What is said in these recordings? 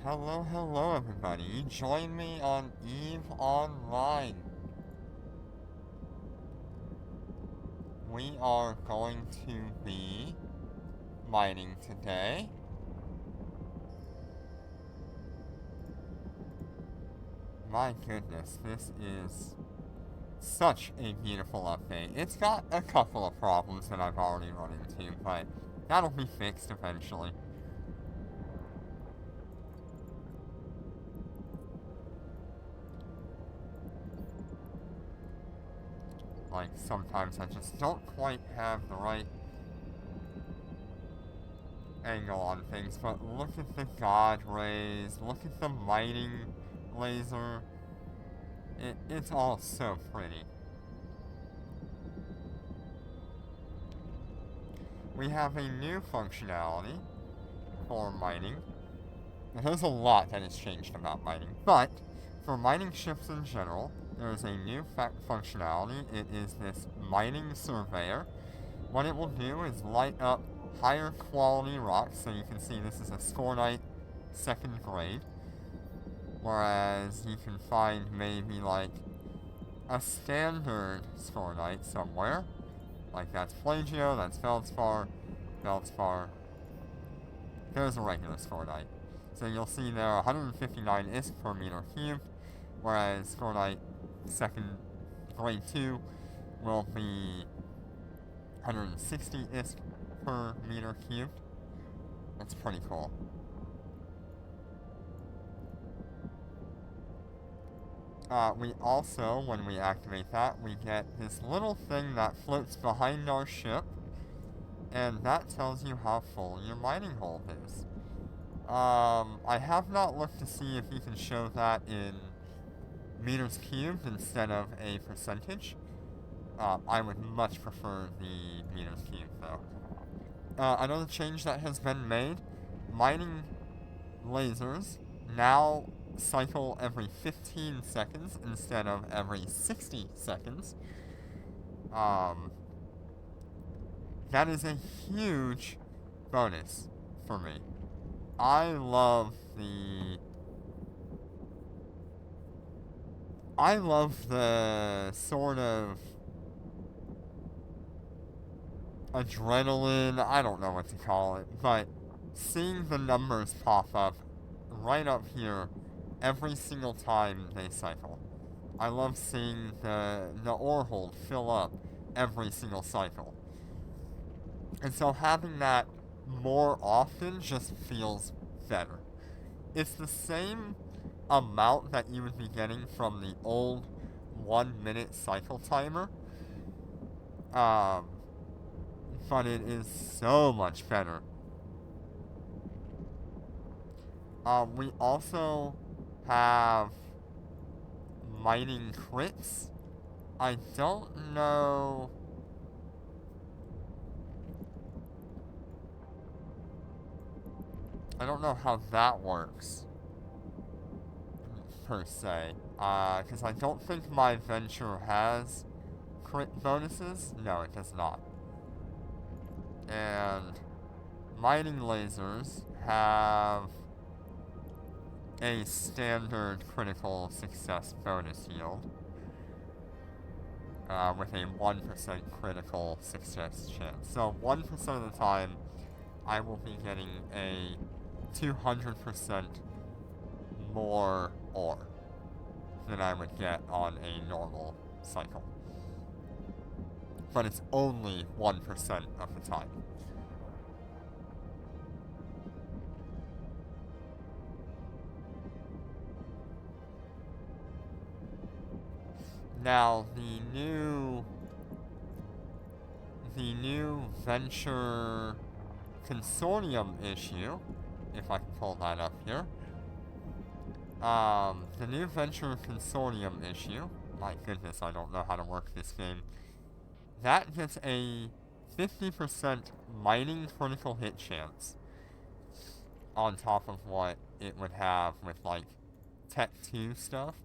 Hello, hello everybody. Join me on EVE Online. We are going to be mining today. My goodness, this is such a beautiful update. It's got a couple of problems that I've already run into, but that'll be fixed eventually. Like, sometimes I just don't quite have the right angle on things, but look at the God rays, look at the mining laser. It's all so pretty. We have a new functionality for mining. There's a lot that has changed about mining, but for mining ships in general, there is a new functionality. It is this mining surveyor. What it will do is light up higher quality rocks, so you can see this is a scoronite second grade, whereas you can find maybe like a standard scoronite somewhere. Like that's Plagio, that's Feldspar. There's a regular scoronite. So you'll see there are 159 ISK per meter cubed, whereas scoronite second grade 2 will be 160 ISK per meter cubed. That's pretty cool. We also, when we activate that, we get this little thing that floats behind our ship, and that tells you how full your mining hold is. I have not looked to see if you can show that in meters cubed instead of a percentage. I would much prefer the meters cubed, though. Another change that has been made, mining lasers now cycle every 15 seconds instead of every 60 seconds. That is a huge bonus for me. I love the sort of adrenaline, I don't know what to call it, but seeing the numbers pop up right up here every single time they cycle. I love seeing the ore hold fill up every single cycle. And so having that more often just feels better. It's the same amount that you would be getting from the old 1 minute cycle timer. But it is so much better. We also have mining crits. I don't know. I don't know how that works, per se. Because I don't think my venture has crit bonuses. No, it does not. And mining lasers have a standard critical success bonus yield with a 1% critical success chance. So 1% of the time, I will be getting a 200% more ore than I would get on a normal cycle. But it's only 1% of the time. Now, the new venture consortium issue, if I can pull that up here. The new venture consortium issue, my goodness, I don't know how to work this game. That gets a 50% mining critical hit chance on top of what it would have with, like, Tech 2 stuff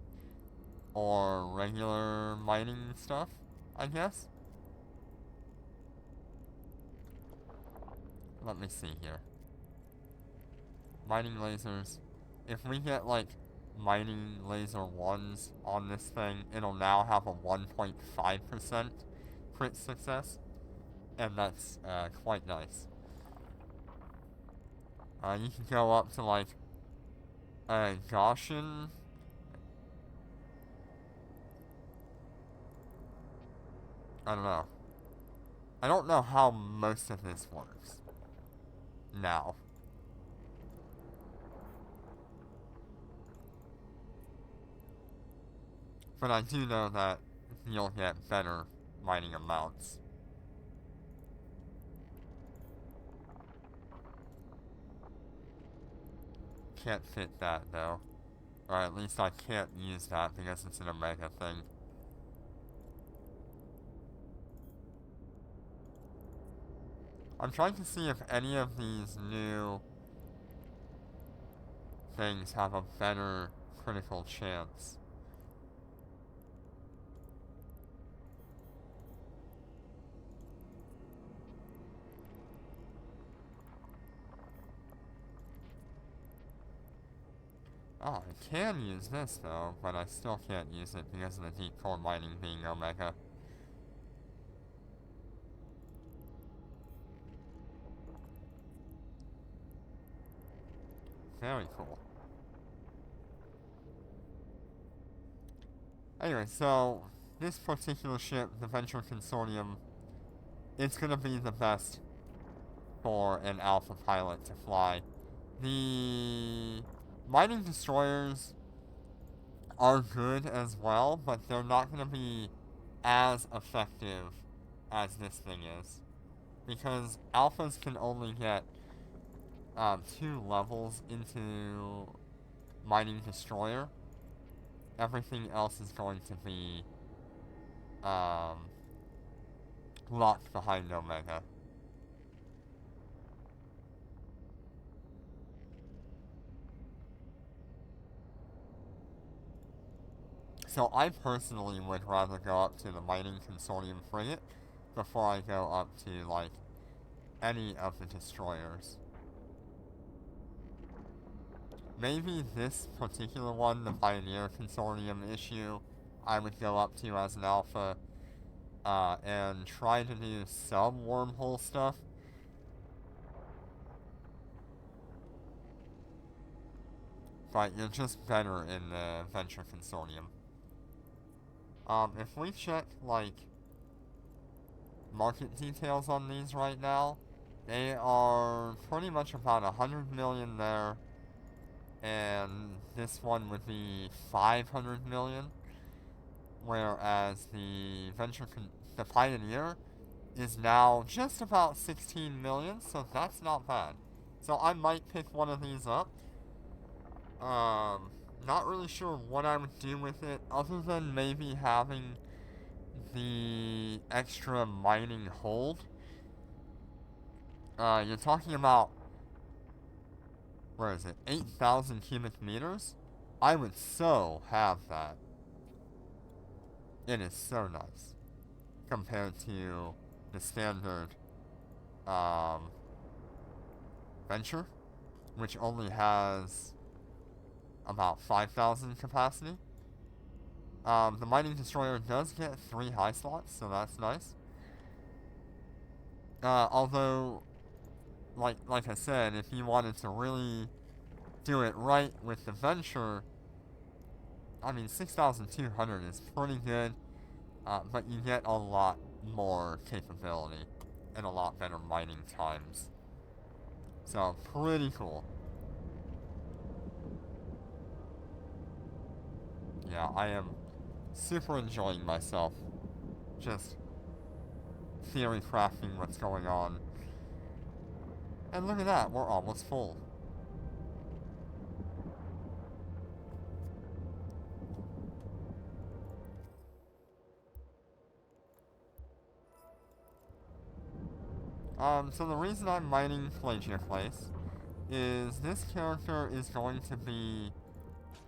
or regular mining stuff, I guess. Let me see here. Mining lasers. if we get like mining laser 1s on this thing, it'll now have a 1.5% crit success, and that's quite nice. You can go up to like Gaussian. I don't know. I don't know how most of this works now. But I do know that you'll get better mining amounts. Can't fit that though. Or at least I can't use that because it's an Omega thing. I'm trying to see if any of these new things have a better critical chance. Oh, I can use this though, but I still can't use it because of the deep core mining being Omega. Very cool. Anyway, so this particular ship, the Venture Consortium, it's gonna be the best for an alpha pilot to fly. The mining destroyers are good as well, but they're not gonna be as effective as this thing is. Because alphas can only get 2 levels into mining destroyer. Everything else is going to be locked behind Omega. So I personally would rather go up to the Mining Consortium frigate before I go up to, like, any of the destroyers. Maybe this particular one, the Pioneer Consortium issue, I would go up to as an alpha, and try to do some wormhole stuff. But you're just better in the Venture Consortium. If we check, like, market details on these right now, they are pretty much about 100 million there, and this one would be 500 million, whereas the the Pioneer is now just about 16 million, so that's not bad. So I might pick one of these up. Not really sure what I would do with it, other than maybe having the extra mining hold. You're talking about, where is it, 8,000 cubic meters? I would so have that. It is so nice compared to the standard Venture, which only has about 5,000 capacity. The Mining Destroyer does get 3 high slots, so that's nice. Although, like I said, if you wanted to really do it right with the Venture, I mean, 6,200 is pretty good, but you get a lot more capability and a lot better mining times. So, pretty cool. Yeah, I am super enjoying myself. Just theory crafting what's going on. And look at that, we're almost full. So the reason I'm mining Plagioclase is this character is going to be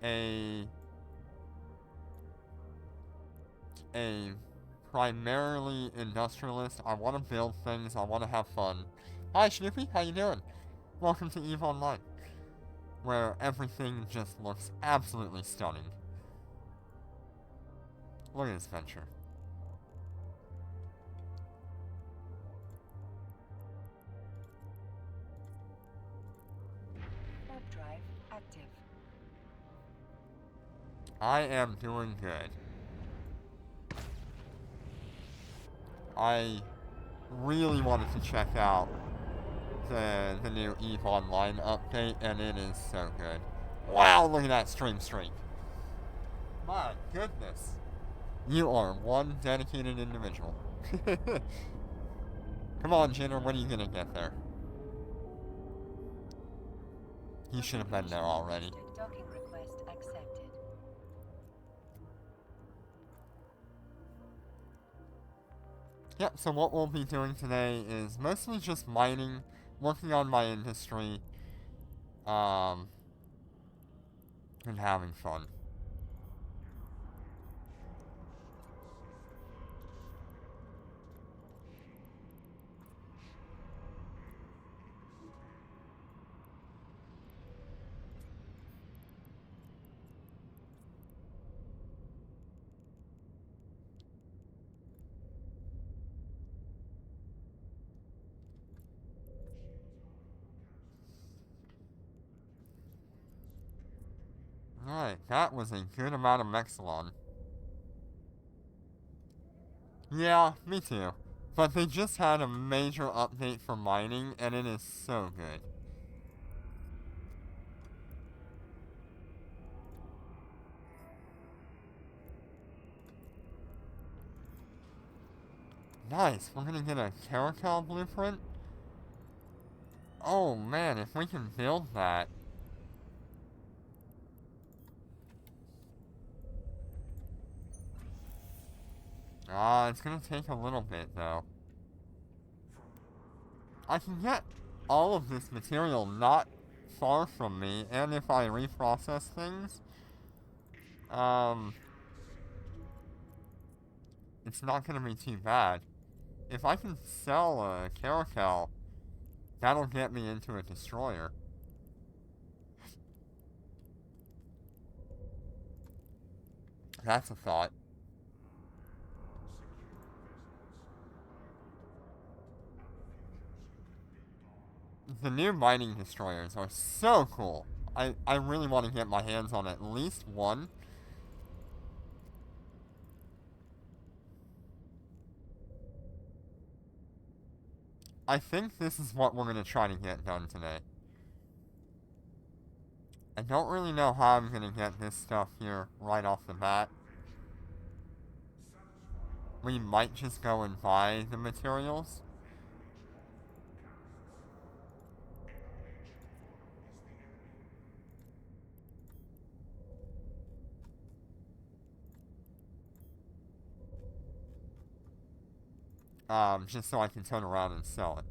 a primarily industrialist. I want to build things, I want to have fun. Hi Snoopy, how you doing? Welcome to EVE Online. where everything just looks absolutely stunning. Look at this venture. Warp drive active. I am doing good. I really wanted to check out the new EVE Online update, and it is so good. Wow, look at that stream streak. My goodness. You are one dedicated individual. Come on, Jenner, when are you gonna get there? You should have been there already. Docking request accepted. Yep, so what we'll be doing today is mostly just mining, working on my industry, and having fun. Alright, that was a good amount of Mexilon. Yeah, me too. But they just had a major update for mining, and it is so good. Nice, we're gonna get a Caracal blueprint? Oh man, if we can build that. It's gonna take a little bit though. I can get all of this material not far from me, and if I reprocess things, it's not gonna be too bad. If I can sell a Caracal, that'll get me into a destroyer. That's a thought. The new mining destroyers are so cool. I really want to get my hands on at least one. I think this is what we're going to try to get done today. I don't really know how I'm going to get this stuff here right off the bat. We might just go and buy the materials. Just so I can turn around and sell it.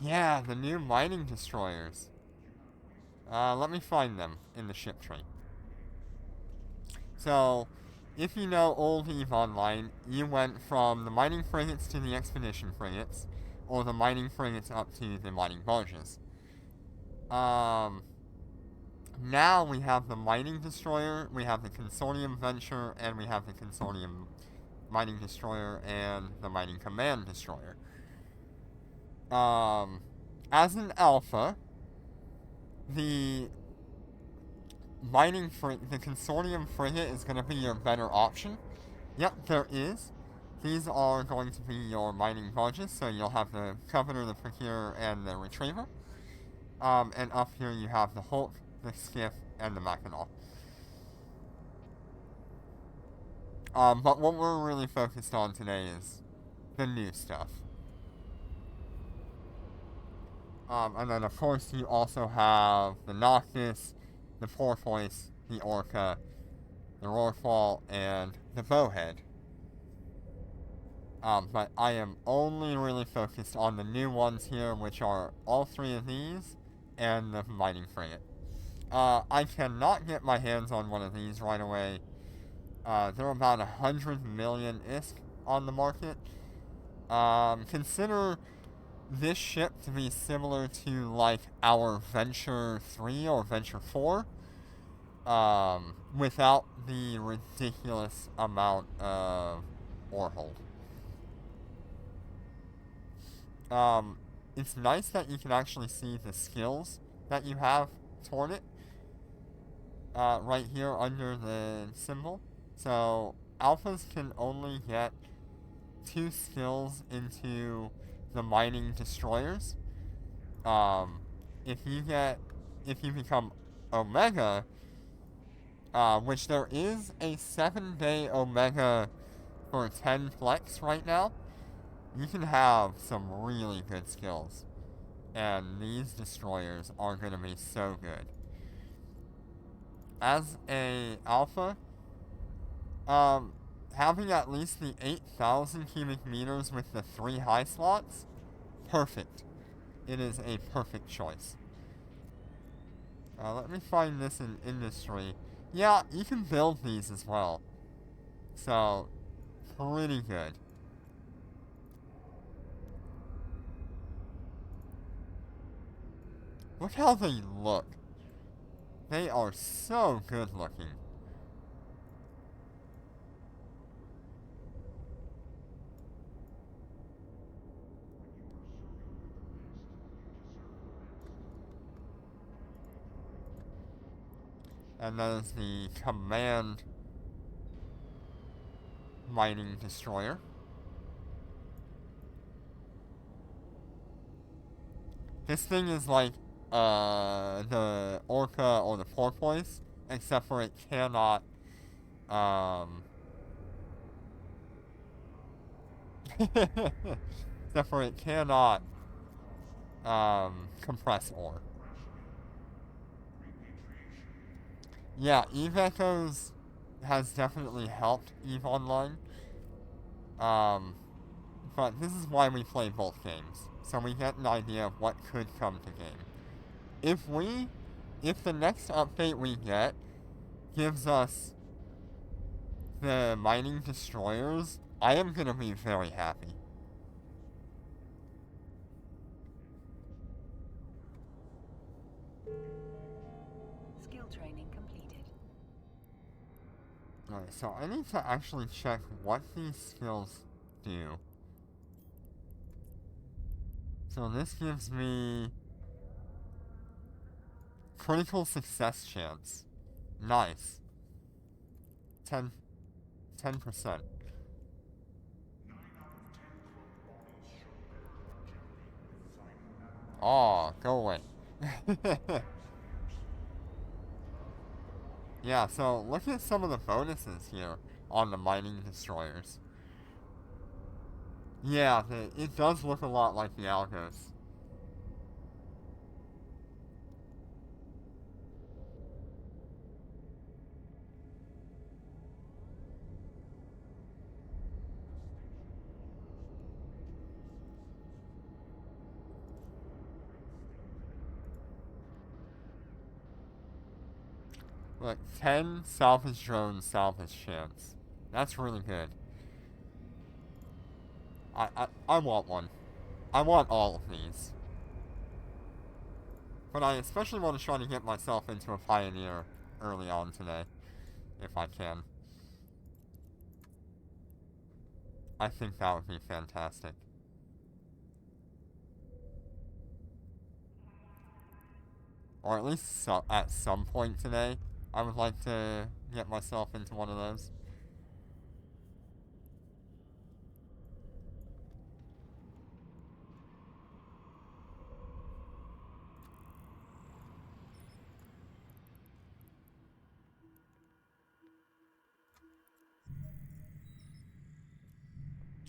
Yeah, the new mining destroyers. Let me find them in the ship tree. So, if you know old EVE Online, you went from the mining frigates to the expedition frigates, or the mining frigates up to the mining barges. Now we have the mining destroyer, we have the Consortium Venture, and we have the Consortium mining destroyer and the mining command destroyer. As an alpha, the the Consortium frigate is going to be your better option. Yep, there is. These are going to be your mining barges, so you'll have the Covenant, the Procurer, and the Retriever. And up here you have the Hulk, the Skiff, and the Mackinac. But what we're really focused on today is the new stuff. And then of course you also have the Noctis, the Porpoise, the Orca, the Rorqual, and the Bowhead. But I am only really focused on the new ones here, which are all three of these, and the Mining Frigate. I cannot get my hands on one of these right away. They're about 100 million ISK on the market. Consider this ship to be similar to like our Venture 3 or Venture 4, without the ridiculous amount of ore hold. It's nice that you can actually see the skills that you have toward it, right here under the symbol. So, alphas can only get 2 skills into the mining destroyers. Um, if you become Omega, which there is a 7-day Omega for 10 flex right now, you can have some really good skills. And these destroyers are going to be so good. As a alpha, having at least the 8,000 cubic meters with the 3 high slots, perfect. It is a perfect choice. Let me find this in industry. Yeah, you can build these as well. So, pretty good. Look how they look. They are so good looking. And that is the Command Mining Destroyer. This thing is like the Orca or the Porpoise, except for it cannot except for it cannot compress ore. Yeah, Eve Echoes has definitely helped Eve Online. But this is why we play both games, so we get an idea of what could come to game. If the next update we get gives us the mining destroyers, I am gonna be very happy. Skill training completed. Alright, so I need to actually check what these skills do. So this gives me critical success chance. Nice. 10%. Aw, go away. Yeah, so look at some of the bonuses here on the mining destroyers. Yeah, it does look a lot like the Algos. Look, 10 salvage drones salvage chance. That's really good. I want one. I want all of these. But I especially want to try to get myself into a Pioneer early on today, if I can. I think that would be fantastic. Or at least at some point today, I would like to get myself into one of those.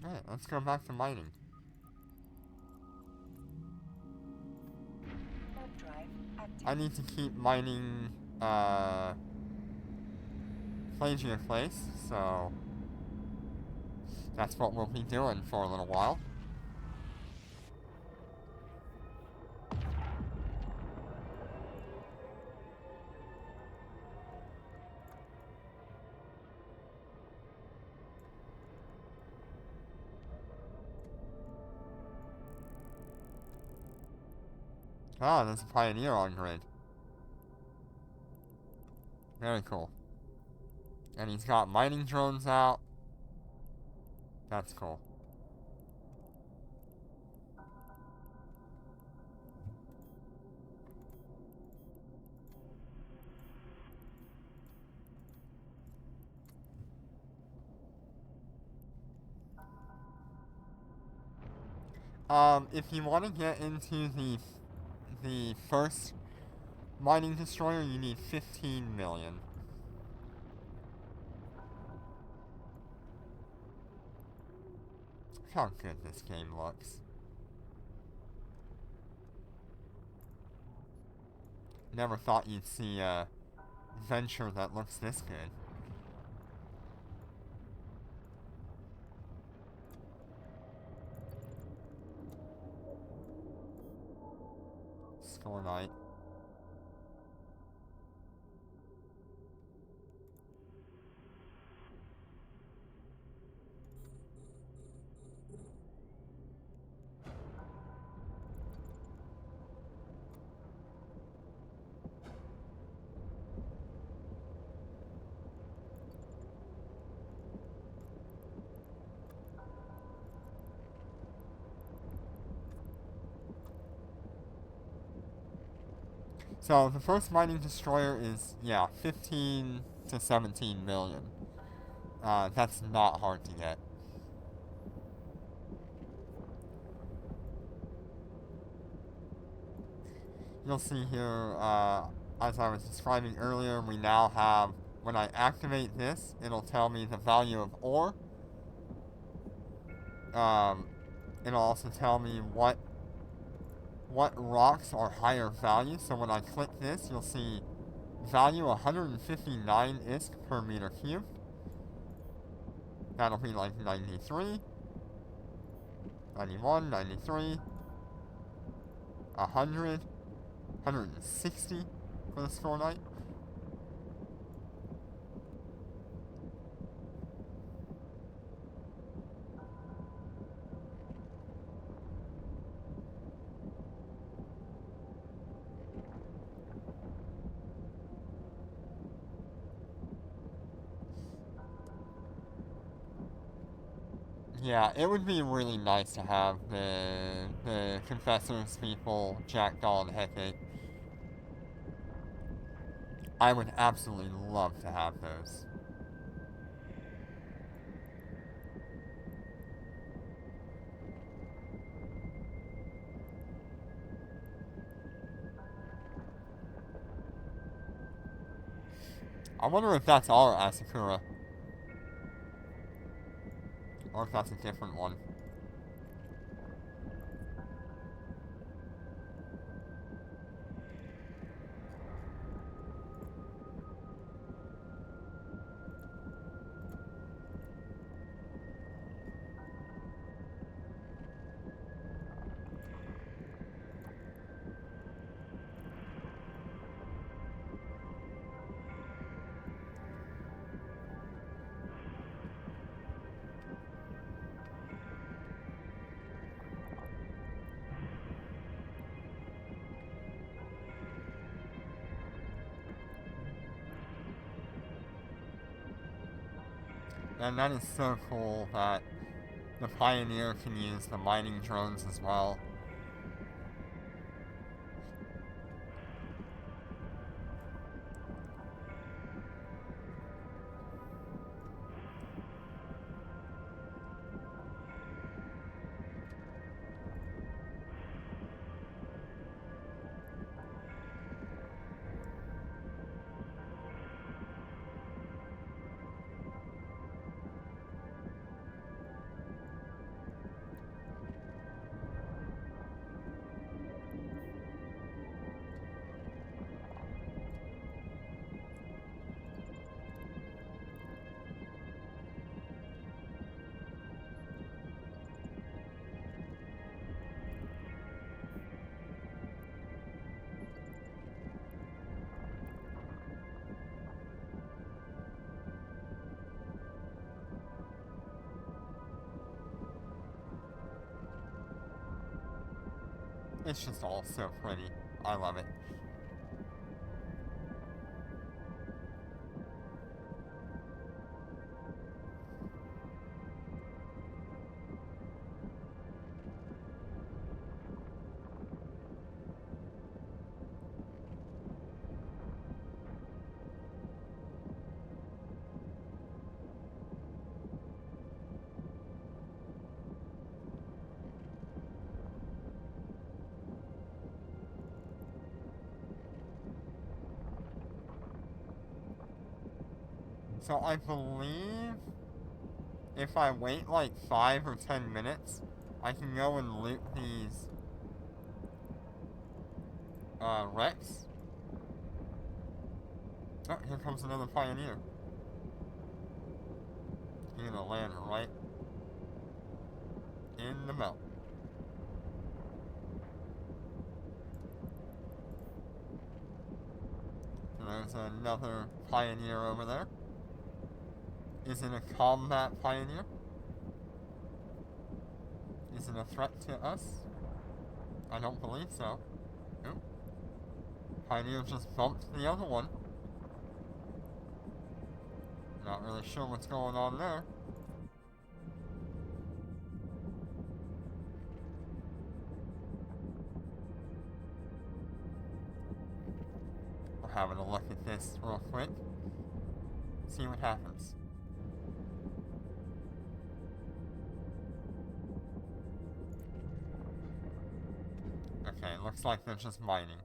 Alright, let's go back to mining. I need to keep mining, Pelagian Place, so that's what we'll be doing for a little while. Ah, there's a Pioneer on grid. Very cool. And he's got mining drones out. That's cool. If you want to get into the first mining destroyer, you need 15 million. Look how good this game looks. Never thought you'd see a venture that looks this good. Score night. So the first mining destroyer is, yeah, 15 to 17 million. That's not hard to get. You'll see here, as I was describing earlier, we now have, when I activate this, it'll tell me the value of ore. It'll also tell me what rocks are higher value. So when I click this, you'll see value 159 ISK per meter cubed. That'll be like 93, 91, 93, 100, 160 for the score night. Yeah, it would be really nice to have the Confessors people Jackdaw and Hecate. I would absolutely love to have those. I wonder if that's our Asakura. Or if that's a different one. And that is so cool that the Pioneer can use the mining drones as well. It's just all so pretty. I love it. So I believe if I wait like 5 or 10 minutes, I can go and loot these wrecks. Oh, here comes another pioneer. He's gonna land right in the melt. So there's another pioneer over there. Is it a combat pioneer? Is it a threat to us? I don't believe so. Nope. Pioneer just bumped the other one. Not really sure what's going on there. We're having a look at this real quick. See what happens. Okay, looks like they're just mining.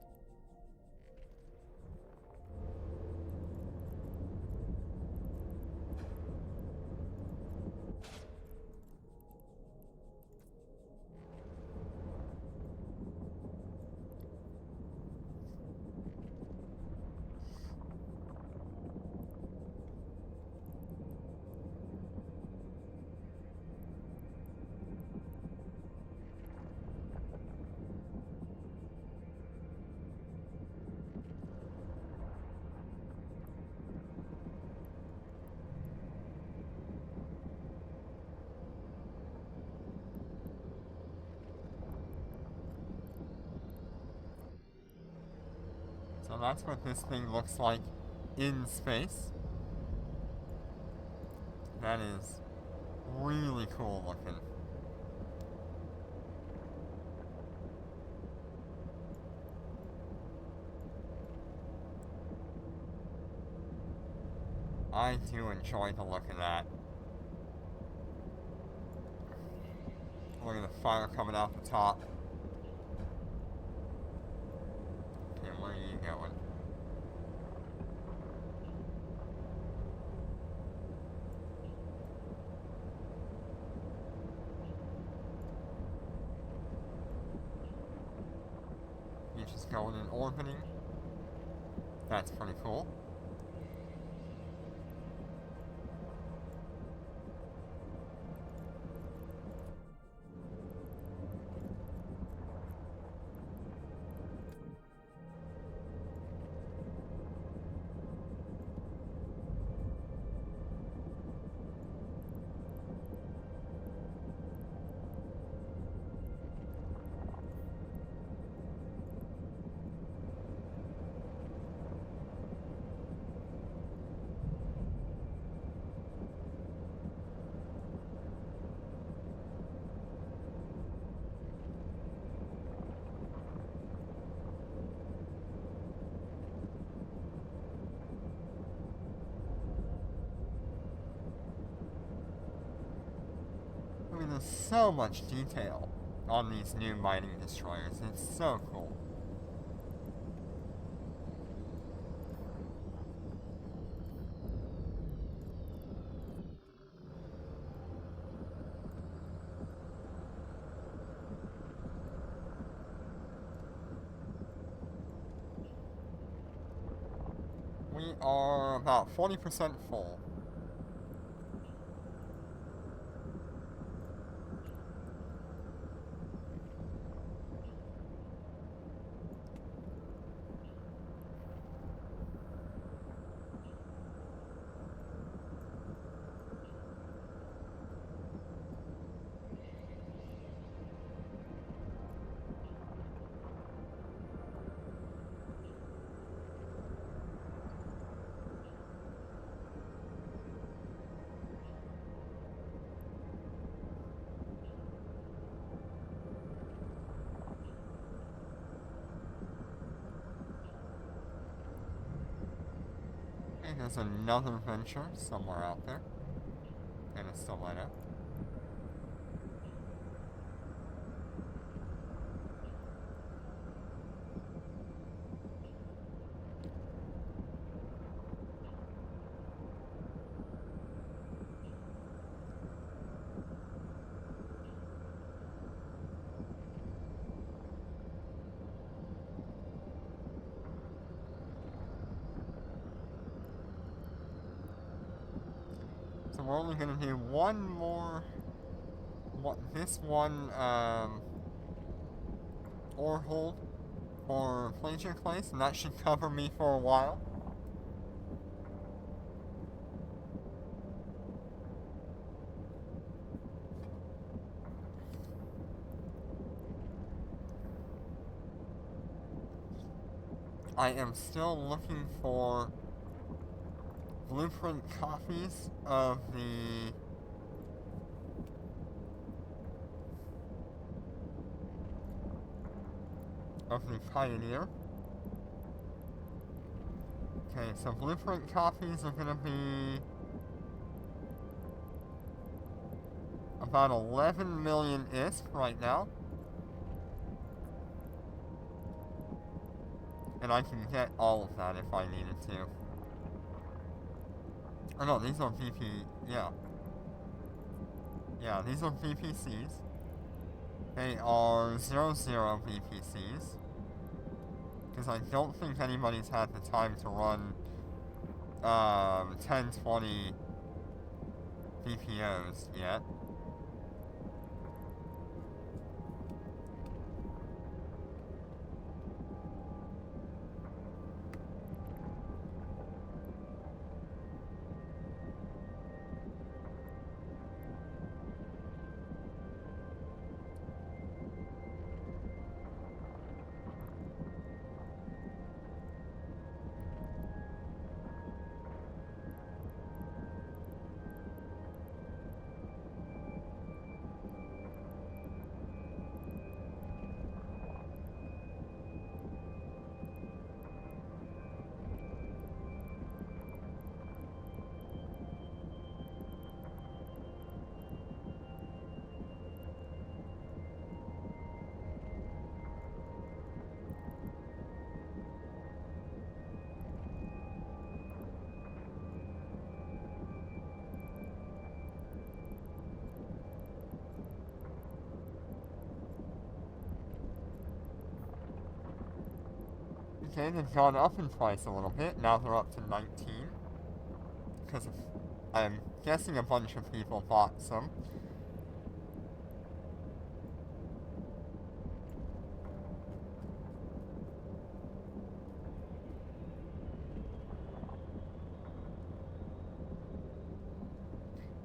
So that's what this thing looks like in space. That is really cool looking. I do enjoy the look of that. Look at the fire coming out the top. Okay, where are you going? You just going in orbiting? That's pretty cool. I mean, there's so much detail on these new mining destroyers. It's so cool. We are about 40% full. there's another venture somewhere out there in a stiletto. So we're only gonna do one more. This one ore hold for Plagiar Place, and that should cover me for a while. I am still looking for blueprint copies of the Pioneer. Okay, so blueprint copies are gonna be about 11 million ISK right now. And I can get all of that if I needed to. Oh no, these are VP, yeah. Yeah, these are VPCs. They are 00 VPCs. Because I don't think anybody's had the time to run 1020 VPOs yet. Okay, they've gone up in price a little bit. Now they're up to 19. Because I'm guessing a bunch of people bought some.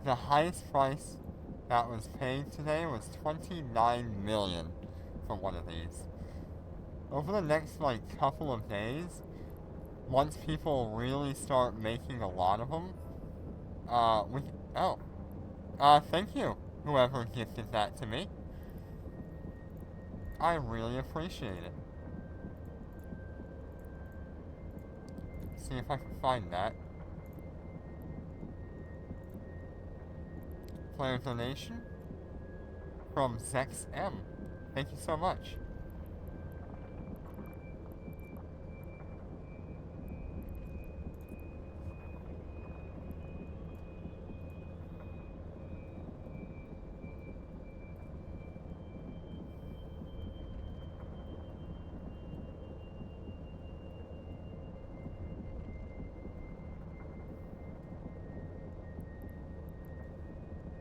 The highest price that was paid today was 29 million for one of these. Over the next couple of days, once people really start making a lot of them, thank you, whoever gifted that to me. I really appreciate it. See if I can find that. Player donation from Zex M. Thank you so much.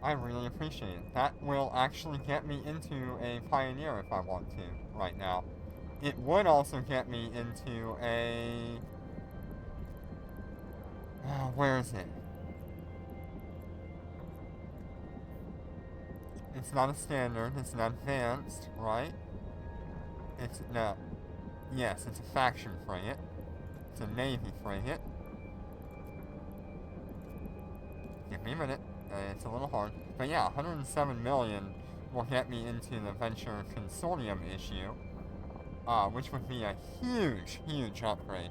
I really appreciate it. That will actually get me into a Pioneer if I want to, right now. It would also get me into a... where is it? It's not a standard, it's an advanced, right? It's, no. Yes, it's a faction frigate. It's a Navy frigate. Give me a minute. It's a little hard. But yeah, 107 million will get me into the Venture Consortium issue, which would be a huge, huge upgrade.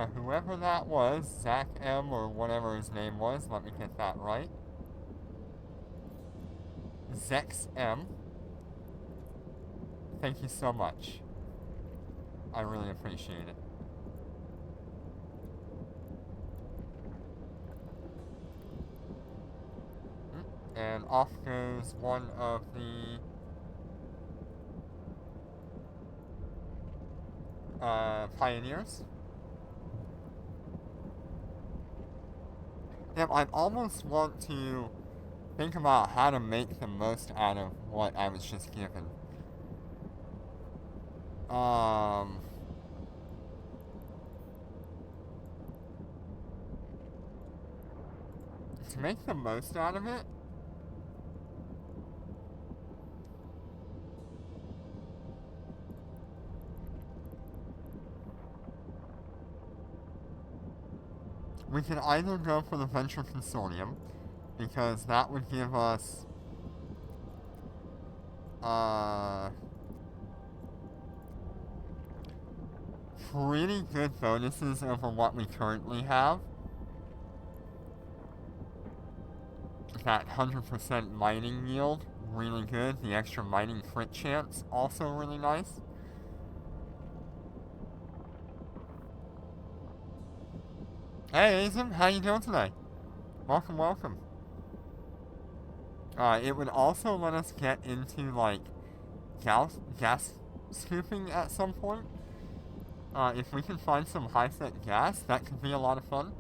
So whoever that was, Zach M or whatever his name was, let me get that right. Zex M. Thank you so much. I really appreciate it. And off goes one of the pioneers. Yep, I almost want to think about how to make the most out of what I was just given. To make the most out of it, we can either go for the Venture Consortium, because that would give us pretty good bonuses over what we currently have. That 100% mining yield, really good. The extra mining crit chance, also really nice. Hey, Azim, how you doing today? Welcome, welcome. It would also let us get into, like, gas scooping at some point. If we can find some high-set gas, that could be a lot of fun.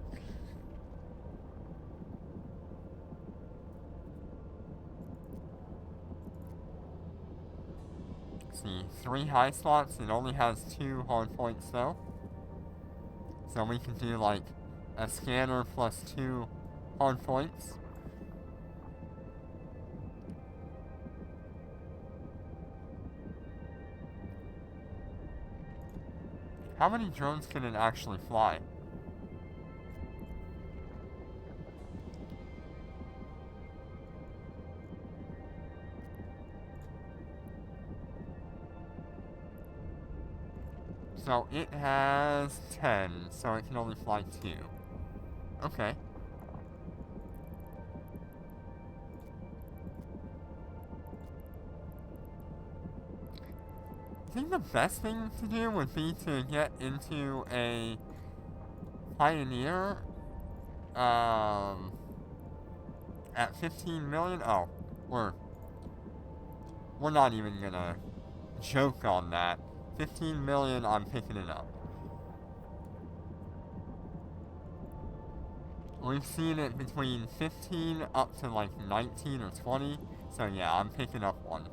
Let's see, 3 high slots, it only has 2 hard points though. So we can do, like, a scanner plus 2 hard points. How many drones can it actually fly? So it has 10, so it can only fly 2. Okay. I think the best thing to do would be to get into a Pioneer, at 15 million. Oh, we're not even gonna joke on that. 15 million, I'm picking it up. We've seen it between 15 up to like 19 or 20, so yeah, I'm picking up one.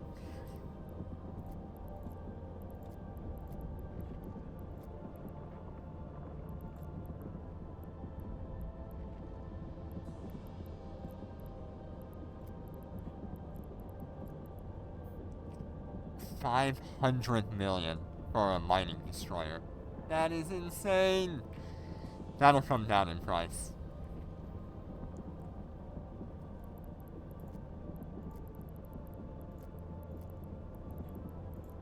$500 million for a mining destroyer. That is insane! That'll come down in price.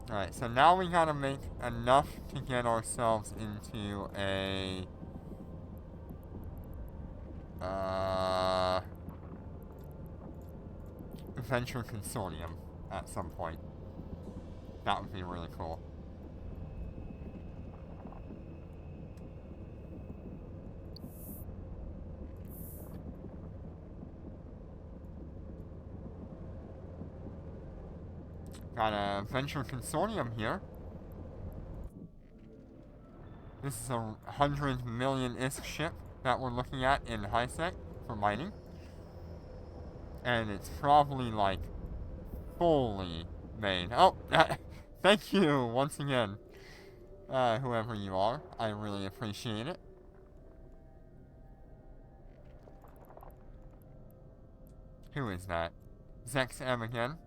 Alright, so now we gotta make enough to get ourselves into a Venture Consortium at some point. That would be really cool. Got a Venture Consortium here. This is a 100 million-ish ship that we're looking at in HiSec for mining. And it's probably, like, fully made. Oh, thank you once again, whoever you are. I really appreciate it. Who is that? Zex M again?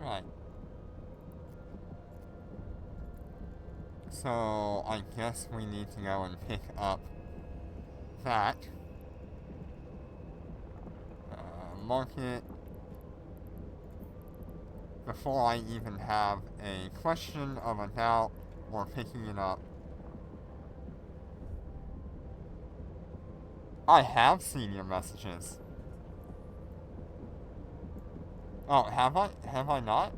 Right. So, I guess we need to go and pick up that. Mark it before I even have a question of a doubt or picking it up. I have seen your messages. Oh, have I? Have I not?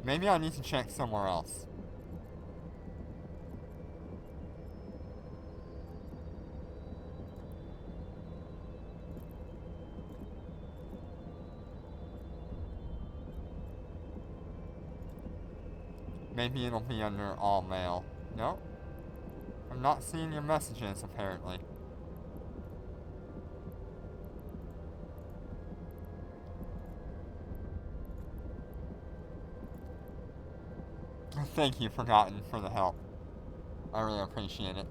Maybe I need to check somewhere else. Maybe it'll be under all mail. No? I'm not seeing your messages, apparently. Thank you, Forgotten, for the help. I really appreciate it.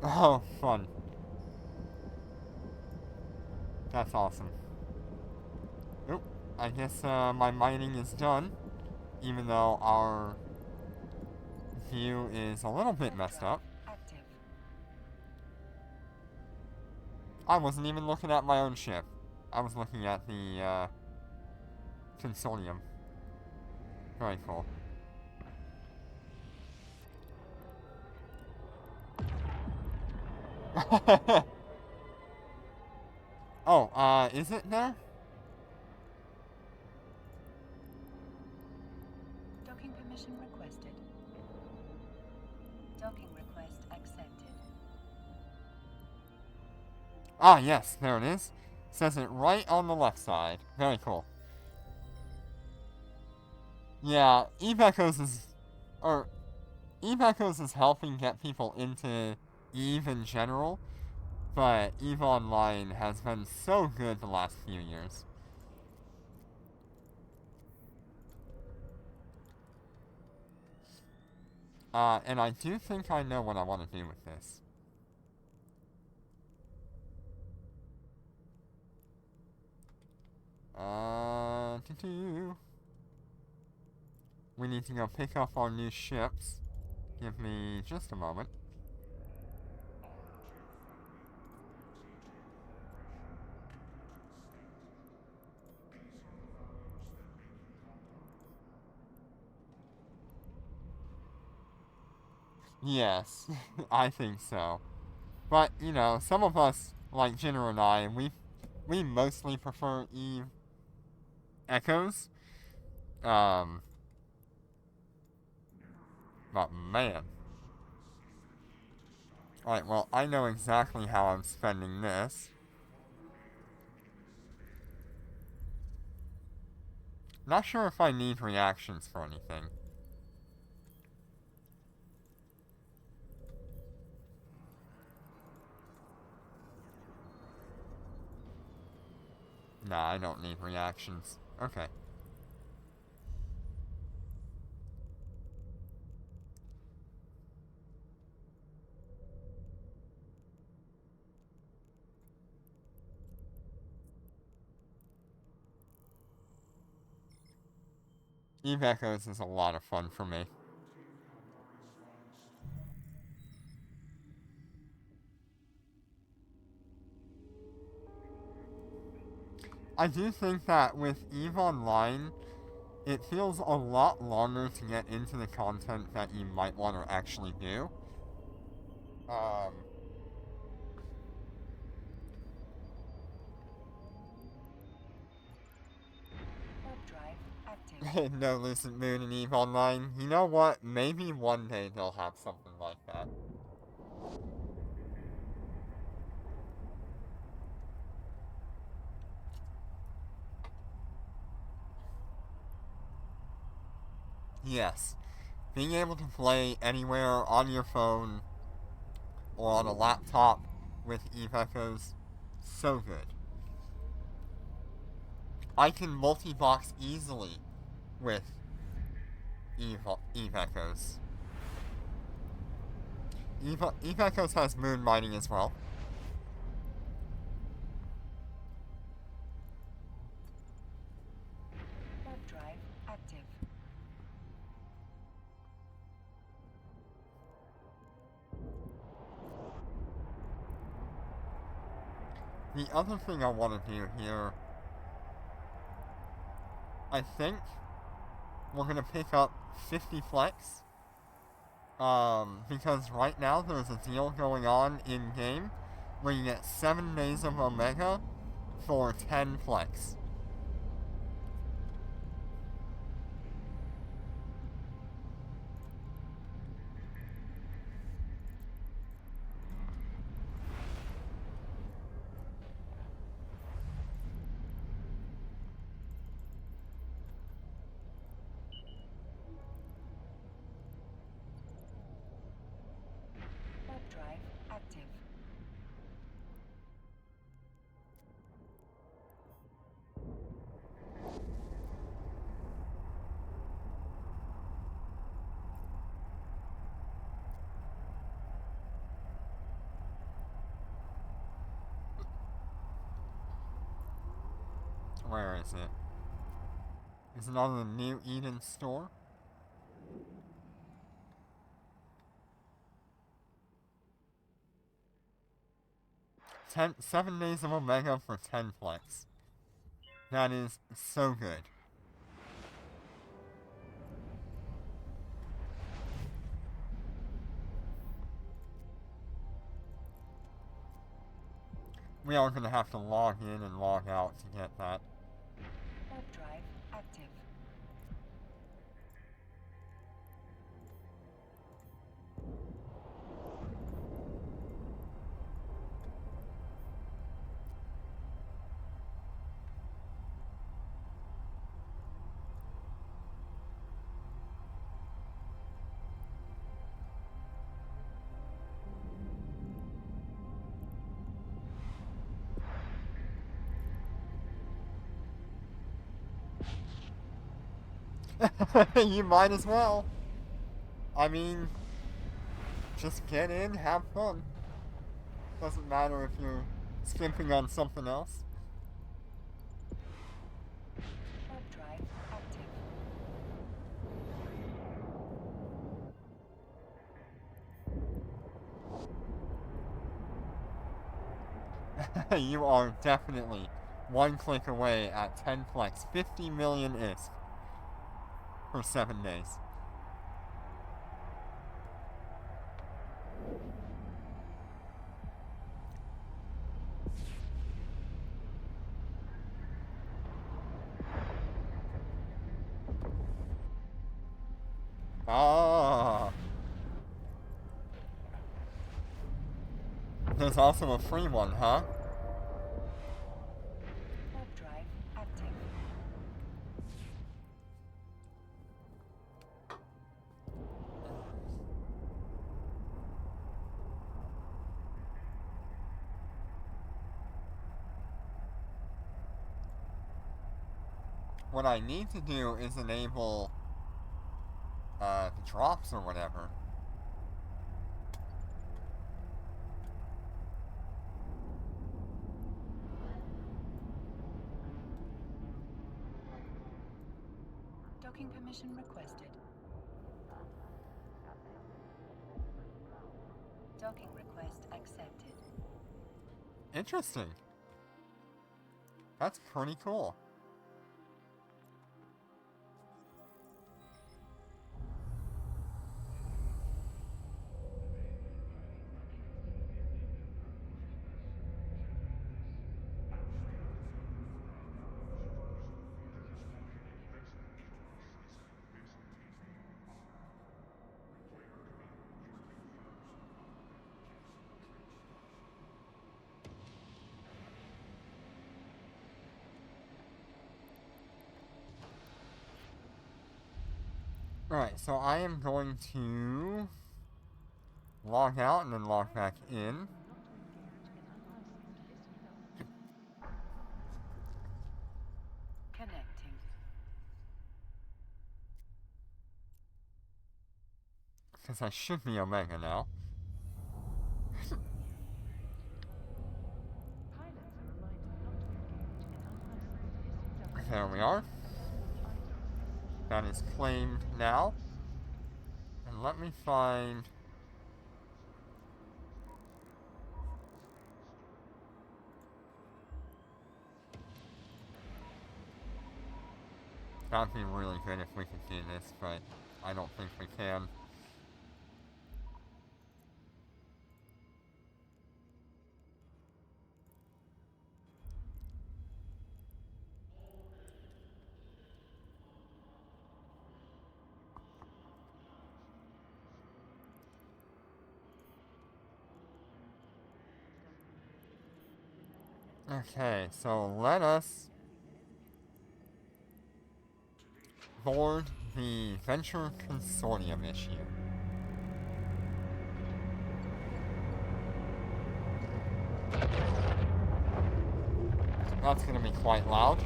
Oh, fun. That's awesome. Oop, I guess my mining is done, even though our view is a little bit messed up. Active. I wasn't even looking at my own ship. I was looking at the consortium. Very cool. Oh, is it there? Docking permission requested. Docking request accepted. Ah, yes, there it is. Says it right on the left side. Very cool. Yeah, Eve Echoes is helping get people into Eve in general, but Eve Online has been so good the last few years. And I do think I know what I want to do with this. We need to go pick up our new ships. Give me just a moment. Yes, I think so. But, you know, some of us, like Jenner and I, we mostly prefer Eve Echoes. But man. Alright, well, I know exactly how I'm spending this. Not sure if I need reactions for anything. Nah, I don't need reactions. Okay. Eve Echoes is a lot of fun for me. I do think that with Eve Online, it feels a lot longer to get into the content that you might want to actually do. Warp drive active. No Lucent Moon and Eve Online. You know what? Maybe one day they'll have something like that. Yes. Being able to play anywhere on your phone or on a laptop with Eve Echoes, so good. I can multi-box easily with Eve Echoes. Eve Echoes has moon mining as well. Warp drive active. The other thing I want to do here, I think we're going to pick up 50 flex. Because right now there's a deal going on in game where you get 7 days of Omega for 10 flex. Warp drive active. Where is it? Is it on the New Eden store? Seven days of Omega for 10 flex. That is so good. We are going to have to log in and log out to get that. Warp drive active. You might as well. I mean, just get in, have fun. Doesn't matter if you're skimping on something else. Warp drive active. You are definitely one click away at 10 flex. 50 million ISK for 7 days. Ah. There's also a free one, huh? Warp drive active. What I need to do is enable the drops or whatever. Docking permission requested. Docking request accepted. Interesting. That's pretty cool. Alright, so I am going to log out and then log back in. Connecting. Because I should be Omega now. There we are. That is claimed now. And let me find... That'd be really good if we could do this, but I don't think we can. Okay, so let us board the Venture Consortium issue. That's gonna be quite loud.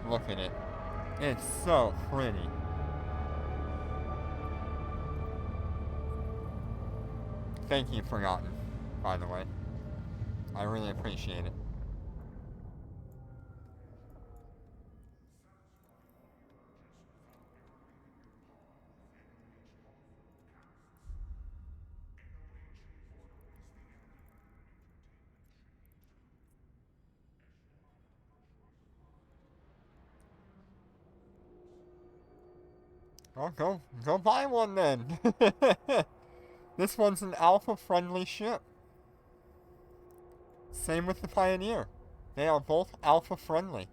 Look at it. It's so pretty. Thank you, Forgotten, by the way. I really appreciate it. Oh, go buy one then. This one's an alpha-friendly ship. Same with the Pioneer. They are both alpha-friendly.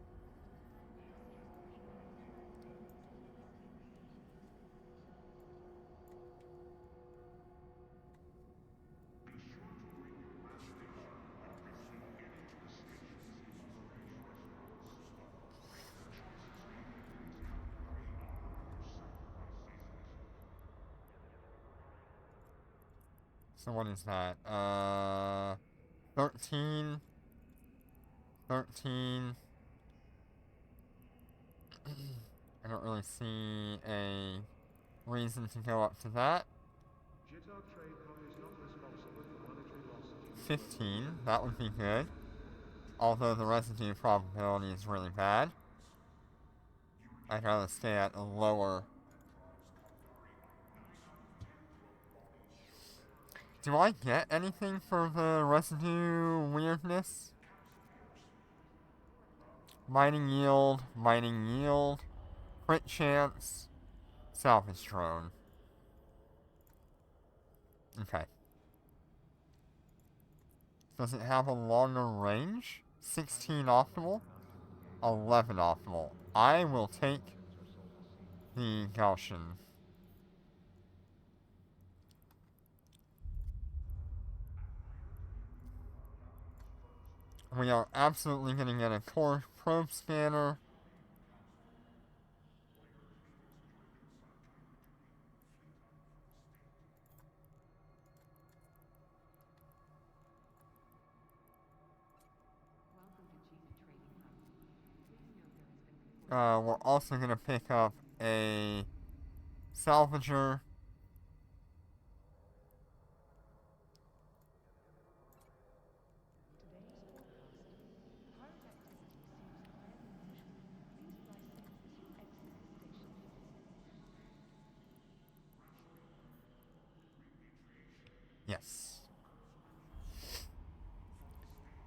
So what is that? 13. 13. I don't really see a reason to go up to that. 15, that would be good. Although the residue probability is really bad. I'd rather stay at a lower. Do I get anything for the residue weirdness? Mining yield, crit chance, salvage drone. Okay. Does it have a longer range? 16 optimal, 11 optimal. I will take the Gaussian. We are absolutely going to get a core probe scanner. We're also going to pick up a salvager. Yes.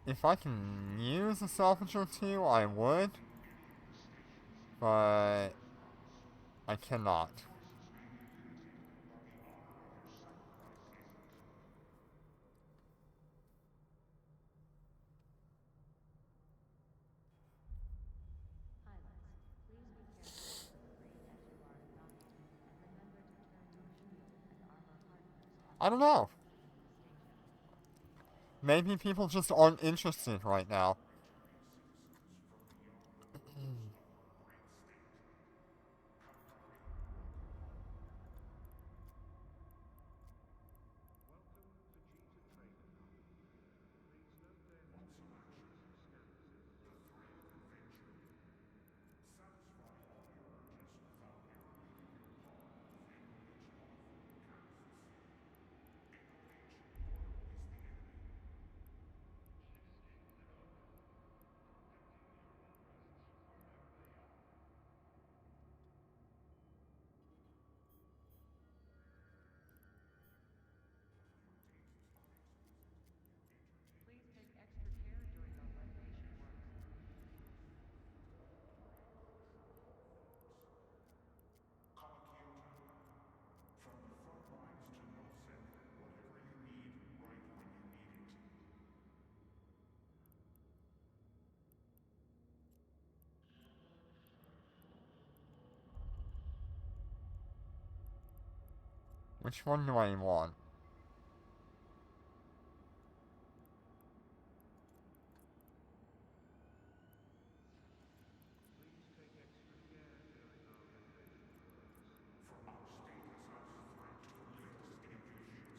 If I can use a salvager too, I would. But I cannot. I don't know. Maybe people just aren't interested right now. Which one do I want?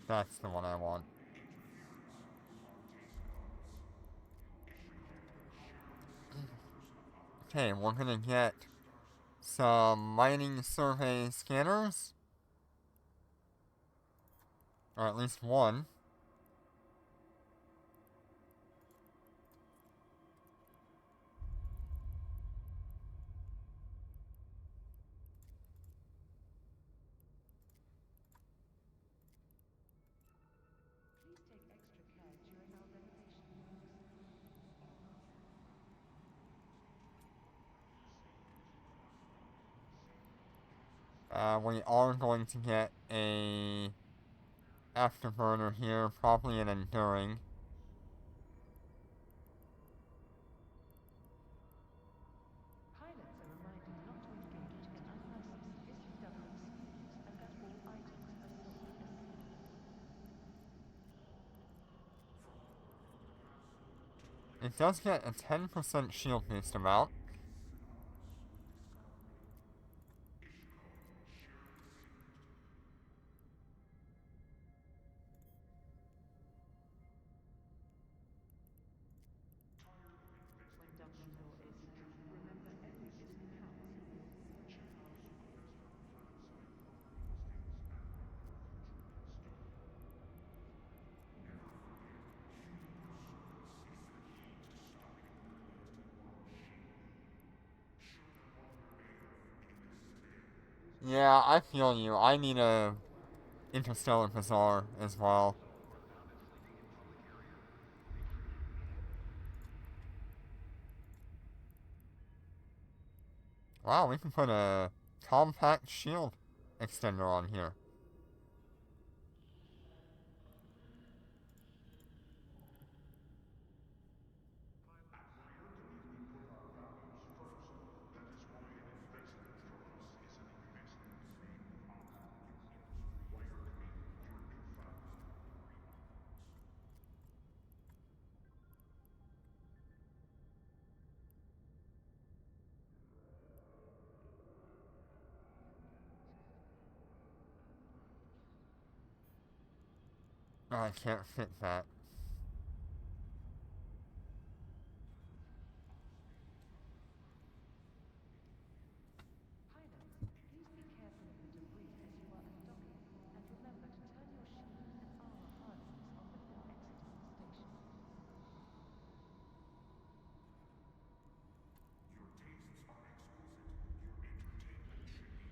That's the one I want. Okay, we're gonna get some mining survey scanners. Or at least one. We are going to get a afterburner here, probably an enduring. Pilots are reminded not to engage in unlicensed SPW disputes and that all items are locked and cleared. It does get a 10% shield boost amount. When docking door is, remember every bit counts. Yeah, I feel you. I need a Interstellar Bazaar as well. Wow, we can put a compact shield extender on here. Oh, I can't fit that. Pilots, please be careful of the debris as you are undocking, and remember to turn your shield and armor harnesses on before exiting the station.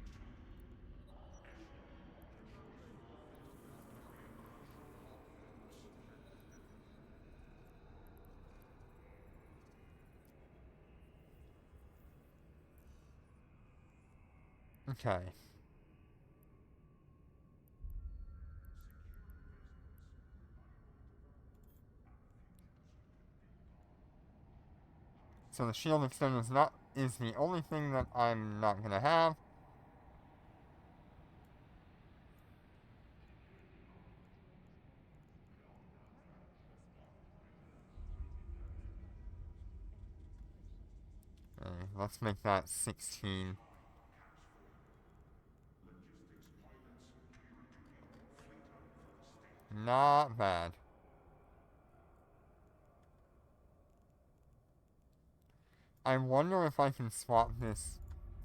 Okay. So the shield extender is the only thing that I'm not gonna have. Okay, let's make that 16. Not bad. I wonder if I can swap this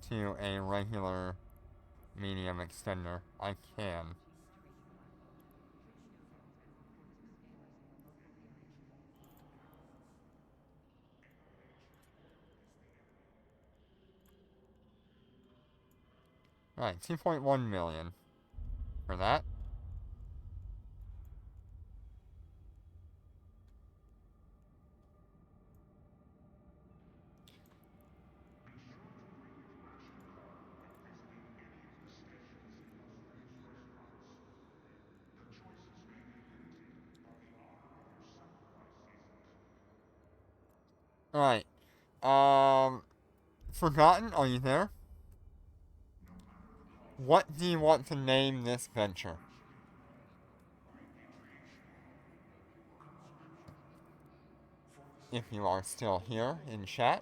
to a regular medium extender. I can. Alright, 2.1 million for that. Alright. Forgotten, are you there? What do you want to name this venture? if you are still here in chat.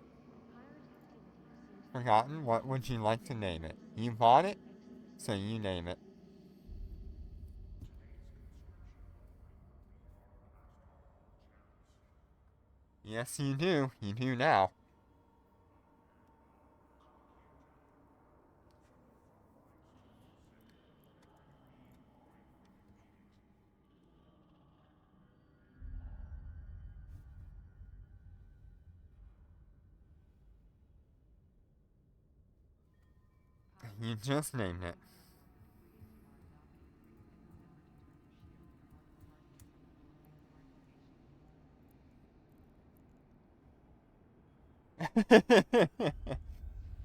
Forgotten, what would you like to name it? You bought it, so you name it. Yes, you do. You do now. You just named it.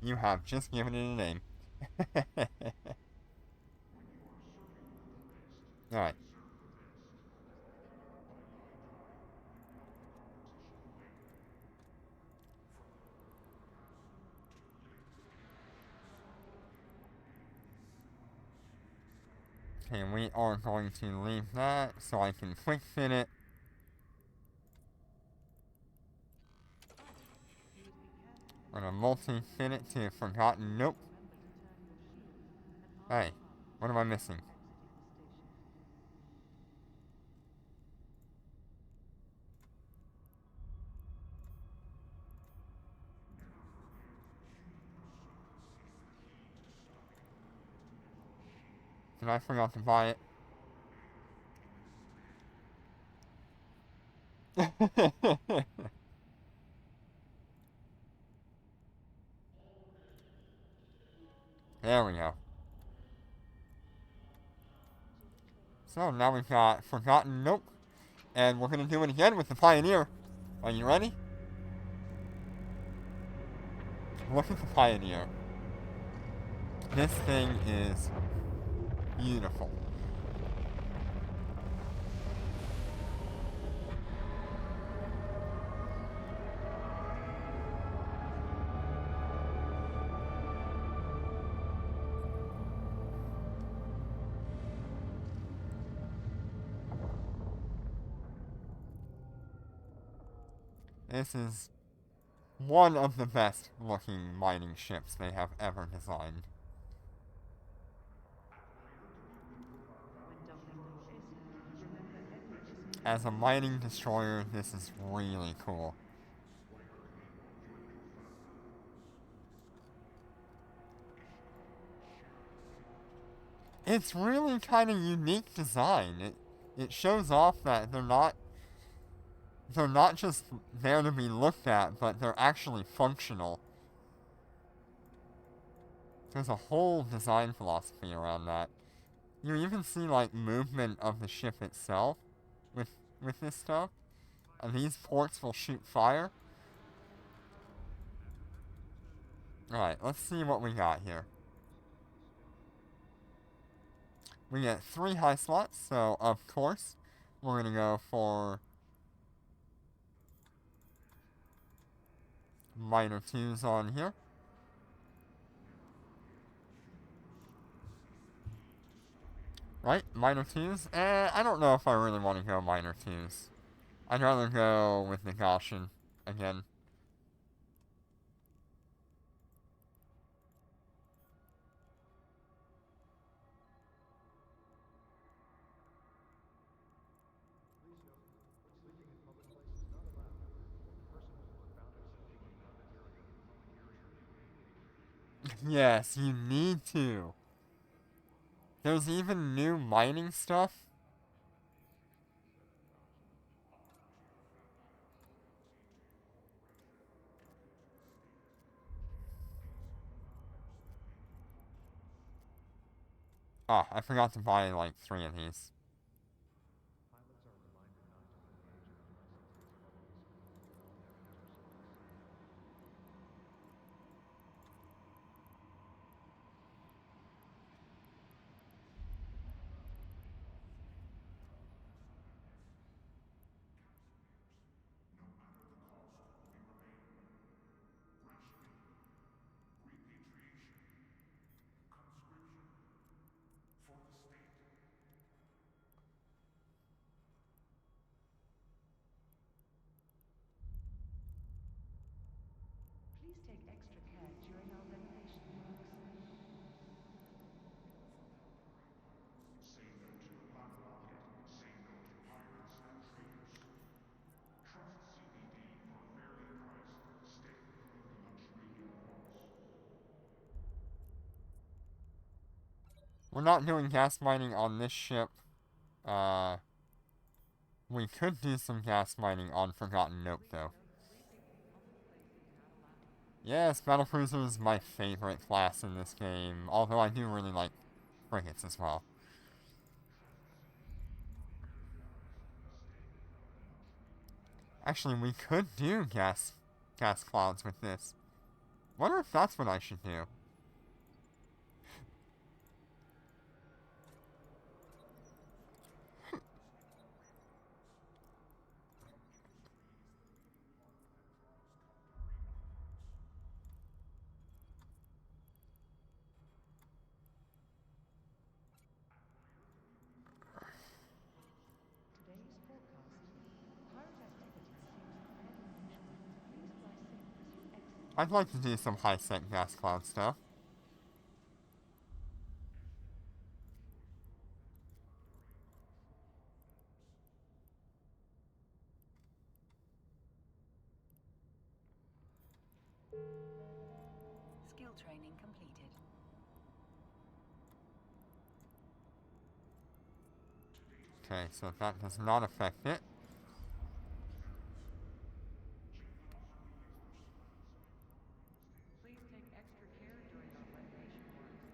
You have just given it a name. Alright. Okay, we are going to leave that so I can quick fit it. I'm gonna multi-fit it to Forgotten. Nope. Hey, what am I missing? Did I forgot to buy it? There we go. So now we've got Forgotten. Nope. And we're gonna do it again with the Pioneer. Are you ready? Look at the Pioneer. This thing is beautiful. This is one of the best looking mining ships they have ever designed. As a mining destroyer, this is really cool. It's really kind of unique design. It shows off that they're not just there to be looked at, but they're actually functional. There's a whole design philosophy around that. You even see like movement of the ship itself with this stuff. And these ports will shoot fire. Alright, let's see what we got here. We get 3 high slots, so of course we're gonna go for minor 2s on here. Right, minor 2s? I don't know if I really want to go minor 2s. I'd rather go with the Gaussian again. Yes, you need to. There's even new mining stuff. Ah, I forgot to buy like 3 of these. We're not doing gas mining on this ship. We could do some gas mining on Forgotten Note, though. Yes, Battlecruiser is my favorite class in this game, although I do really like frigates as well. Actually, we could do gas clouds with this. Wonder if that's what I should do. Today's forecast. Pirate activity seems higher than usual. Please fly safe as you exit. I'd like to do some high-sec gas cloud stuff. Skill training completed. Okay, so that does not affect it. Please take extra care during our renovation works.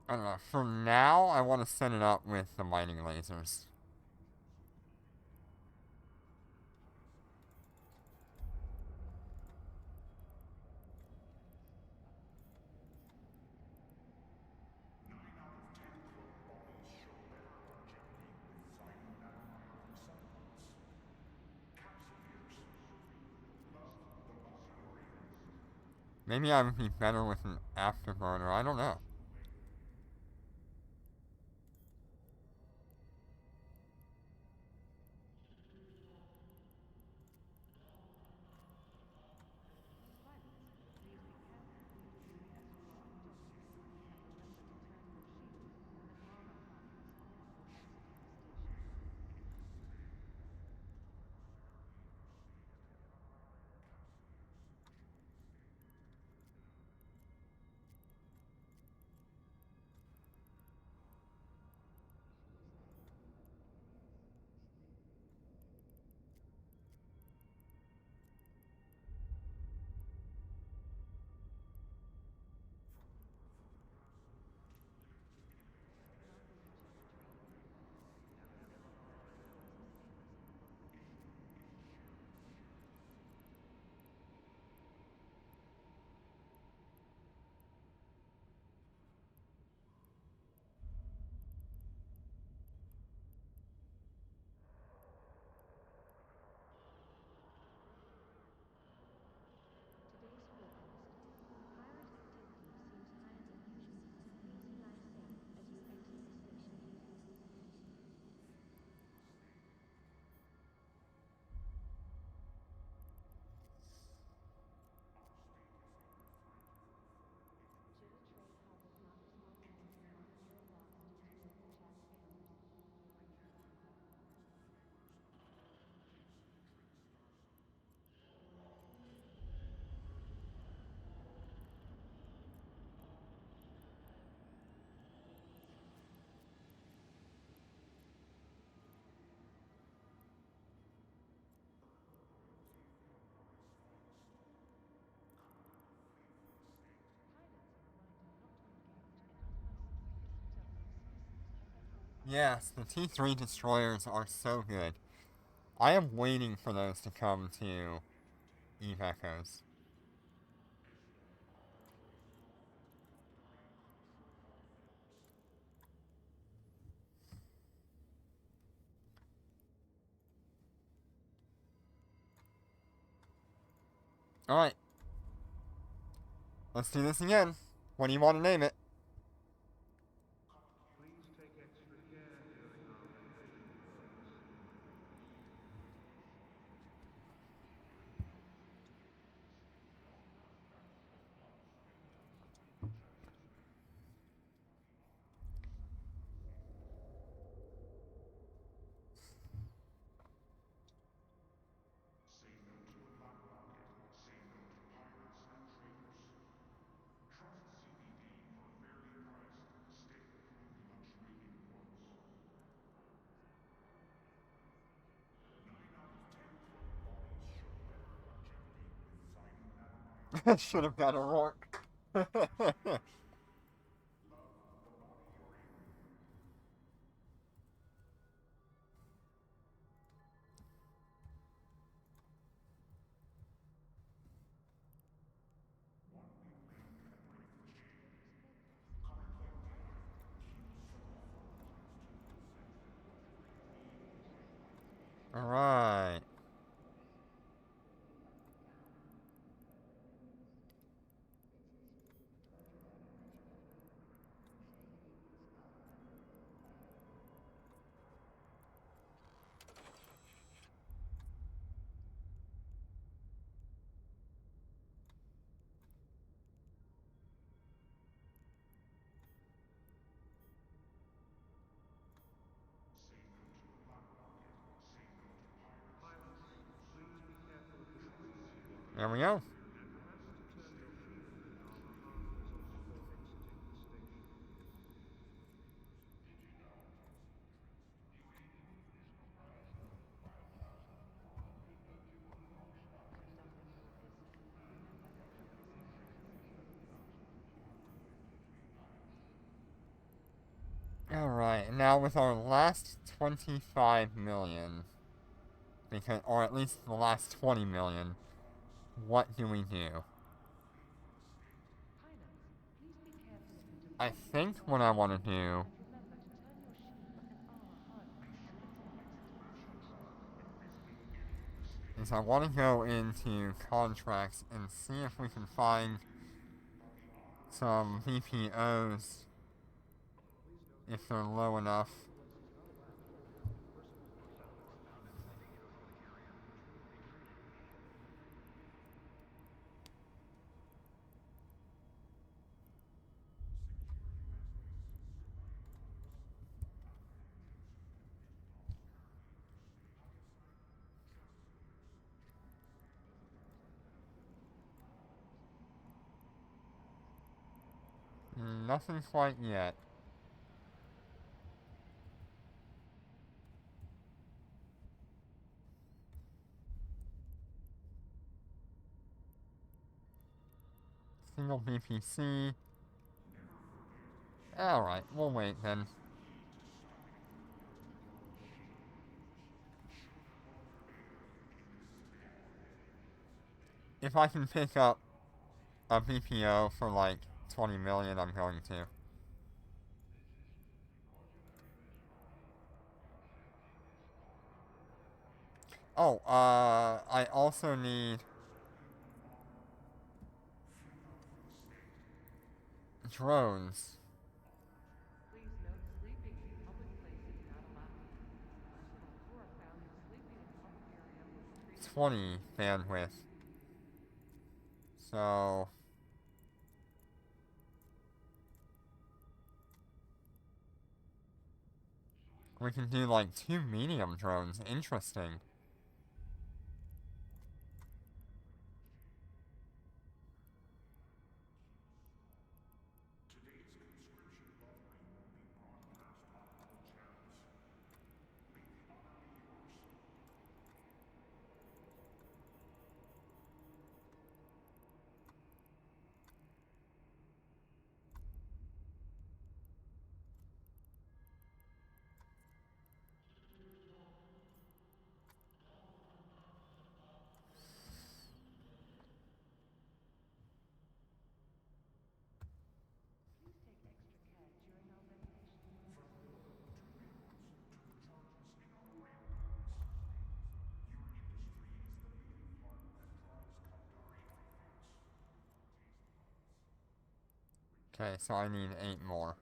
I don't know. For now, I want to set it up with the mining lasers. Maybe I would be better with an afterburner. I don't know. Today's forecast. Pirate activity seems higher than usual. Please fly safe as you exit the station. Yes, the T3 destroyers are so good. I am waiting for those to come to Eve Echoes. Alright. Let's do this again. What do you want to name it? Please take extra care during our renovation process. Should have got a Rourke. Alright. Pilots, please be careful of the trees. There we go. And remember to turn your shield and armor harnesses on before exiting the station. Alright, now with our last 25 million, because, or at least the last 20 million, what do we do? Pilots, please be careful of the debris I think what I want to do and remember to turn your shield and armor harnesses on before exiting the station. is I want to go into contracts and see if we can find some VPOs if they're low enough. Nothing quite yet. Single BPC. Alright, we'll wait then. If I can pick up a BPO for like 20 million, I'm going to. Oh, I also need drones. Please note sleeping in public places not allowed. Personnel who are found sleeping in public area will be treated 20 bandwidth. So we can do like 2 medium drones. Interesting. Okay, so I need 8 more.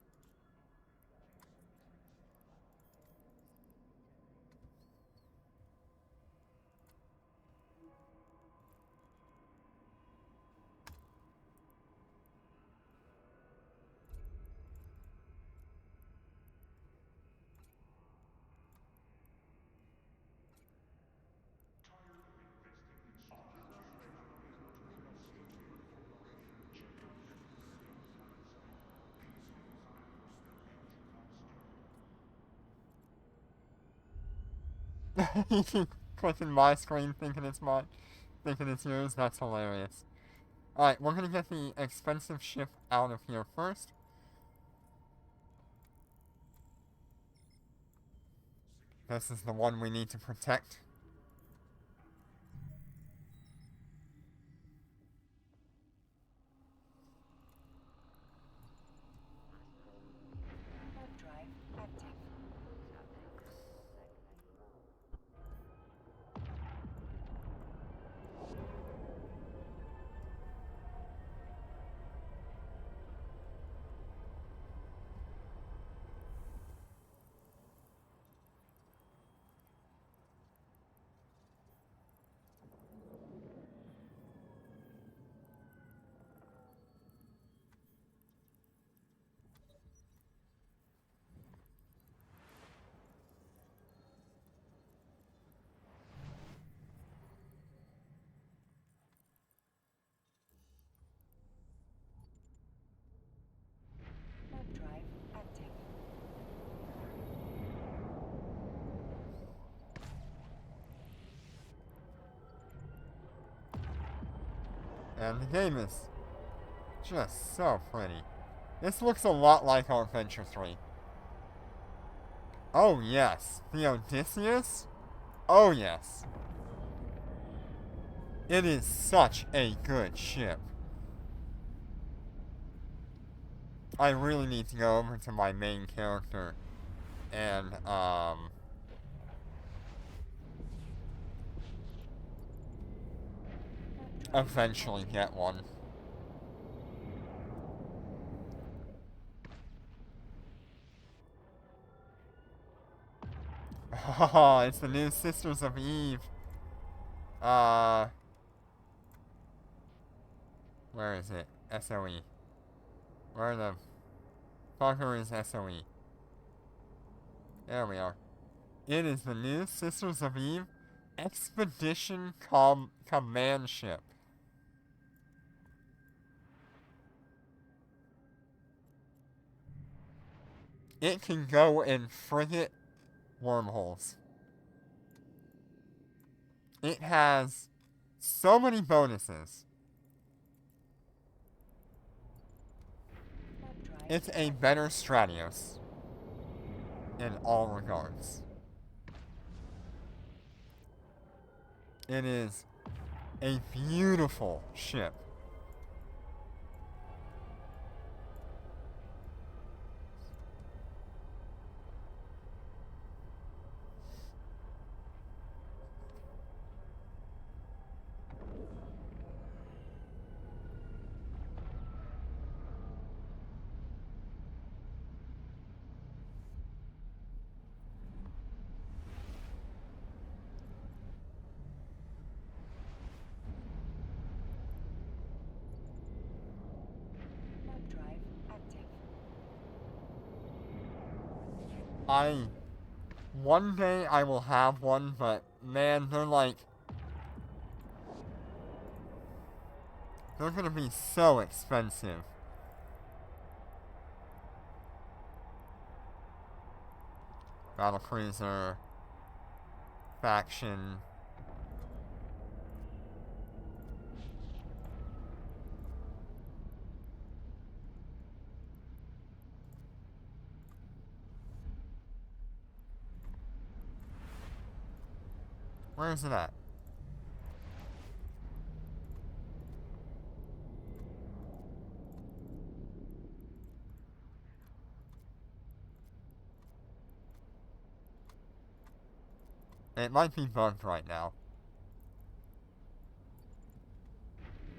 You keep clicking my screen thinking it's mine, thinking it's yours. That's hilarious. Alright, we're gonna get the expensive ship out of here first. This is the one we need to protect. Warp drive active. Warp drive active. And the game is just so pretty. This looks a lot like our Adventure 3. Oh yes, the Odysseus? Oh yes. It is such a good ship. I really need to go over to my main character and, eventually get one. Oh, it's the new Sisters of Eve. Where is it? SOE. Where the fucker is SOE? There we are. It is the new Sisters of Eve Expedition Command Ship. It can go in frigate wormholes. It has so many bonuses. Warp drive. It's a better Stratios in all regards. It is a beautiful ship. Warp drive active. One day I will have one, but man, they're gonna be so expensive. Battlecruiser, faction. Where is it at? It might be bugged right now.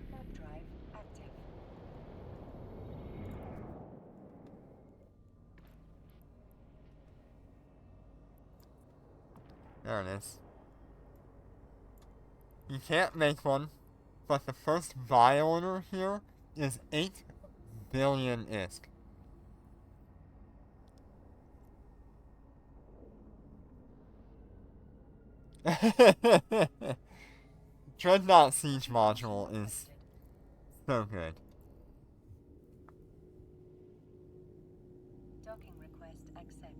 Warp drive active. There it is. You can't make one, but the first buy order here is 8 billion ISK. Dreadnought Siege module is so good. Docking request accepted.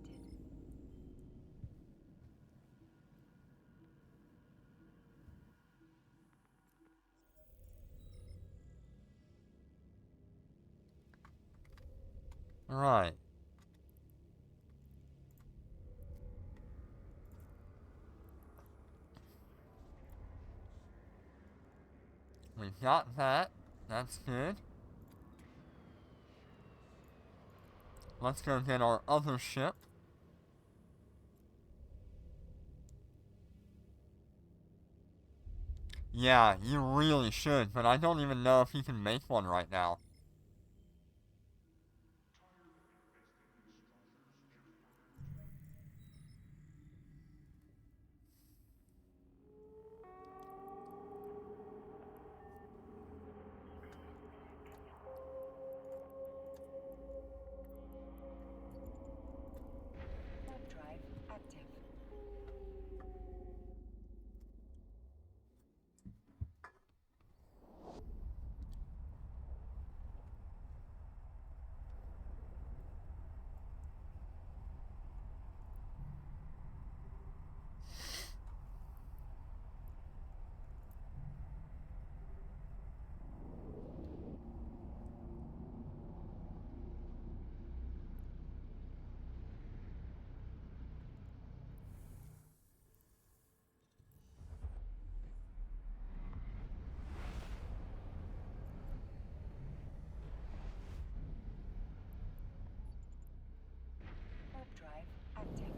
Right. We got that. That's good. Let's go get our other ship. Yeah, you really should, but I don't even know if you can make one right now. Warp drive active. Warp drive active.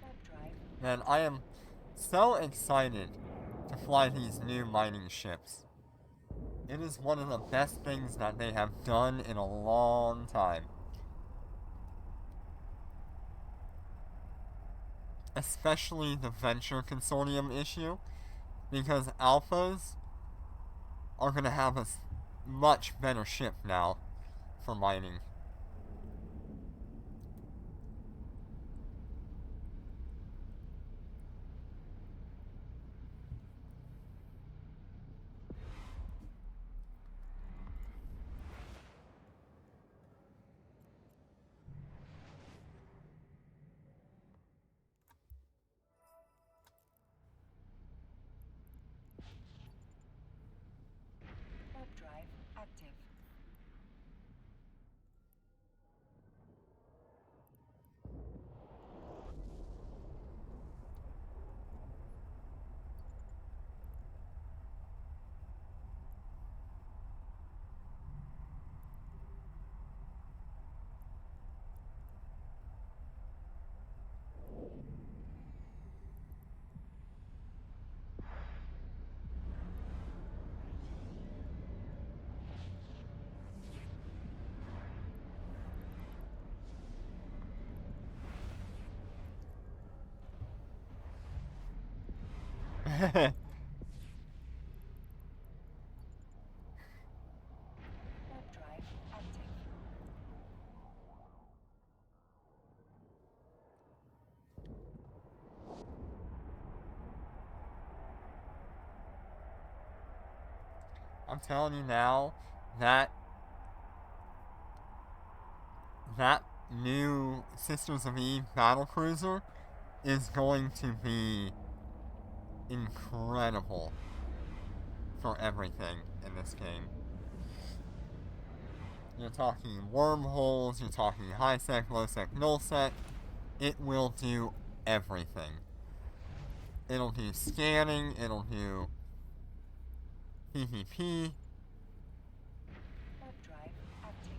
Warp drive. Man, I am so excited to fly these new mining ships. It is one of the best things that they have done in a long time. Especially the Venture Consortium issue, because alphas are going to have a much better ship now for mining. Warp drive active. Warp drive active. I'm telling you now, that new Sisters of Eve battlecruiser is going to be incredible for everything in this game. You're talking wormholes, you're talking high sec, low sec, null sec. It will do everything. It'll do scanning, it'll do PvP. Warp drive active.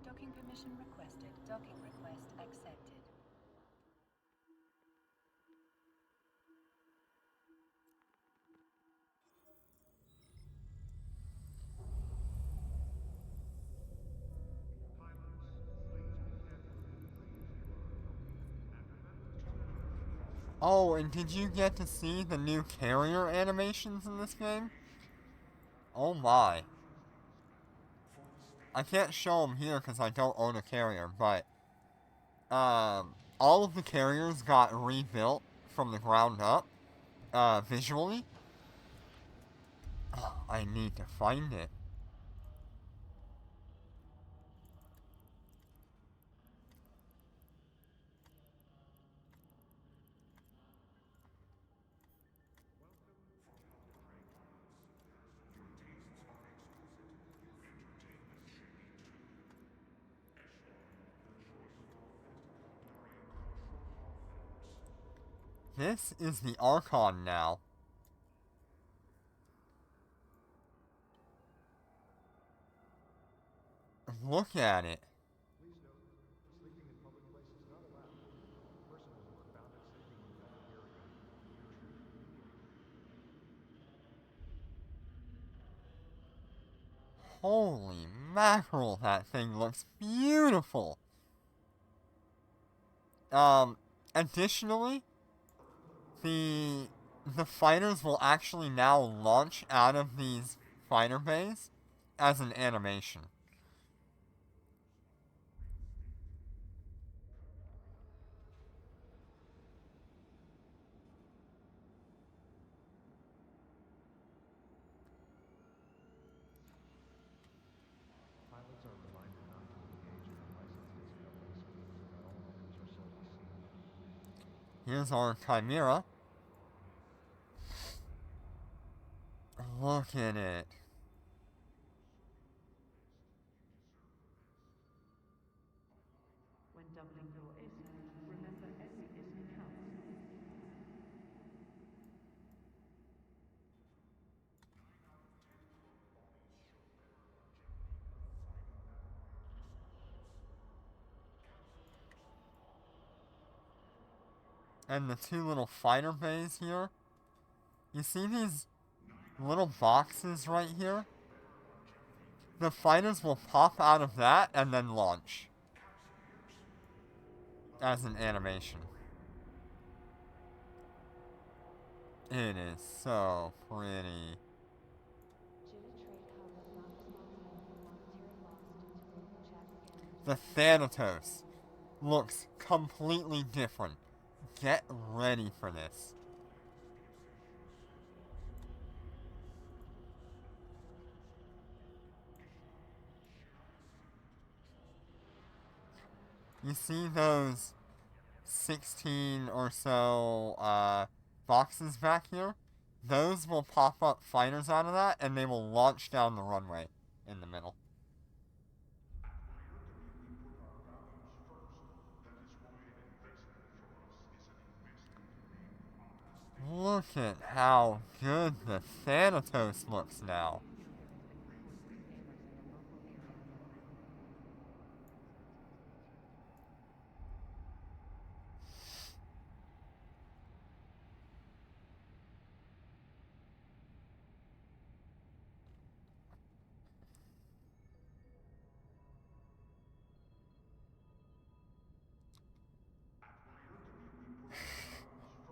Docking permission requested. Docking request accepted. Pilots, please be careful of the things you are unlocking, and remember to treasure. Oh, and did you get to see the new carrier animations in this game? Oh my. I can't show them here because I don't own a carrier, but all of the carriers got rebuilt from the ground up, visually. Oh, I need to find it. This is the Archon now. Look at it. Please note, sleeping in public places not allowed. A person will be found out sleeping in the public area will be treated immediately. Holy mackerel, that thing looks beautiful. Additionally, the fighters will actually now launch out of these fighter bays as an animation. Pilots are reminded not to engage in unlicensed discoveries and that all items are sold at sea. Here's our Chimera. Look at it. When doubling your ISK, remember every ISK counts. And the two little fighter bays here. You see these little boxes right here? The fighters will pop out of that and then launch as an animation. It is so pretty. The Thanatos looks completely different. Get ready for this. You see those 16 or so boxes back here? Those will pop up fighters out of that and they will launch down the runway in the middle. Look at how good the Thanatos looks now.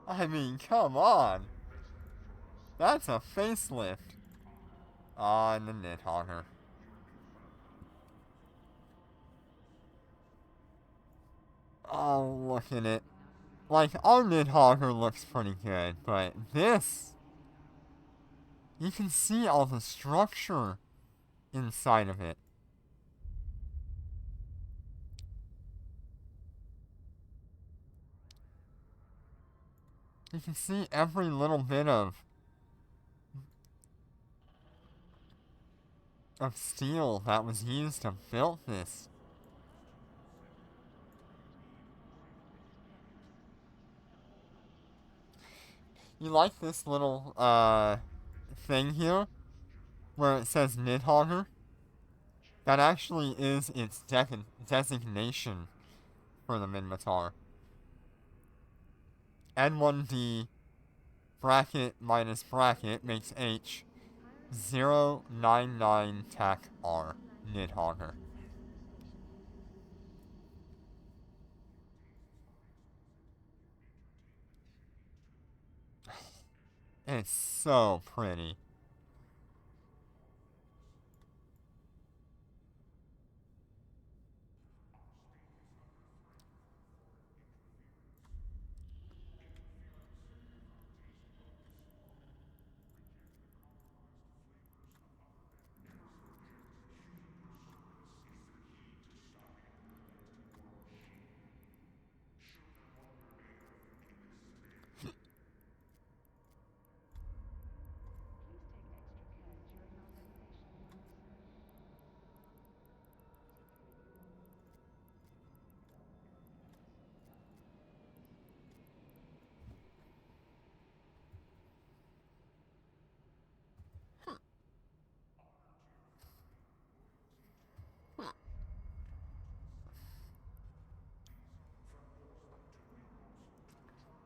I mean, come on. That's a facelift on the Nidhogger. Oh, look at it. Like, our Nidhogger looks pretty good, but this... You can see all the structure inside of it. You can see every little bit of steel that was used to build this. You like this little, thing here? Where it says Nidhogger? That actually is its designation for the Minmatar. N1D bracket minus bracket makes H 099 TAC R, Nidhogger. It's so pretty.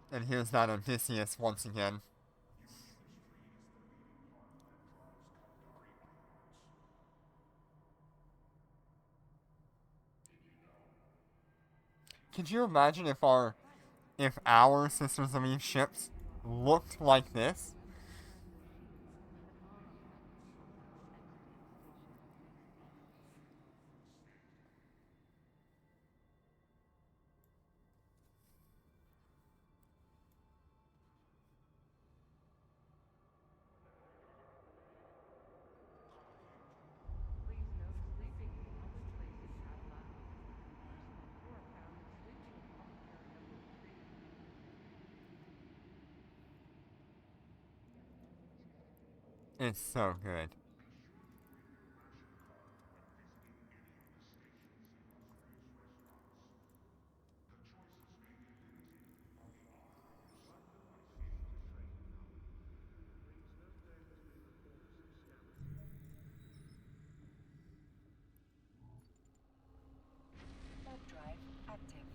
And here's that Odysseus once again. Could you imagine if our Sisters of Eve ships looked like this? Please note sleeping in public places not allowed. Personal flora found in sleeping in public area was treated. It's so good. Web drive active.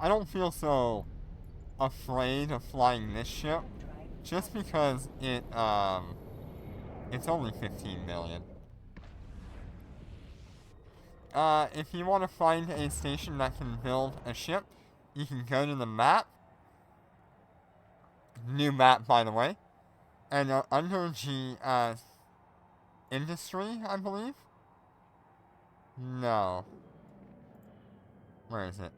I don't feel so afraid of flying this ship Web drive just active. because it's only 15 million. If you want to find a station that can build a ship, you can go to the map. New map, by the way. And under industry, I believe? No. Where is it?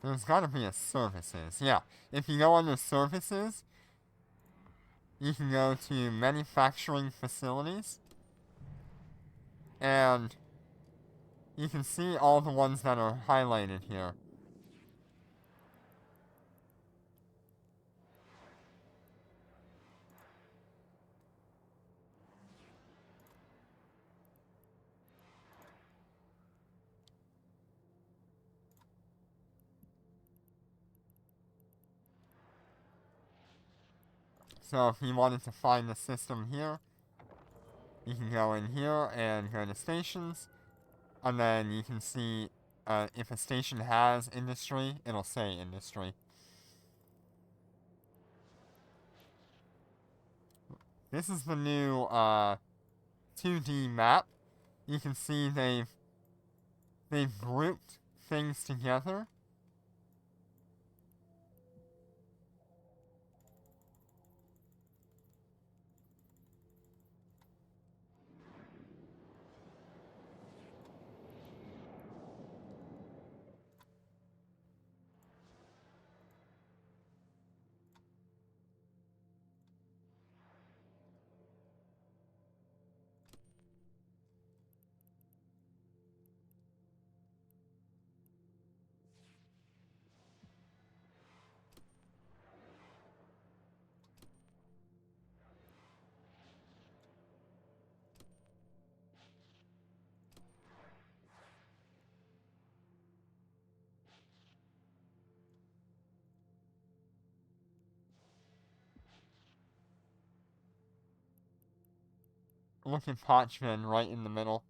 There's gotta be a services. Yeah. If you go under services, you can go to manufacturing facilities. And you can see all the ones that are highlighted here. So if you wanted to find the system here, you can go in here and go to stations, and then you can see if a station has industry, it'll say industry. This is the new 2D map. You can see they've grouped things together. Look at Potchman right in the middle.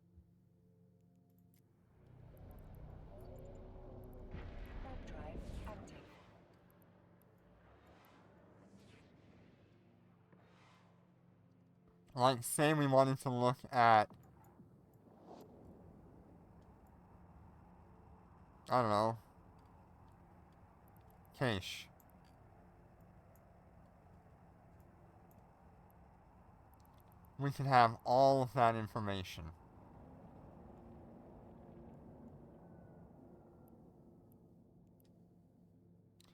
Warp drive active. Like, say we wanted to look at, I don't know, Cache. We can have all of that information.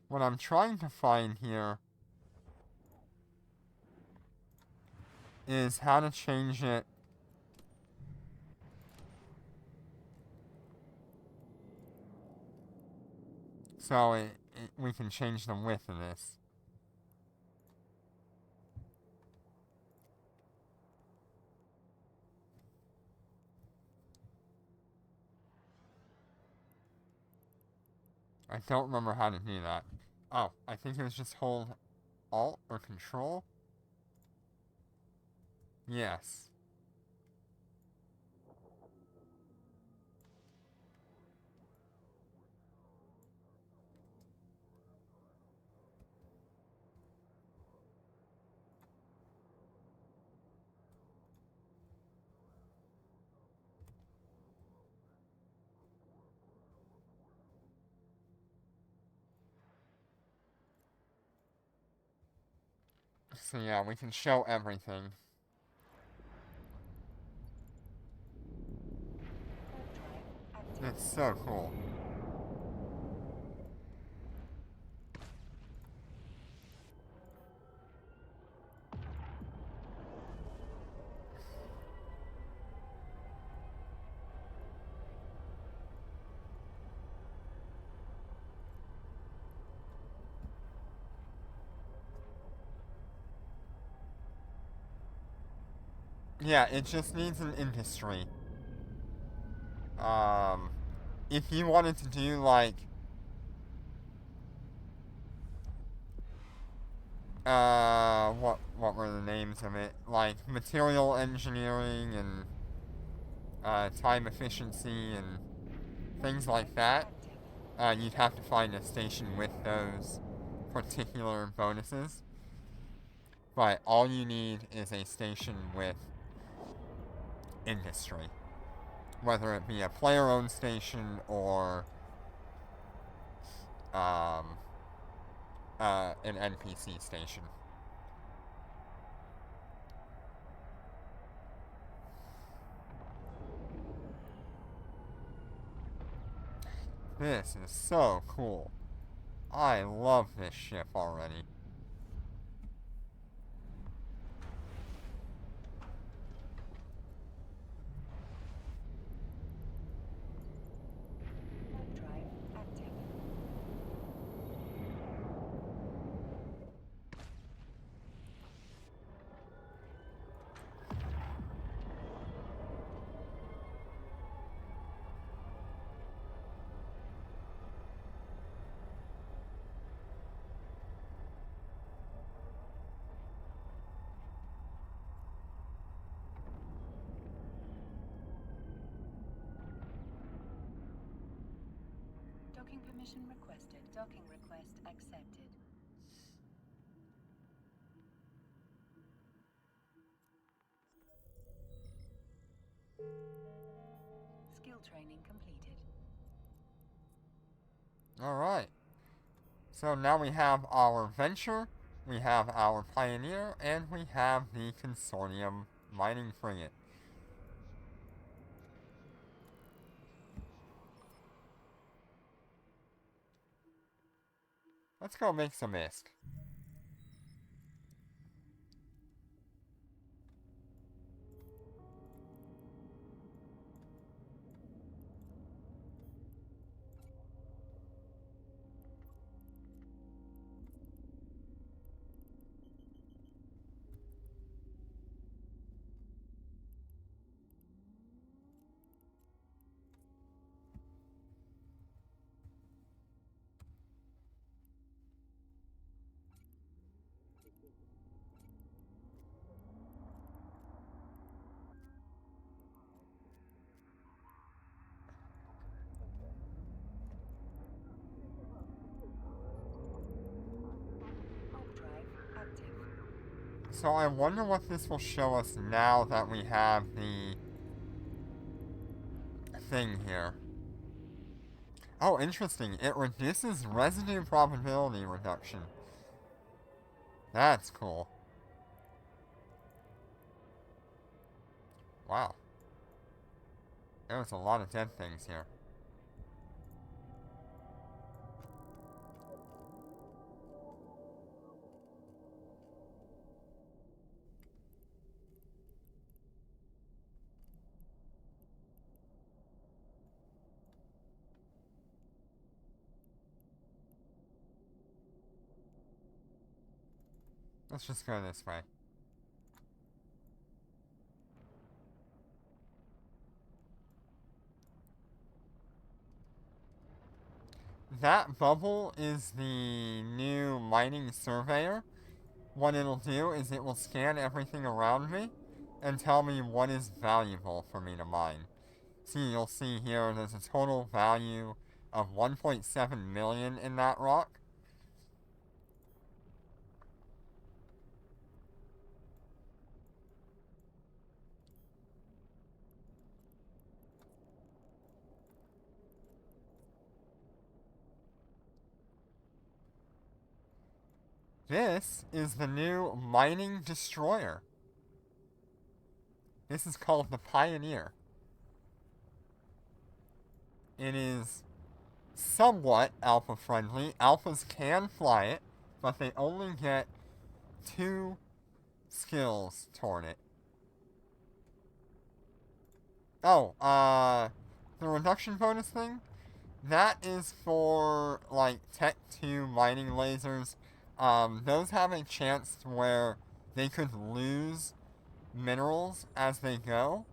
What I'm trying to find here is how to change it so we can change the width of this. I don't remember how to do that. Oh, I think it was just hold Alt or Control. Yes. So yeah, we can show everything. Warp drive active. It's so cool. Yeah, it just needs an industry. If you wanted to do like, what were the names of it? Like material engineering and time efficiency and things like that. Active. You'd have to find a station with those particular bonuses. But all you need is a station with industry. Whether it be a player-owned station or an NPC station. This is so cool. I love this ship already. Warp drive active. Docking permission requested. Docking request accepted. Skill training completed. Alright. So now we have our Venture, we have our Pioneer, and we have the Consortium mining frigate. Let's go make some ISK. Overdrive active. So I wonder what this will show us now that we have the thing here. Oh, interesting. It reduces residue probability reduction. That's cool. Wow. There's a lot of dead things here. Let's just go this way. That bubble is the new mining surveyor. What it'll do is it will scan everything around me and tell me what is valuable for me to mine. See, you'll see here there's a total value of 1.7 million in that rock. This is the new mining destroyer. This is called the Pioneer. It is somewhat alpha friendly. Alphas can fly it, but they only get 2 skills toward it. Oh, the reduction bonus thing? That is for, like, Tech 2 mining lasers. Those have a chance to where they could lose minerals as they go.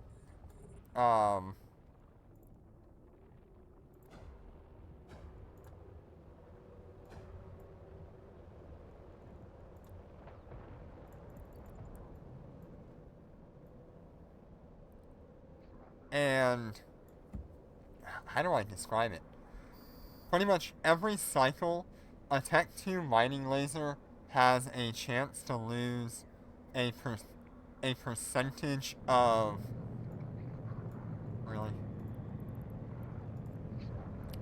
And how do I describe it? Pretty much every cycle, a Tech 2 mining laser has a chance to lose a percentage of... Really?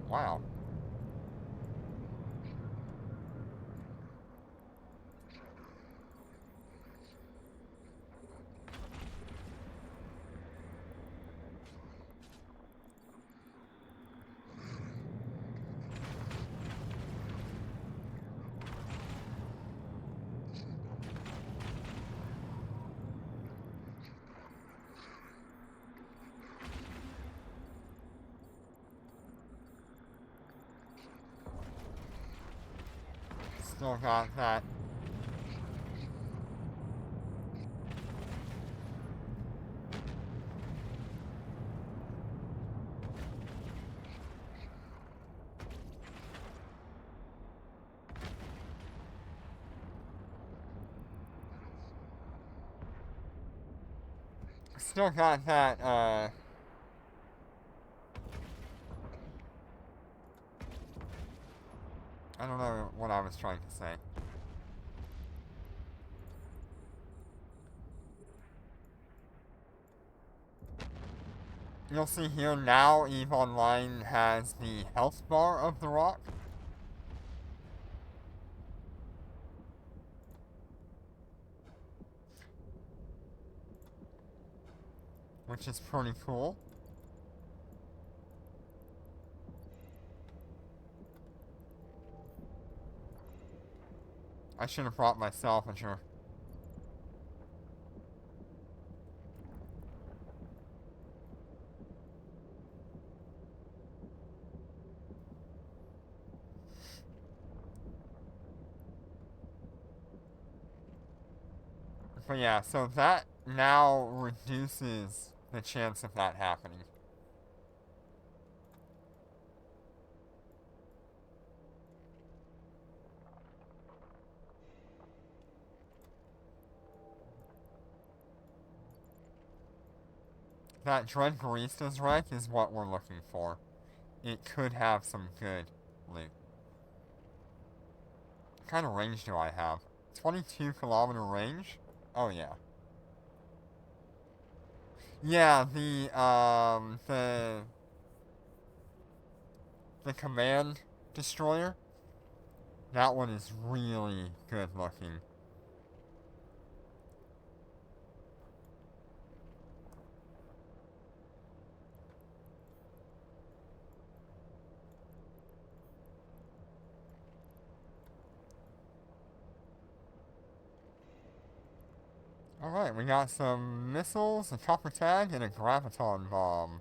Wow. Still got that. Still got that, I don't know what I was trying to say. You'll see here now EVE Online has the health bar of the rock. Which is pretty cool. I should have brought my salvager. But yeah, so that now reduces the chance of that happening. That Dread Barista's wreck is what we're looking for. It could have some good loot. What kind of range do I have? 22-kilometer range? Oh yeah. Yeah, the command destroyer. That one is really good looking. Alright, we got some missiles, a copper tag, and a graviton bomb.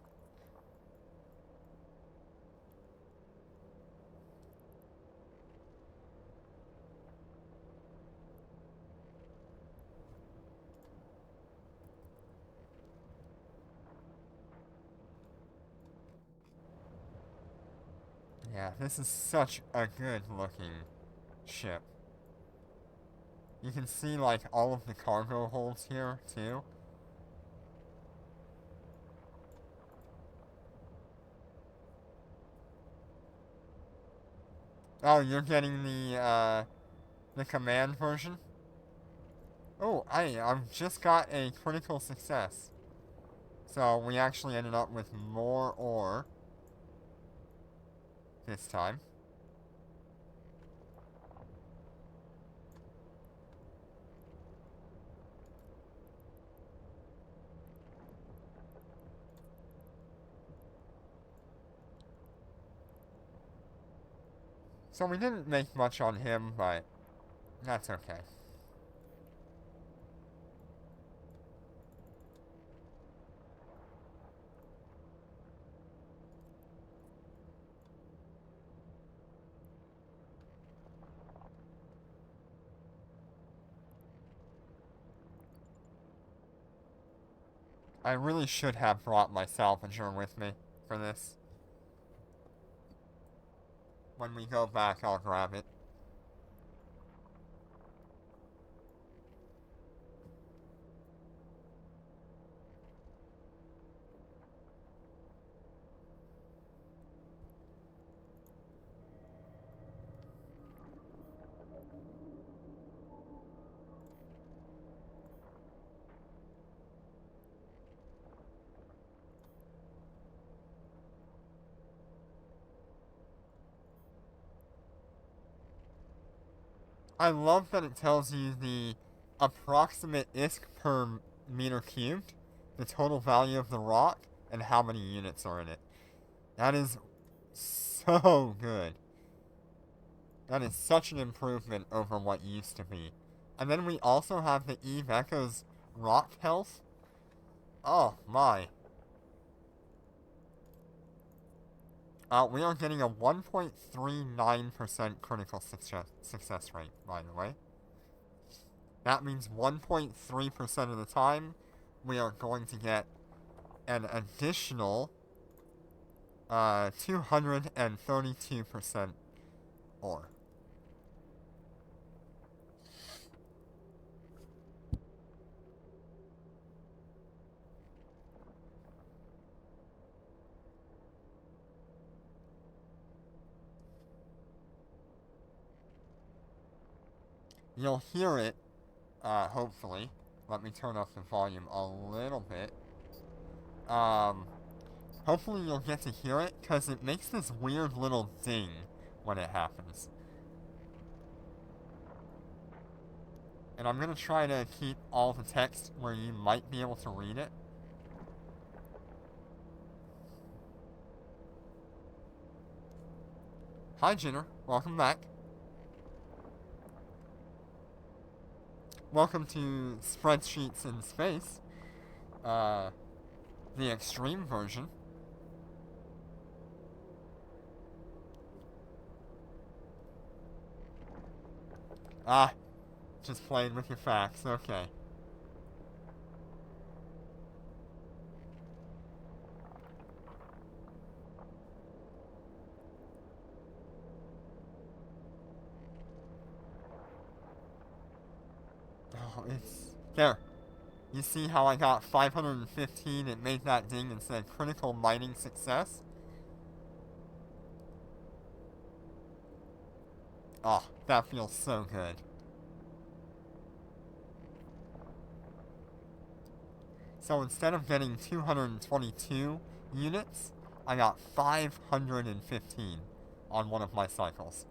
Yeah, this is such a good looking ship. You can see like all of the cargo holds here too. Oh, you're getting the command version? Oh, I've just got a critical success. So we actually ended up with more ore this time. So we didn't make much on him, but that's okay. I really should have brought my salvager with me for this. When we go back, I'll grab it. I love that it tells you the approximate ISK per meter cubed, the total value of the rock, and how many units are in it. That is so good. That is such an improvement over what used to be. And then we also have the Eve Echo's rock health. Oh my. We are getting a 1.39% critical success rate, by the way. That means 1.3% of the time, we are going to get an additional 232% ore. You'll hear it, hopefully. Let me turn up the volume a little bit. Hopefully you'll get to hear it, because it makes this weird little ding when it happens. And I'm gonna try to keep all the text where you might be able to read it. Hi, Jenner. Welcome back. Welcome to Spreadsheets in Space. The extreme version. Ah, just playing with your facts. Okay. Oh, it's... There. You see how I got 515? It made that ding and said critical mining success? Oh, that feels so good. So instead of getting 222 units, I got 515 on one of my cycles.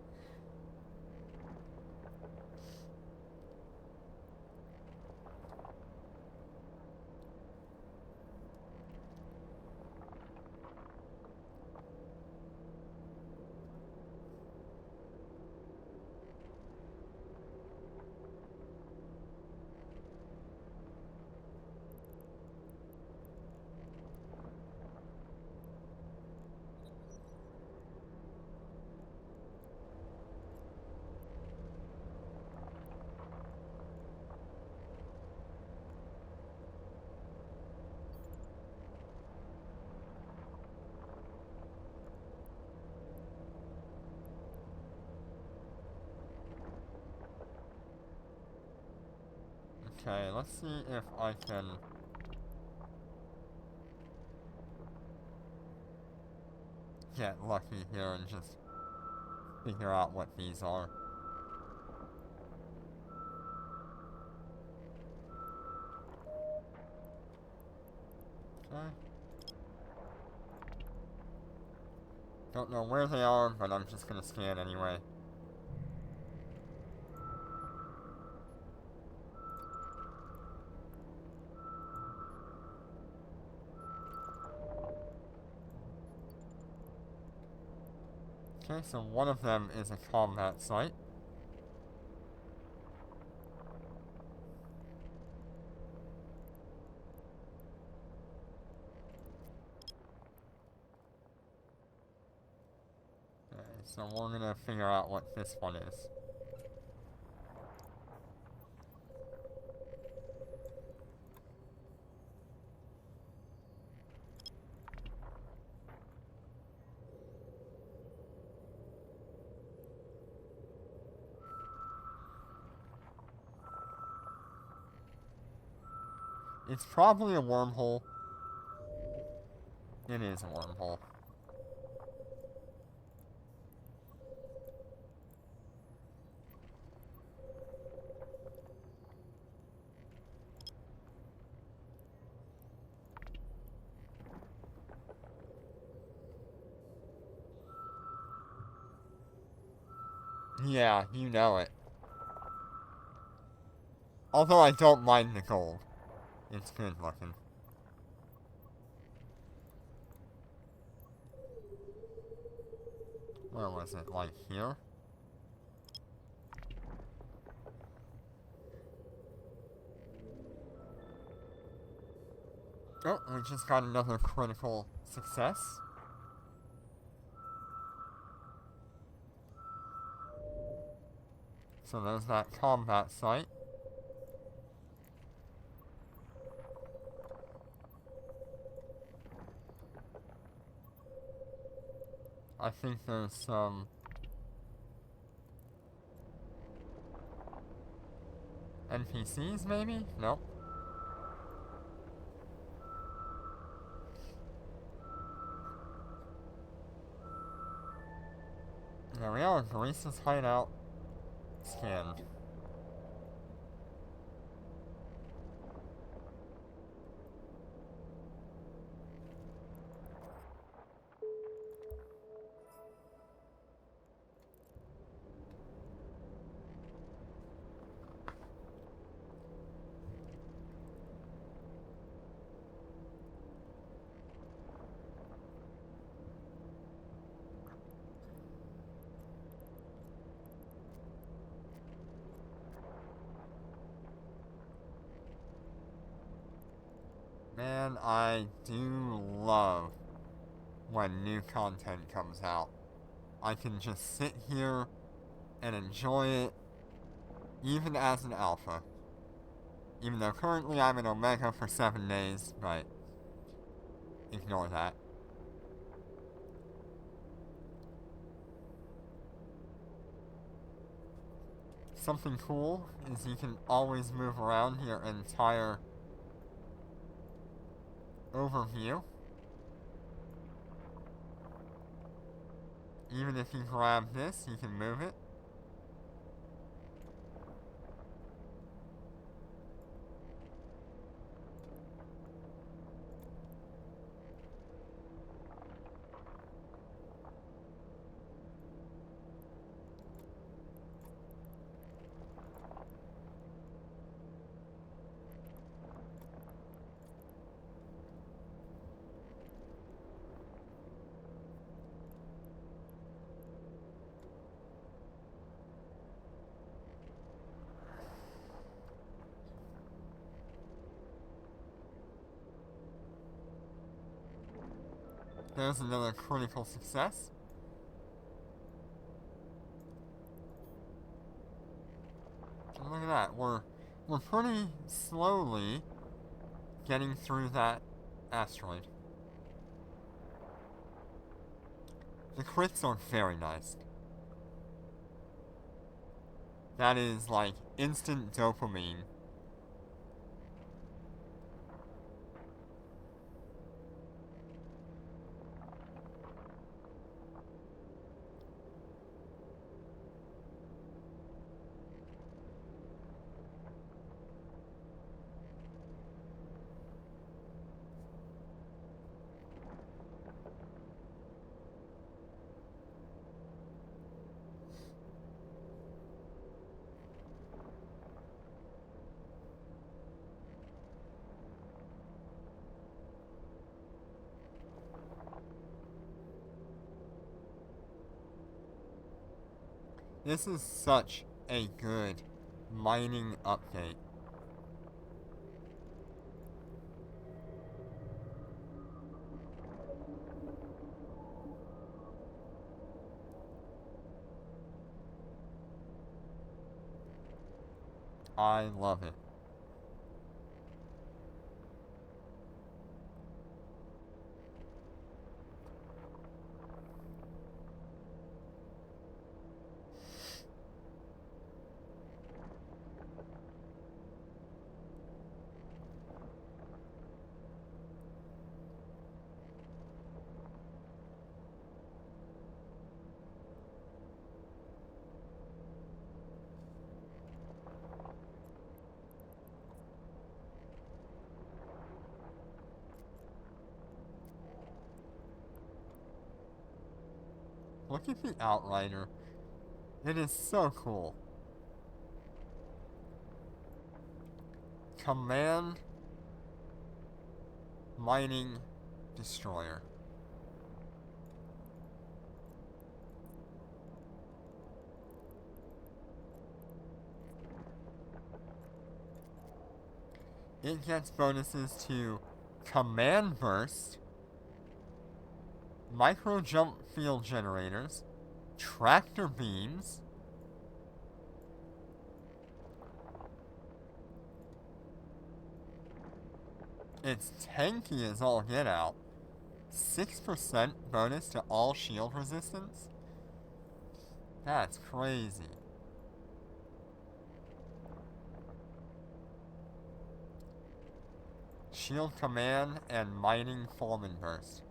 Okay, let's see if I can... get lucky here and just figure out what these are. Okay. Don't know where they are, but I'm just gonna scan anyway. Okay, so one of them is a combat site. Okay, so we're gonna figure out what this one is. It's probably a wormhole. It is a wormhole. Yeah, you know it. Although I don't mind the gold. It's good looking. Where was it? Like here? Oh, we just got another critical success. So there's that combat site. I think there's some... NPCs, maybe? Nope. There we are, Grace's hideout scanned. And I do love when new content comes out. I can just sit here and enjoy it, even as an alpha. Even though currently I'm in Omega for 7 days, but ignore that. Something cool is you can always move around your entire overview. Even if you grab this, you can move it. There's another critical success. And look at that, we're pretty slowly getting through that asteroid. The crits are very nice. That is like instant dopamine. This is such a good mining update. I love it. Look at the Outrider. It is so cool. Command Mining Destroyer. It gets bonuses to Command Burst, Micro Jump Field Generators, Tractor Beams, it's tanky as all get out, 6% bonus to all shield resistance. That's crazy. Shield Command and Mining Foreman Burst.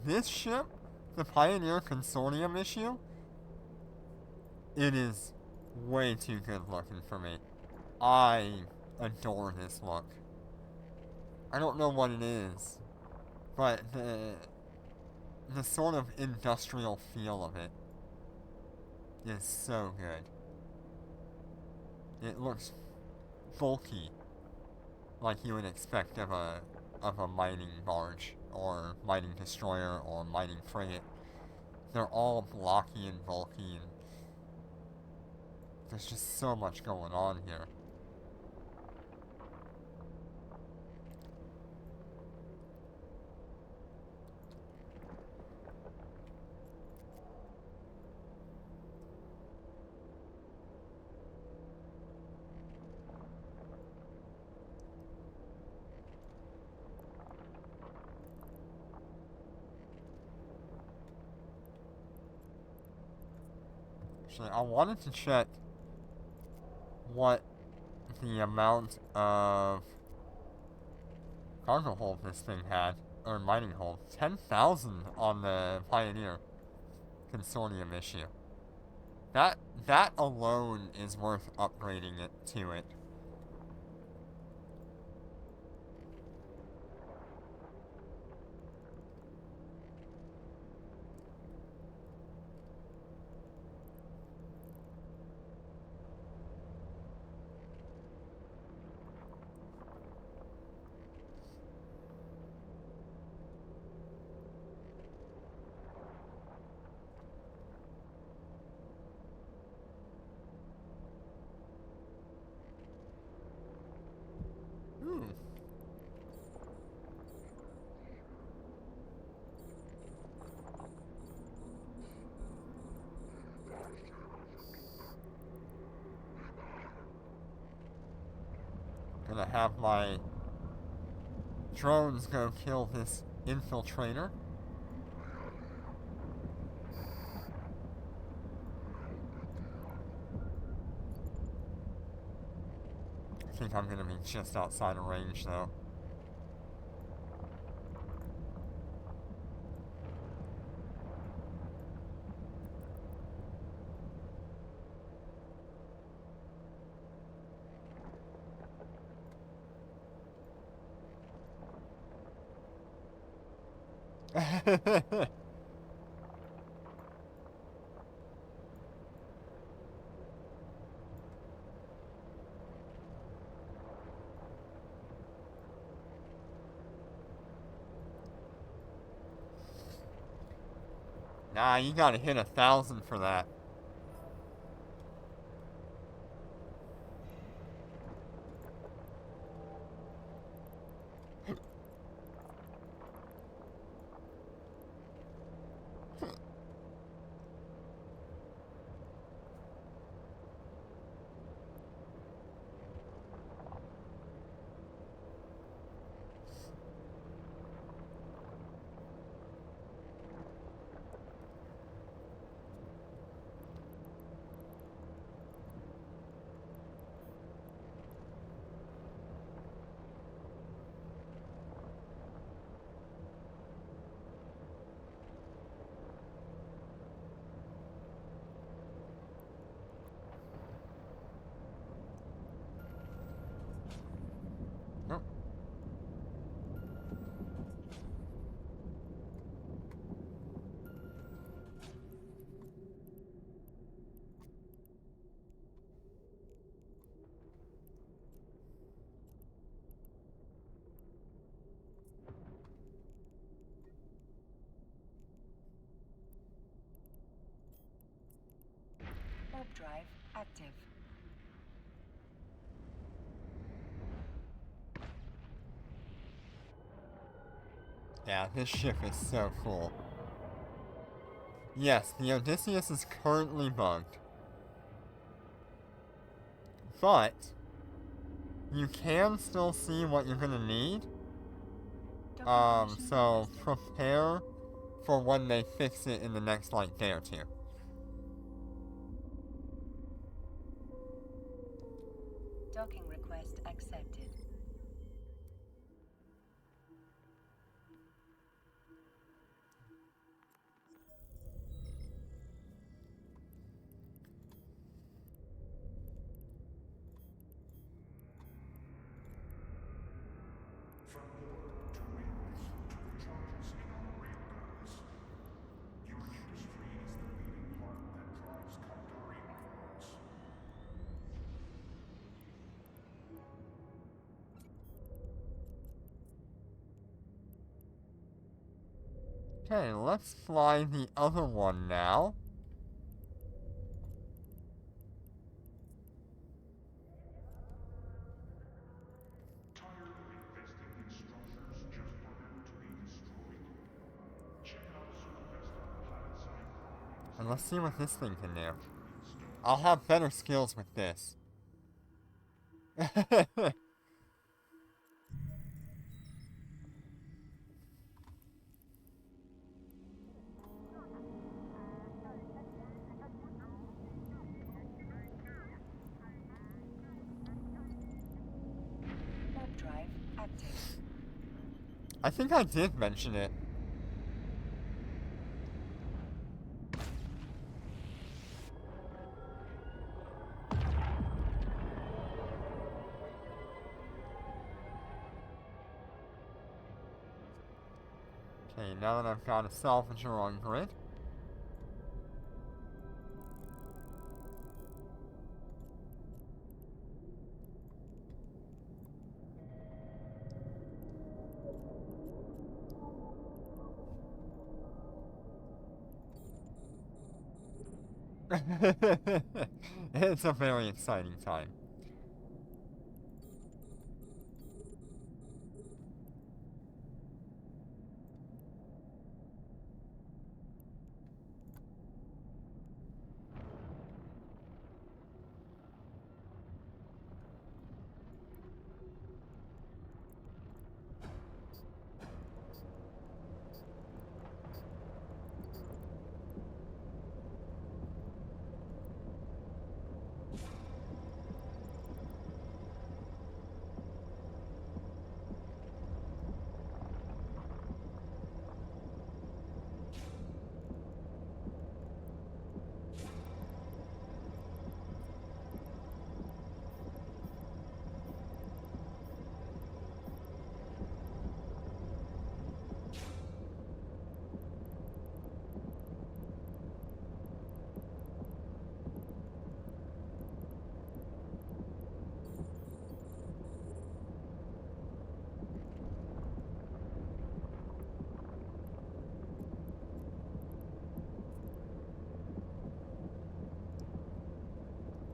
This ship, the Pioneer Consortium issue, it is way too good looking for me. I adore this look. I don't know what it is, but the sort of industrial feel of it is so good. It looks bulky, like you would expect of a of a mining barge, or mining destroyer, or mining frigate. They're all blocky and bulky, and there's just so much going on here. Actually, I wanted to check what the amount of cargo hold this thing had, or mining hold. 10,000 on the Pioneer Consortium issue. That alone is worth upgrading it to it. Hmm. Gonna have my drones go kill this infiltrator. I think I'm gonna be just outside of range though. Nah, you gotta hit 1,000 for that. Nope. Warp drive active. Yeah, this ship is so cool. Yes, the Odysseus is currently bugged. But you can still see what you're gonna need. Docking permission So requested. prepare for when they fix it in the next like day or two. Docking request accepted. From Lord to Wings to the charges in our railguns, your industry is the leading Okay, let's fly the other one now. Tired of investing in structures just for them to be destroyed? Check out Supervest on planet-side colonies. And let's see what this thing can do. To install I'll have better skills with this. Warp drive active. I think I did mention it. Okay, now that I've got a salvager on grid. It's a very exciting time.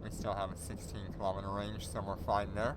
We still have a 16-kilometer range, so we're fine there.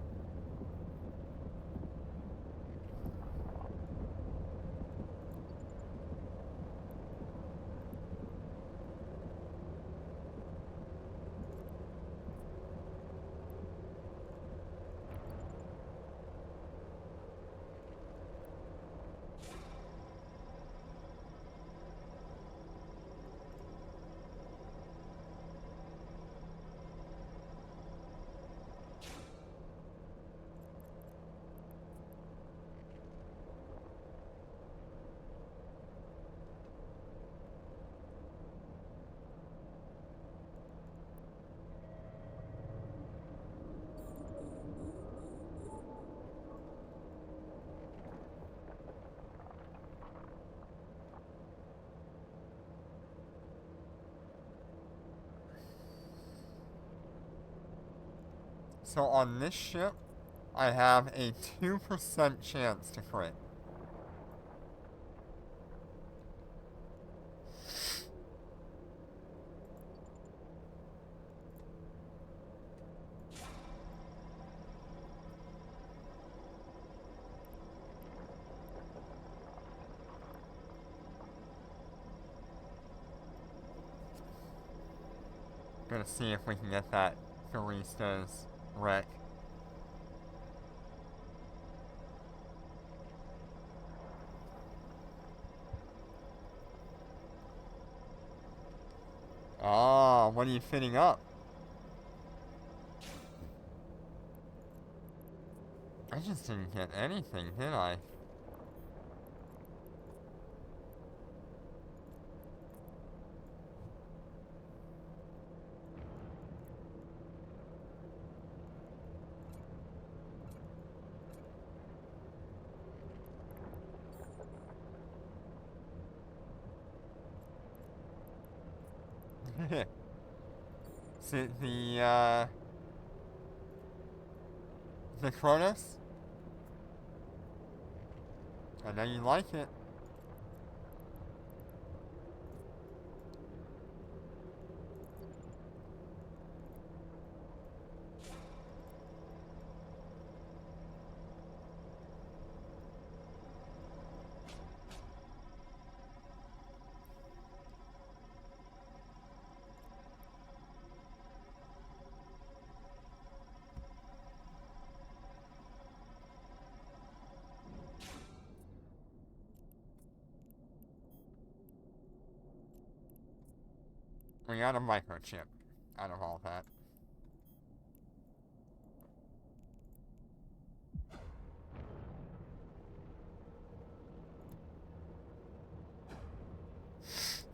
So on this ship, I have a 2% chance to crit. Gonna see if we can get that Barista's wreck. Ah, what are you fitting up? I just didn't get anything, did I? Is it the Cronus? I know you like it. We got a microchip out of all that.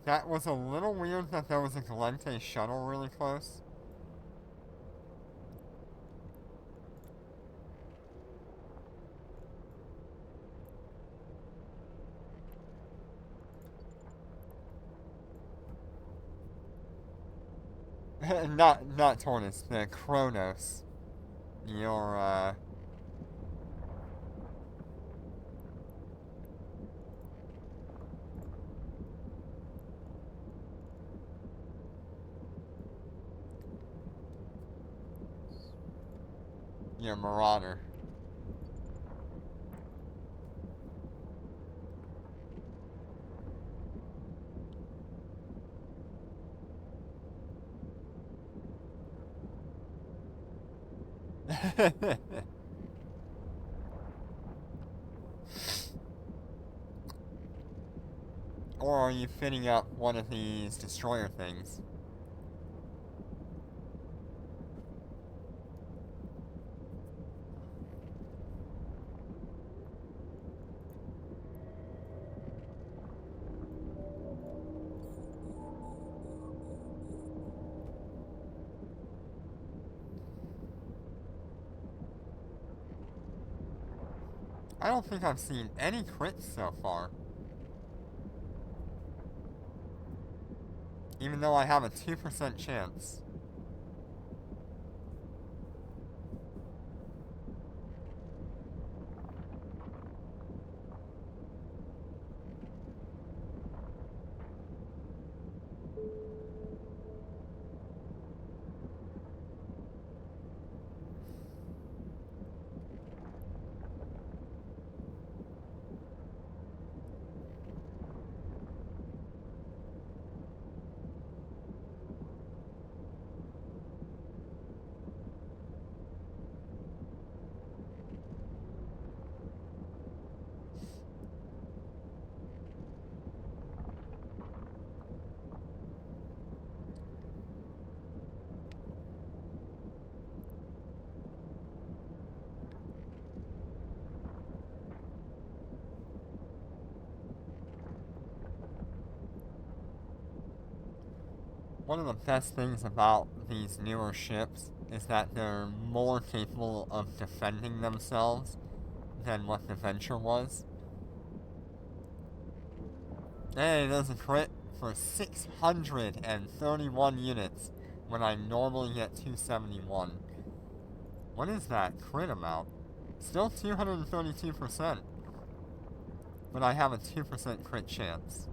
That was a little weird that there was a Galente shuttle really close. not Tortoise, the Kronos. Your, your Marauder. Or are you fitting up one of these destroyer things? I don't think I've seen any crits so far. Even though I have a 2% chance. One of the best things about these newer ships is that they're more capable of defending themselves than what the Venture was. Hey, there's a crit for 631 units when I normally get 271. What is that crit amount? Still 232%. But I have a 2% crit chance.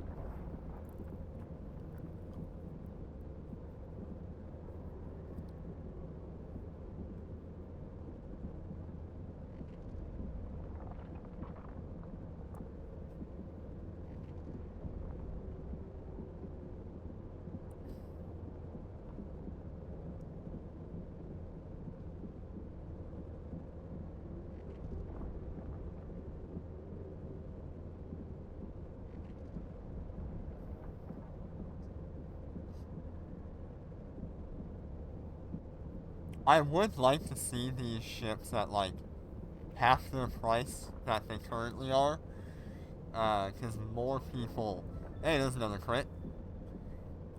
I would like to see these ships at, like, half their price that they currently are. Because more people... Hey, there's another crit.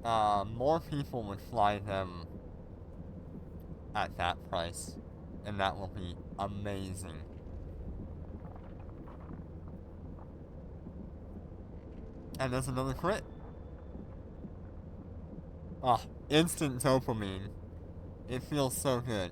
More people would fly them at that price. And that will be amazing. And there's another crit. Ah, instant dopamine. It feels so good.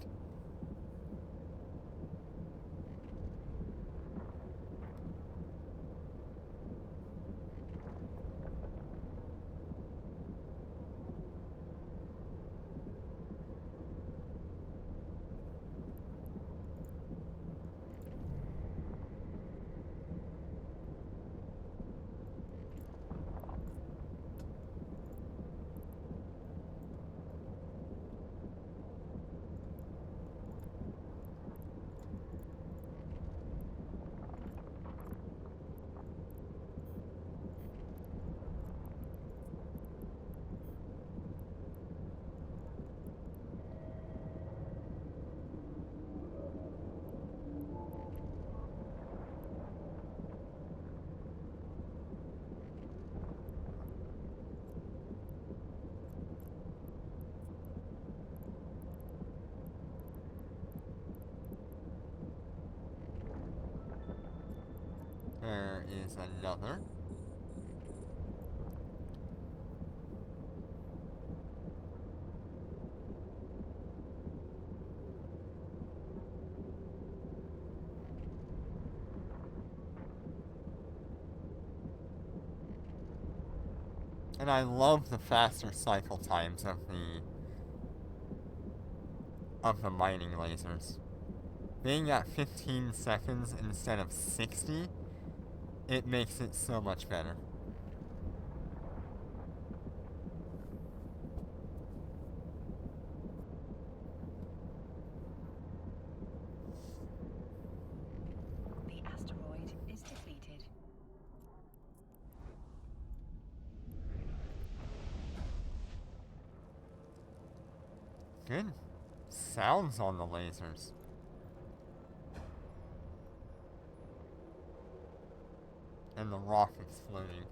is another. And I love the faster cycle times of the mining lasers. Being at 15 seconds instead of 60, it makes it so much better. The asteroid is depleted. Good sounds on the lasers. And the rock exploding.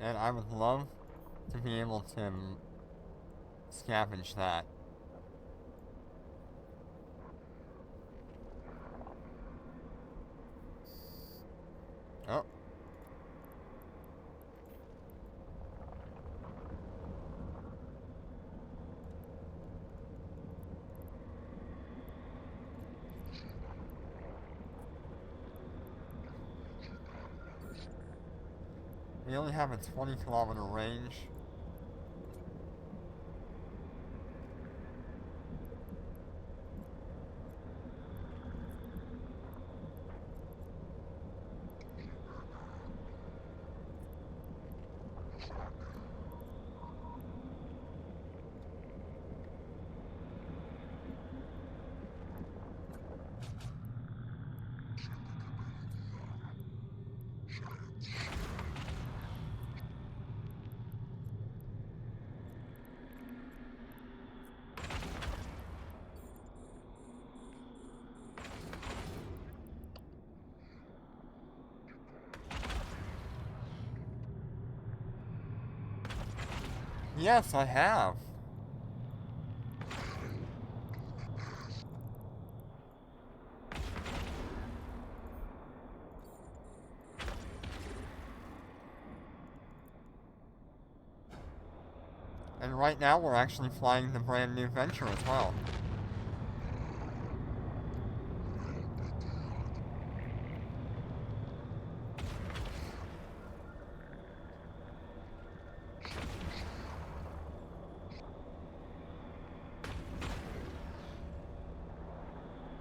And I would love to be able to scavenge that. Oh. We only have a 20-kilometer range. Yes, I have. And right now we're actually flying the brand new Venture as well.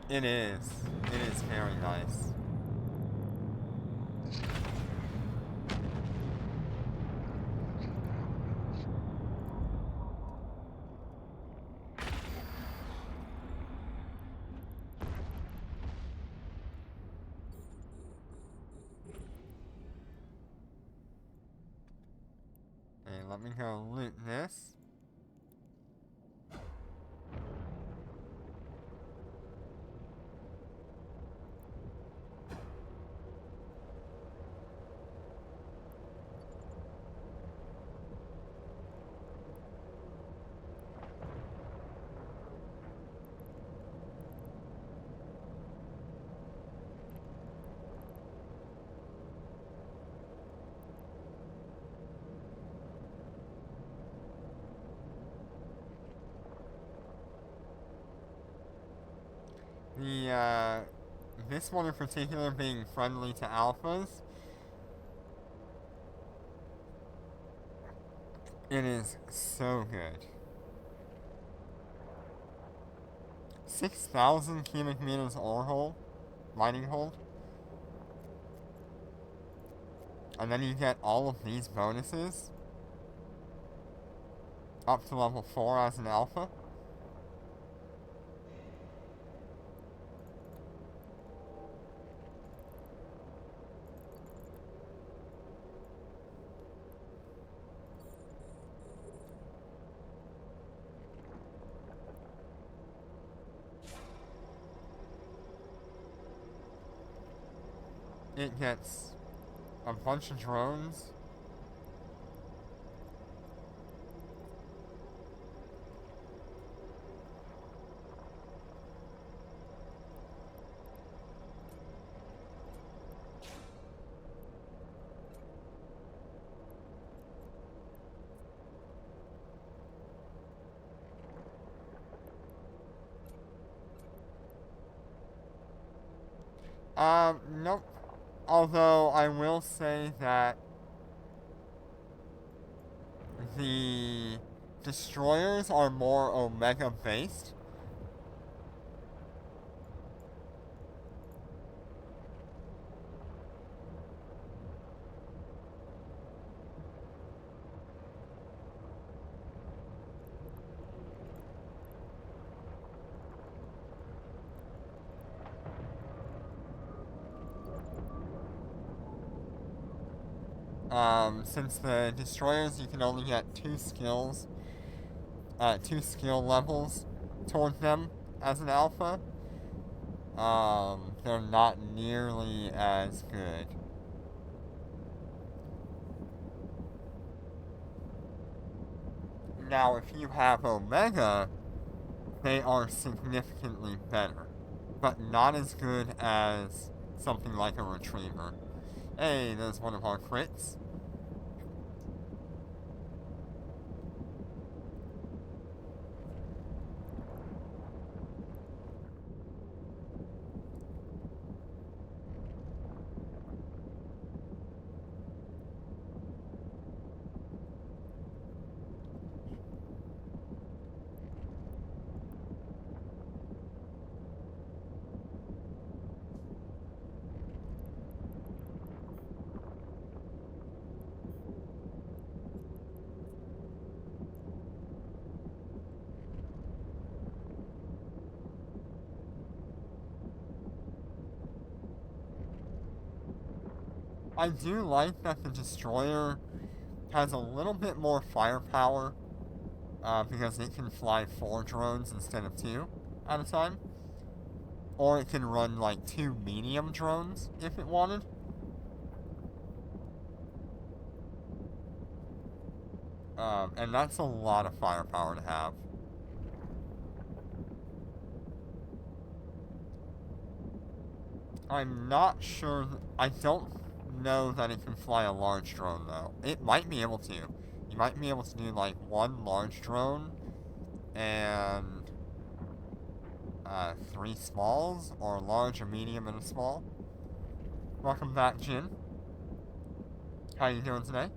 It is. It is very nice. Okay, let me go loot this. This one in particular being friendly to alphas, it is so good. 6,000 cubic meters ore hold, mining hold. And then you get all of these bonuses up to level 4 as an alpha. It gets a bunch of drones. Nope. Although I will say that the destroyers are more Omega based. Since the destroyers, you can only get two skill levels towards them as an alpha. They're not nearly as good. Now, if you have Omega, they are significantly better, but not as good as something like a Retriever. Hey, there's one of our crits. I do like that the destroyer has a little bit more firepower, because it can fly 4 drones instead of 2 at a time. Or it can run like 2 medium drones if it wanted. And that's a lot of firepower to have. I'm not sure. I don't know that it can fly a large drone though. It might be able to. You might be able to do like 1 large drone and 3 smalls, or a large, a medium, and a small. Welcome back, Jin. How you doing today?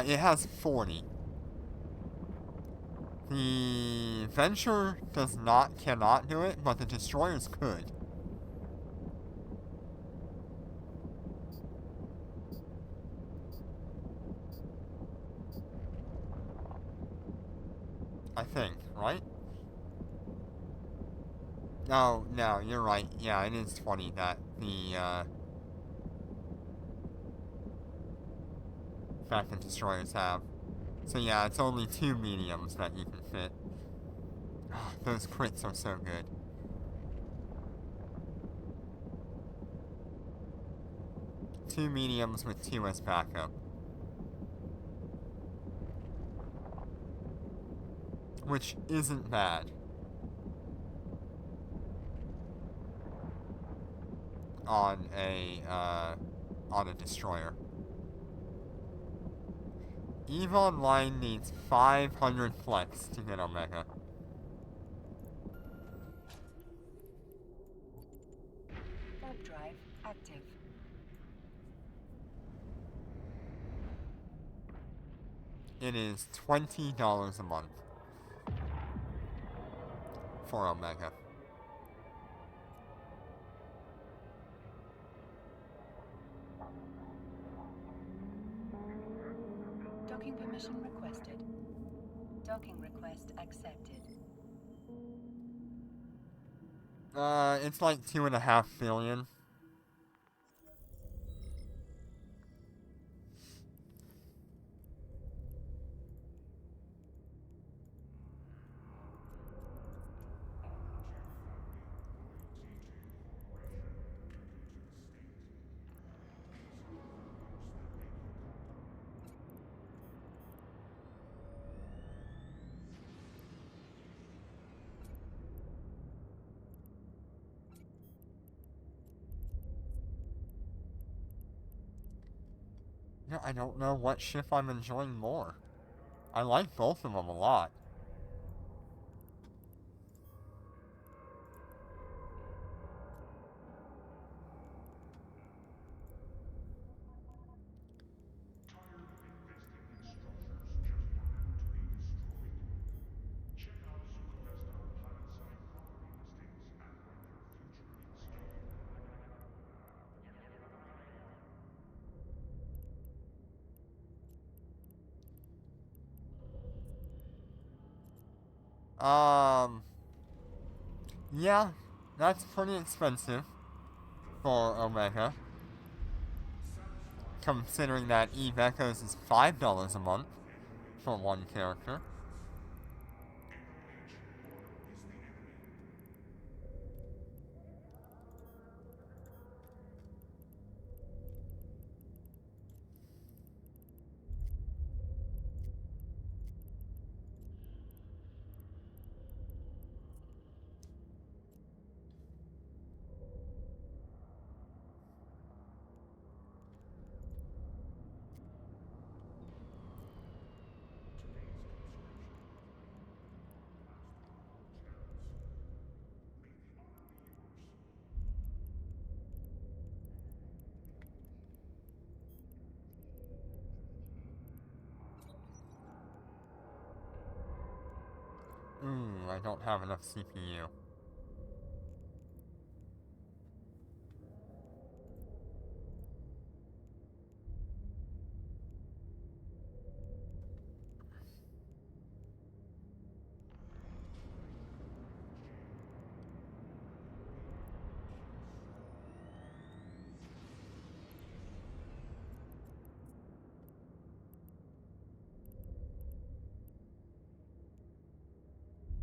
It has 40. The Venture cannot do it, but the Destroyers could. I think, right? No, you're right. Yeah, it is 20 that the, fact that Destroyers have. So yeah, it's only 2 mediums that you can fit. Oh, those crits are so good. Two mediums with 2 as backup. Which isn't bad. On a destroyer. EVE Online needs 500 flex to get Omega. active. It is $20 a month for Omega. Docking permission requested. Docking request accepted. It's like 2.5 billion. Yeah, I don't know what ship I'm enjoying more. I like both of them a lot. Tired of investing in structures just for them to be destroyed? Check out Sukavesta Planet-side property listings and write your future in stone. Yeah, that's pretty expensive for Omega. Considering that Eve Echoes is $5 a month for one character. Ooh, I don't have enough CPU.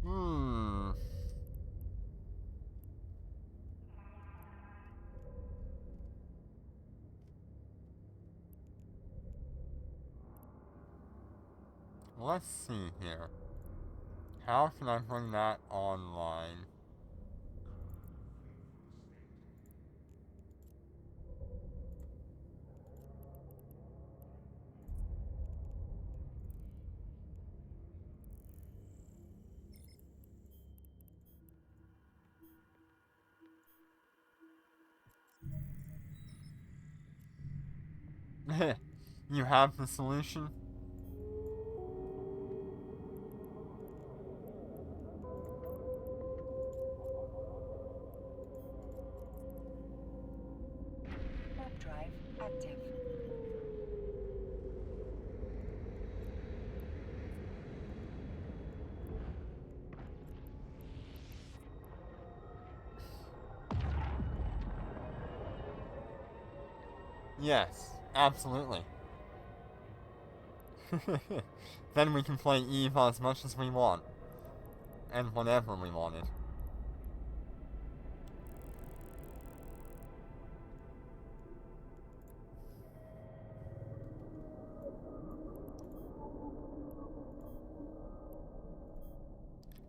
Hmm. Let's see here. How can I bring that online? You have the solution? Warp drive active. Yes, absolutely. Then we can play Eve as much as we want. And whenever we wanted.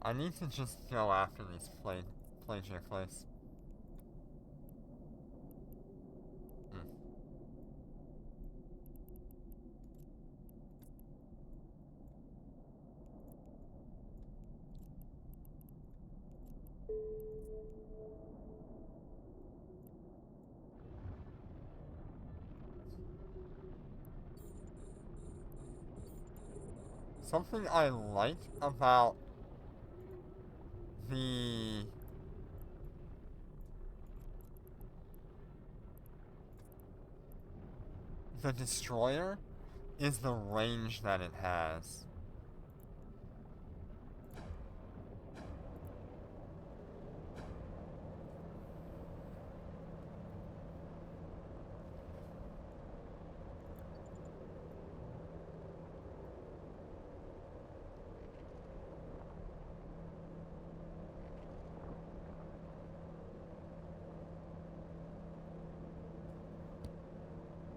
I need to just go after these Plagiar Place. Hmm. something I like about the destroyer is the range that it has.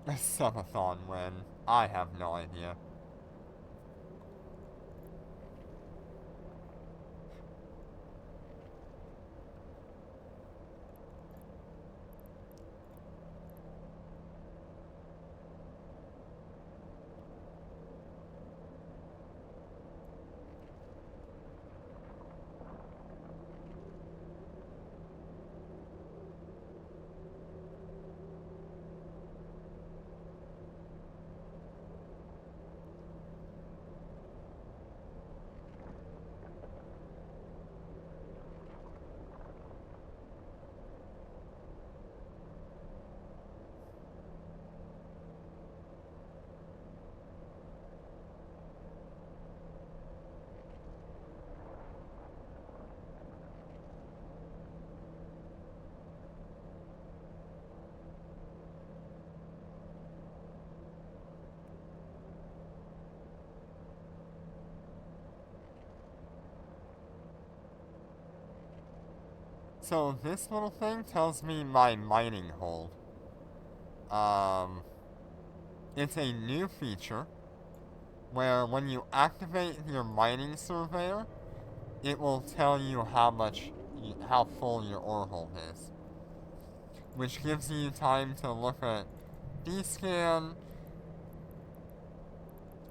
A subathon when I have no idea. So this little thing tells me my mining hold. It's a new feature where when you activate your mining surveyor, it will tell you how full your ore hold is, which gives you time to look at D-scan.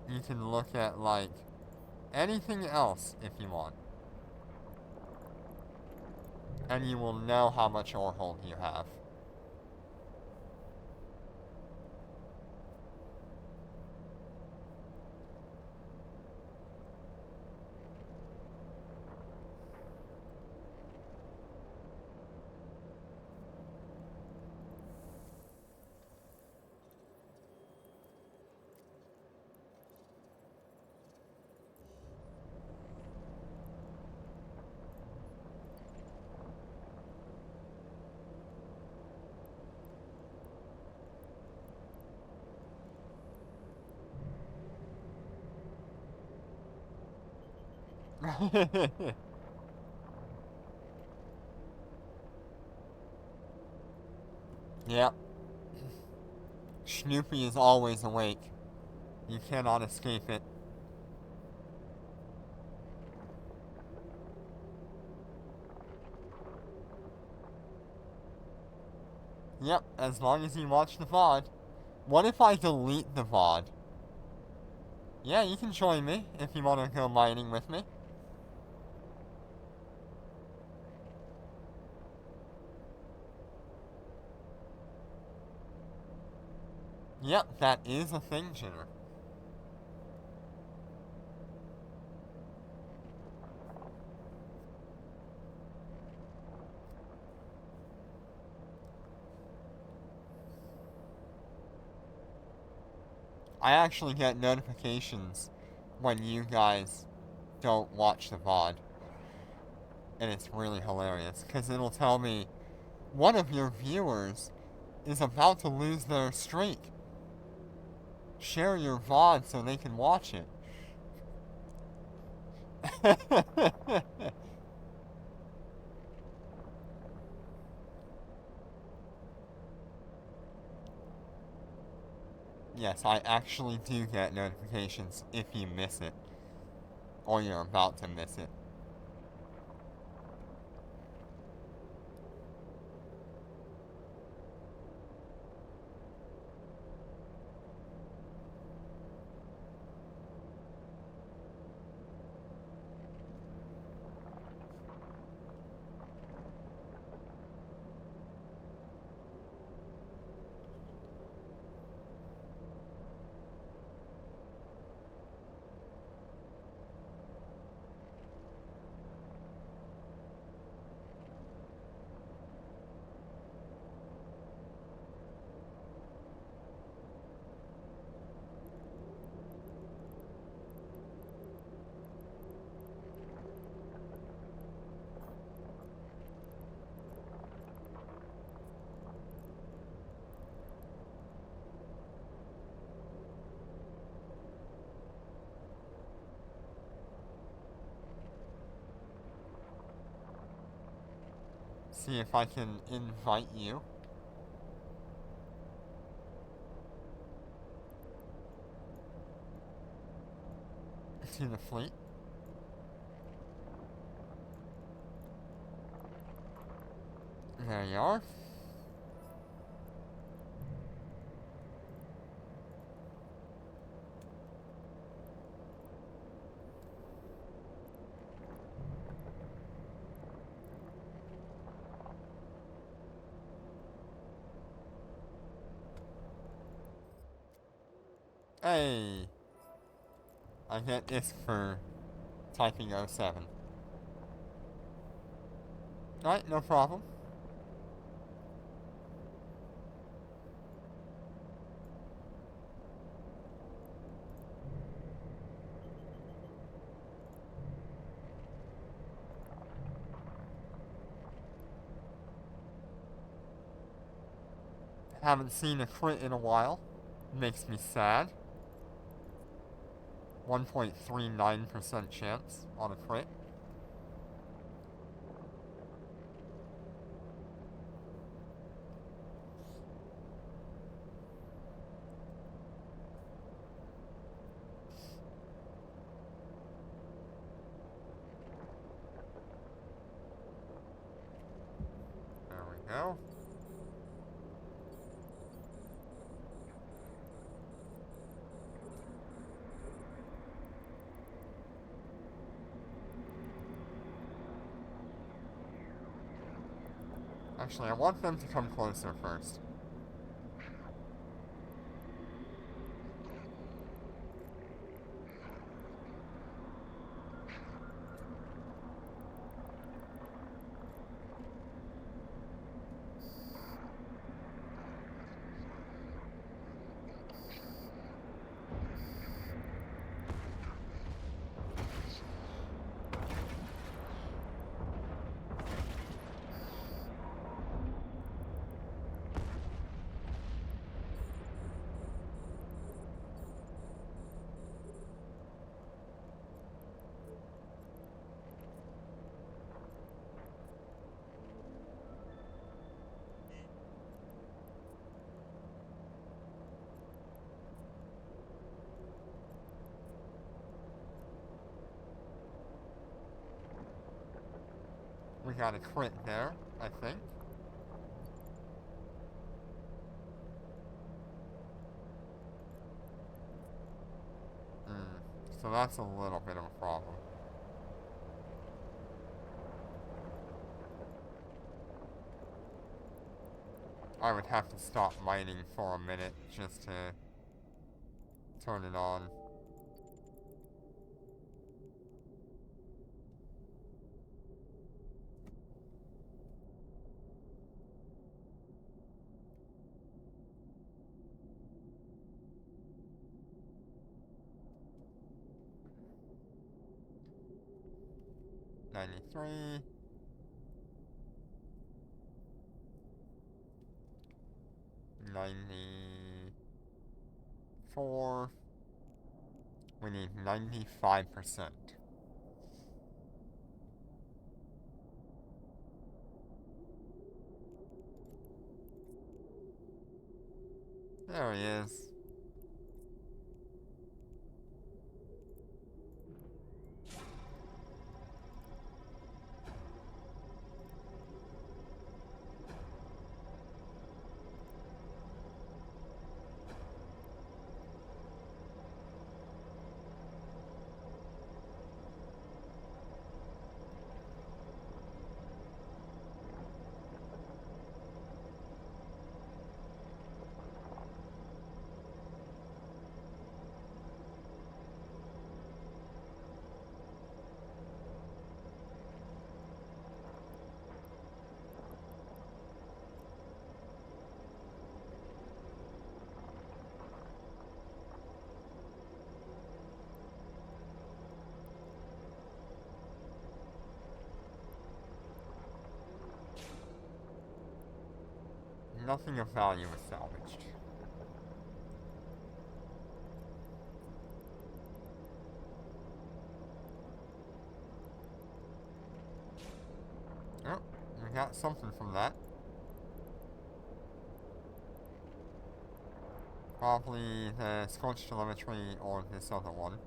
You can look at like anything else if you want, and you will know how much ore hold you have. Yep. Snoopy is always awake. You cannot escape it. Yep, as long as you watch the VOD. What if I delete the VOD? Yeah, you can join me if you want to go mining with me. Yep, that is a thing, Jenner. I actually get notifications when you guys don't watch the VOD. And it's really hilarious, because it'll tell me one of your viewers is about to lose their streak. Share your VOD so they can watch it. Yes, I actually do get notifications if you miss it. Or you're about to miss it. see if I can invite you to the fleet. There you are. Hey! I get this for typing 07. Alright, no problem. Haven't seen a crit in a while. Makes me sad. 1.39% chance on a crit. There we go. Actually, I want them to come closer first. We got a crit there, I think. So that's a little bit of a problem. I would have to stop mining for a minute just to turn it on. $93. $94. We need 95%. There he is. Nothing of value was salvaged. Oh, we got something from that. Probably the Scorch Telemetry or this other one.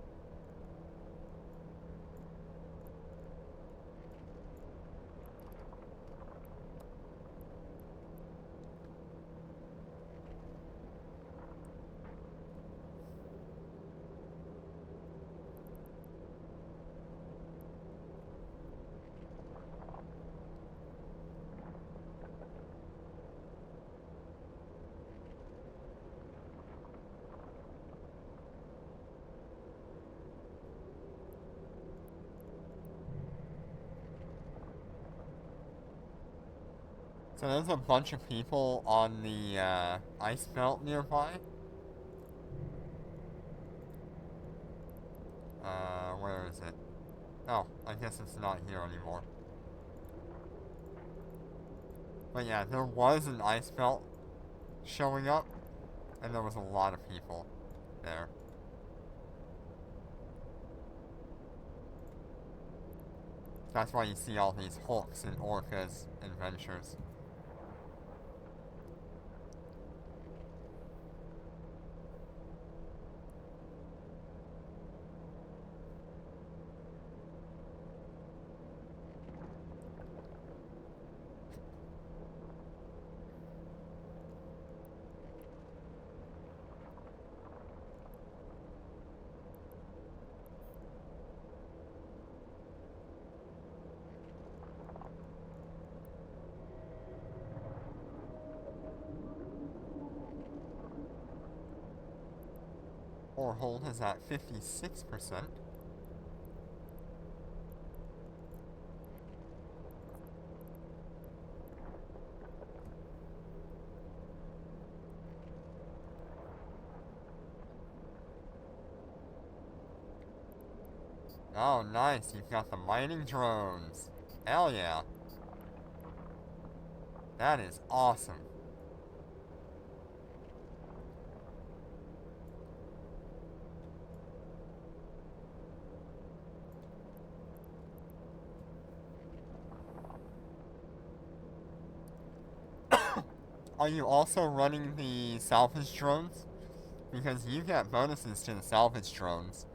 So there's a bunch of people on the ice belt nearby. Where is it? Oh, I guess it's not here anymore. But yeah, there was an ice belt showing up, and there was a lot of people there. That's why you see all these Hulks and Orcas adventures. Ore hold is at 56%. Oh, nice. You've got the mining drones. Hell yeah. That is awesome. Are you also running the salvage drones? Because you get bonuses to the salvage drones.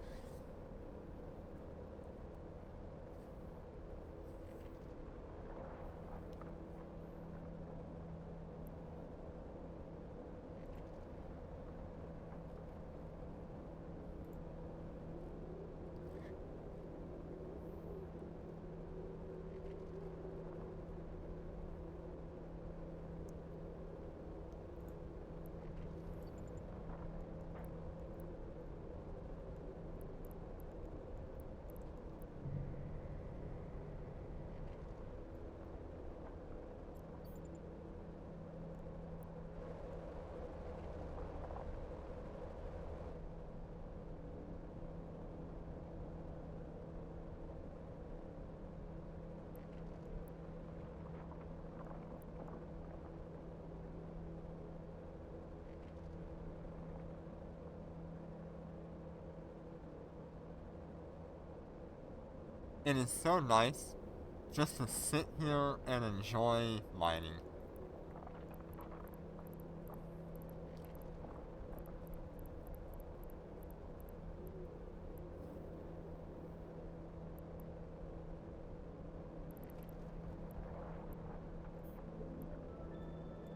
It is so nice just to sit here and enjoy mining.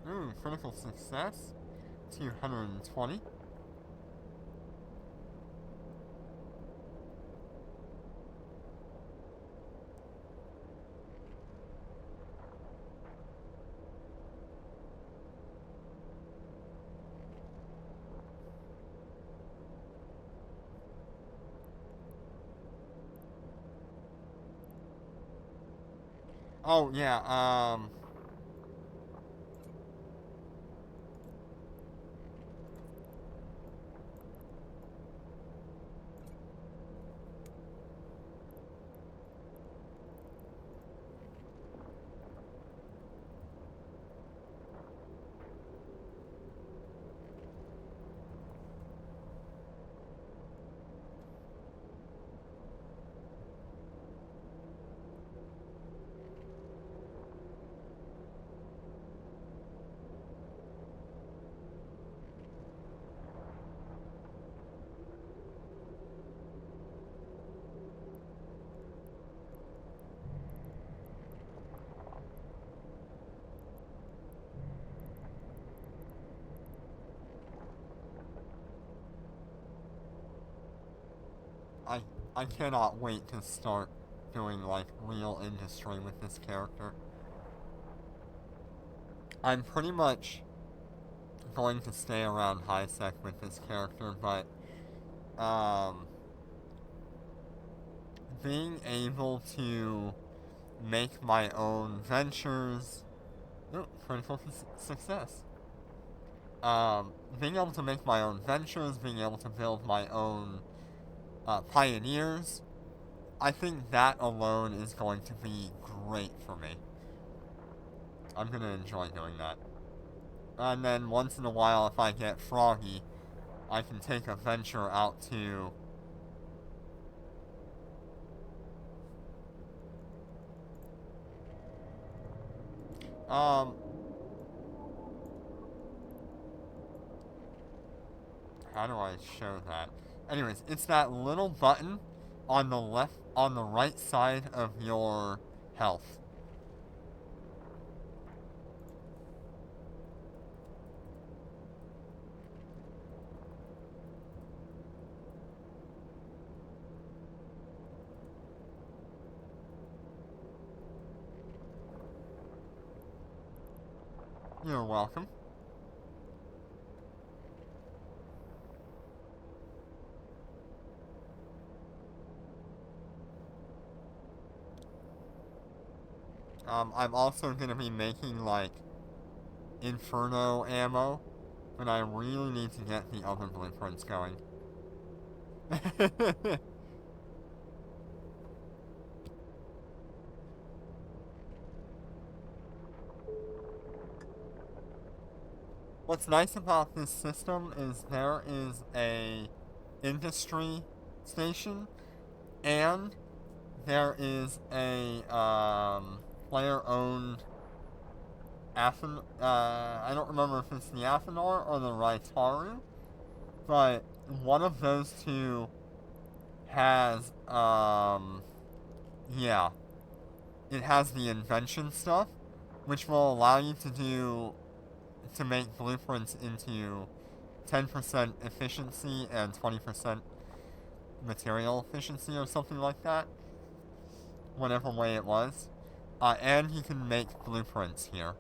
Ooh, critical success. 220. Oh, yeah, I cannot wait to start doing, like, real industry with this character. I'm pretty much going to stay around high sec with this character, but, being able to make my own ventures... Oh, critical success. Being able to make my own ventures, being able to build my own pioneers, I think that alone is going to be great for me. I'm gonna enjoy doing that. And then once in a while, if I get froggy, I can take a venture out to... How do I show that? Anyways, it's that little button on the right side of your health. You're welcome. I'm also gonna be making, like, Inferno ammo, but I really need to get the other blueprints going. What's nice about this system is there is a industry station, and there is a, player-owned I don't remember if it's the Athanor or the Raitaru, but one of those two has, yeah, it has the invention stuff, which will allow you to make blueprints into 10% efficiency and 20% material efficiency or something like that, whatever way it was. And you can make blueprints here.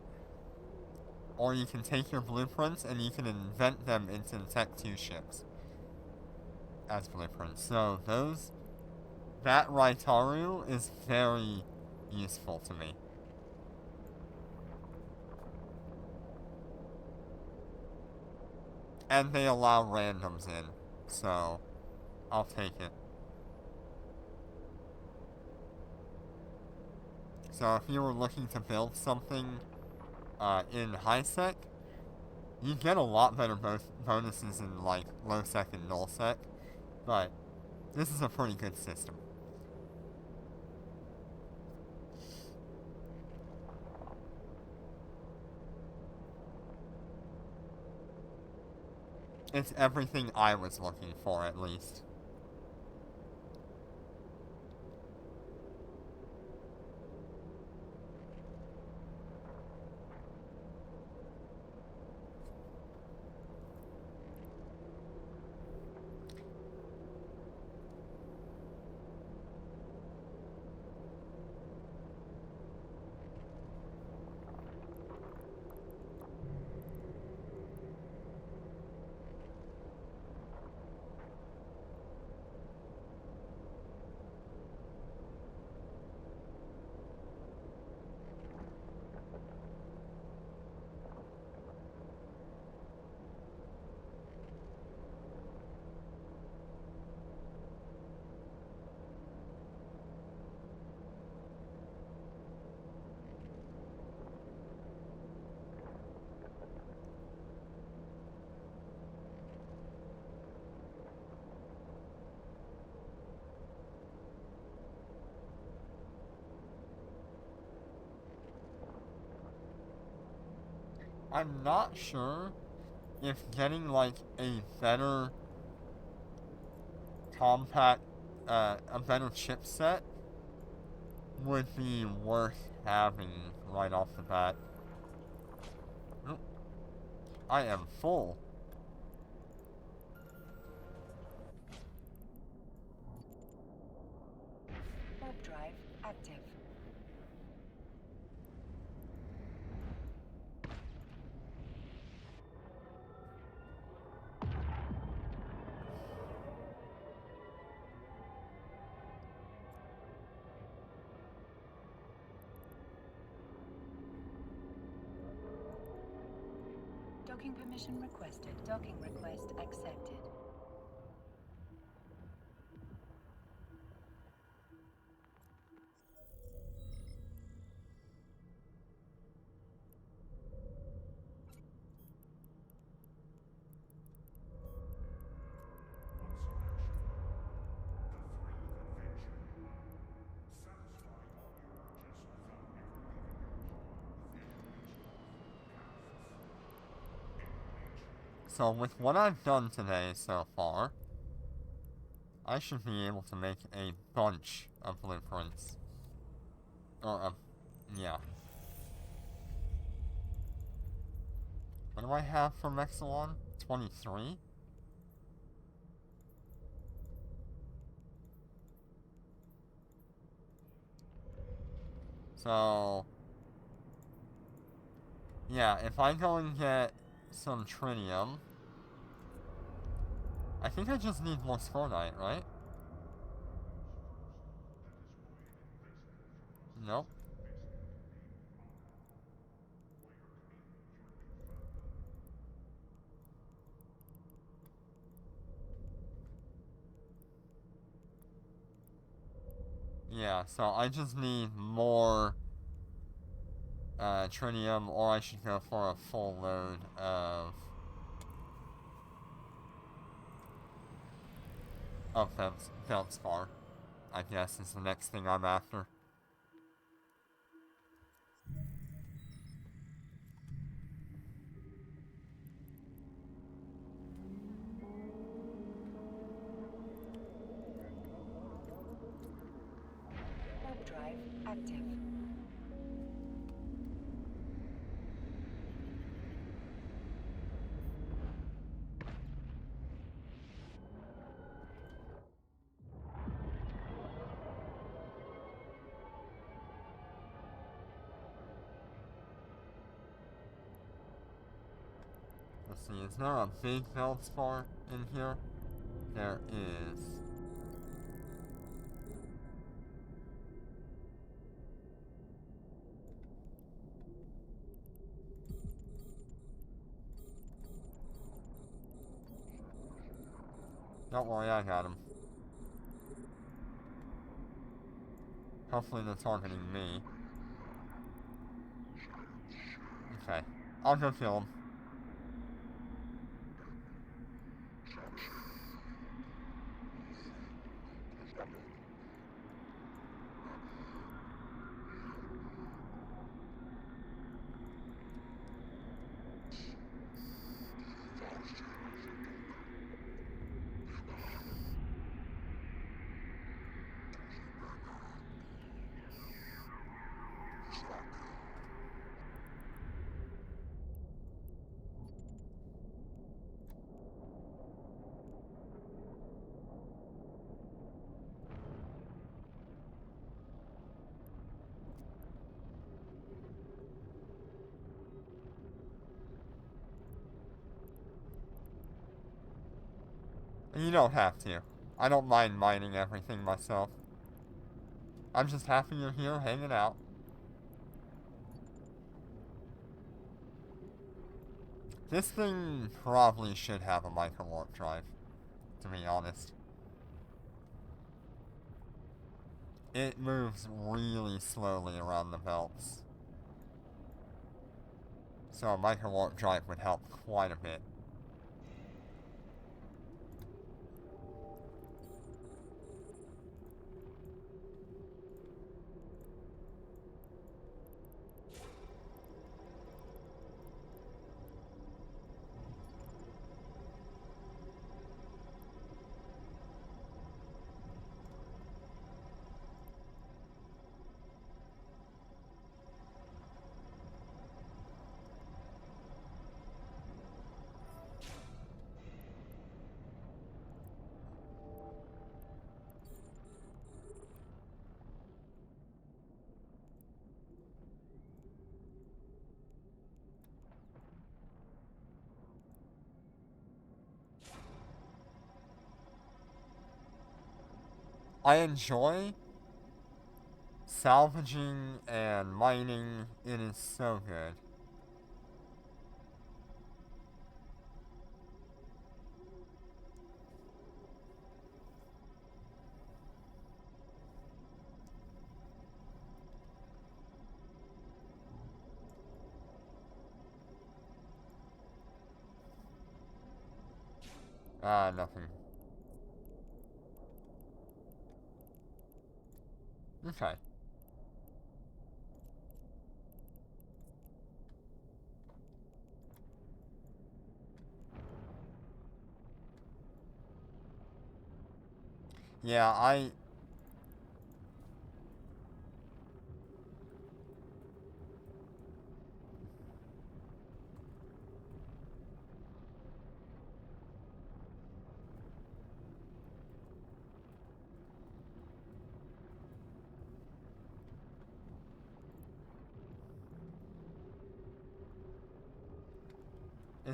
Or you can take your blueprints and you can invent them into Tech 2 ships as blueprints. So that Raitaru is very useful to me. And they allow randoms in, so I'll take it. So if you were looking to build something in high sec, you get a lot better bonuses in, like, low sec and null sec, but this is a pretty good system. It's everything I was looking for, at least. I'm not sure if getting, like, a better compact, a better chipset would be worth having right off the bat. Oh, I am full. active. Docking permission requested. Docking request accepted. So with what I've done today so far, I should be able to make a bunch of blueprints. Or, yeah. What do I have for Mexilon? 23? So... yeah, if I go and get some tritium... I think I just need more scornite, right? Nope. Yeah, so I just need more tritium, or I should go for a full load of feldspar, I guess is the next thing I'm after. Warp drive active. Let's see, is there a big feldspar in here? There is. Don't worry, I got him. Hopefully they're targeting me. Okay, I'll go kill him. You don't have to. I don't mind mining everything myself. I'm just happy you're here hanging out. This thing probably should have a micro warp drive, to be honest. It moves really slowly around the belts. So a micro warp drive would help quite a bit. I enjoy salvaging and mining. It is so good. Nothing. Okay. Yeah,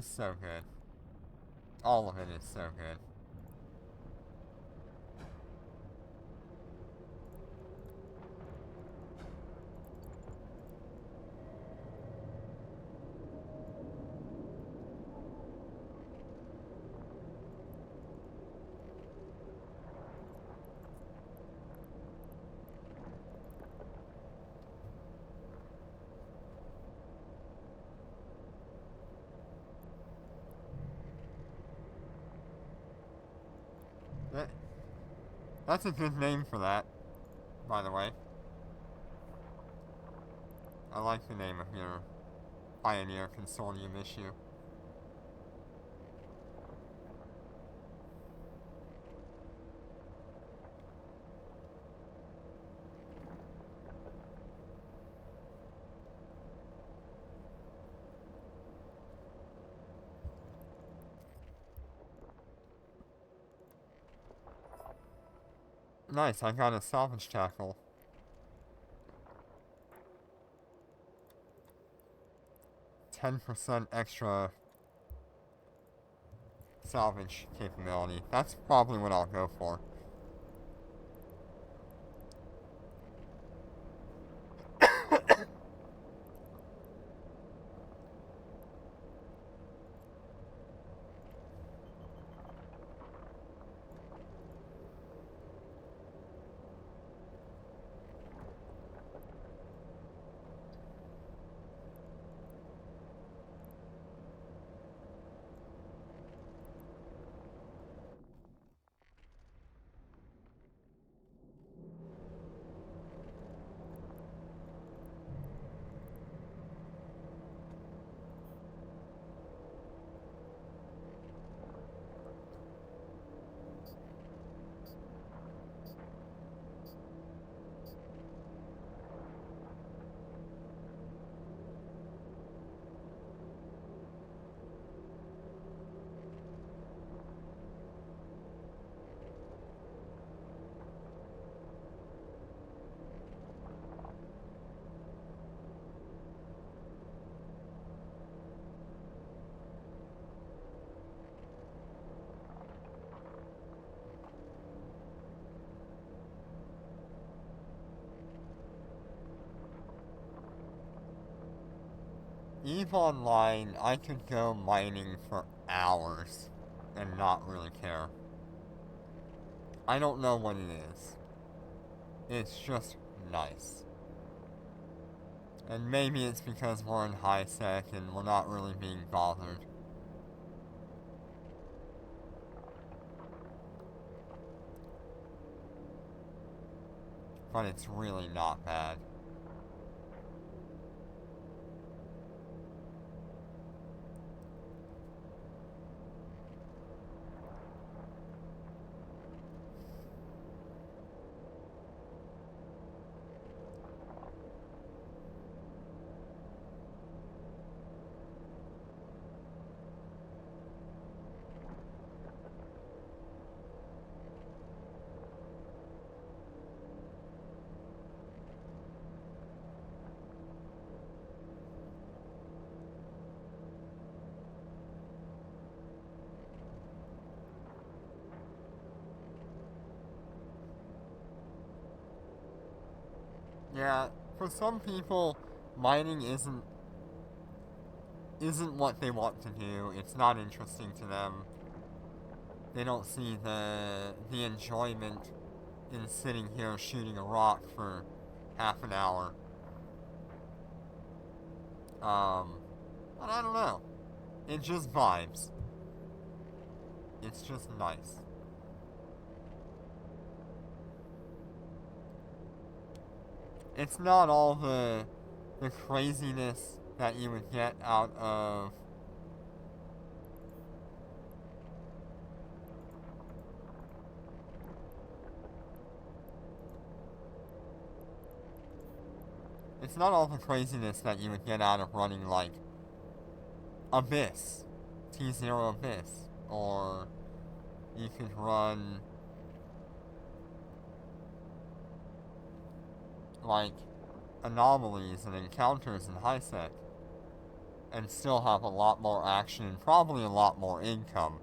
it's so good. All of it is so good. That, that's a good name for that, by the way. I like the name of your Pioneer Consortium issue. Nice, I got a salvage tackle. 10% extra salvage capability. That's probably what I'll go for. EVE Online, I could go mining for hours and not really care. I don't know what it is. It's just nice. And maybe it's because we're in high sec and we're not really being bothered. But it's really not bad. Yeah, for some people, mining isn't what they want to do. It's not interesting to them. They don't see the enjoyment in sitting here shooting a rock for half an hour. But I don't know. It just vibes. It's just nice. It's not all the craziness that you would get out of it's not all the craziness that you would get out of running like Abyss, T0 Abyss, or you could run like anomalies and encounters in HiSec and still have a lot more action and probably a lot more income.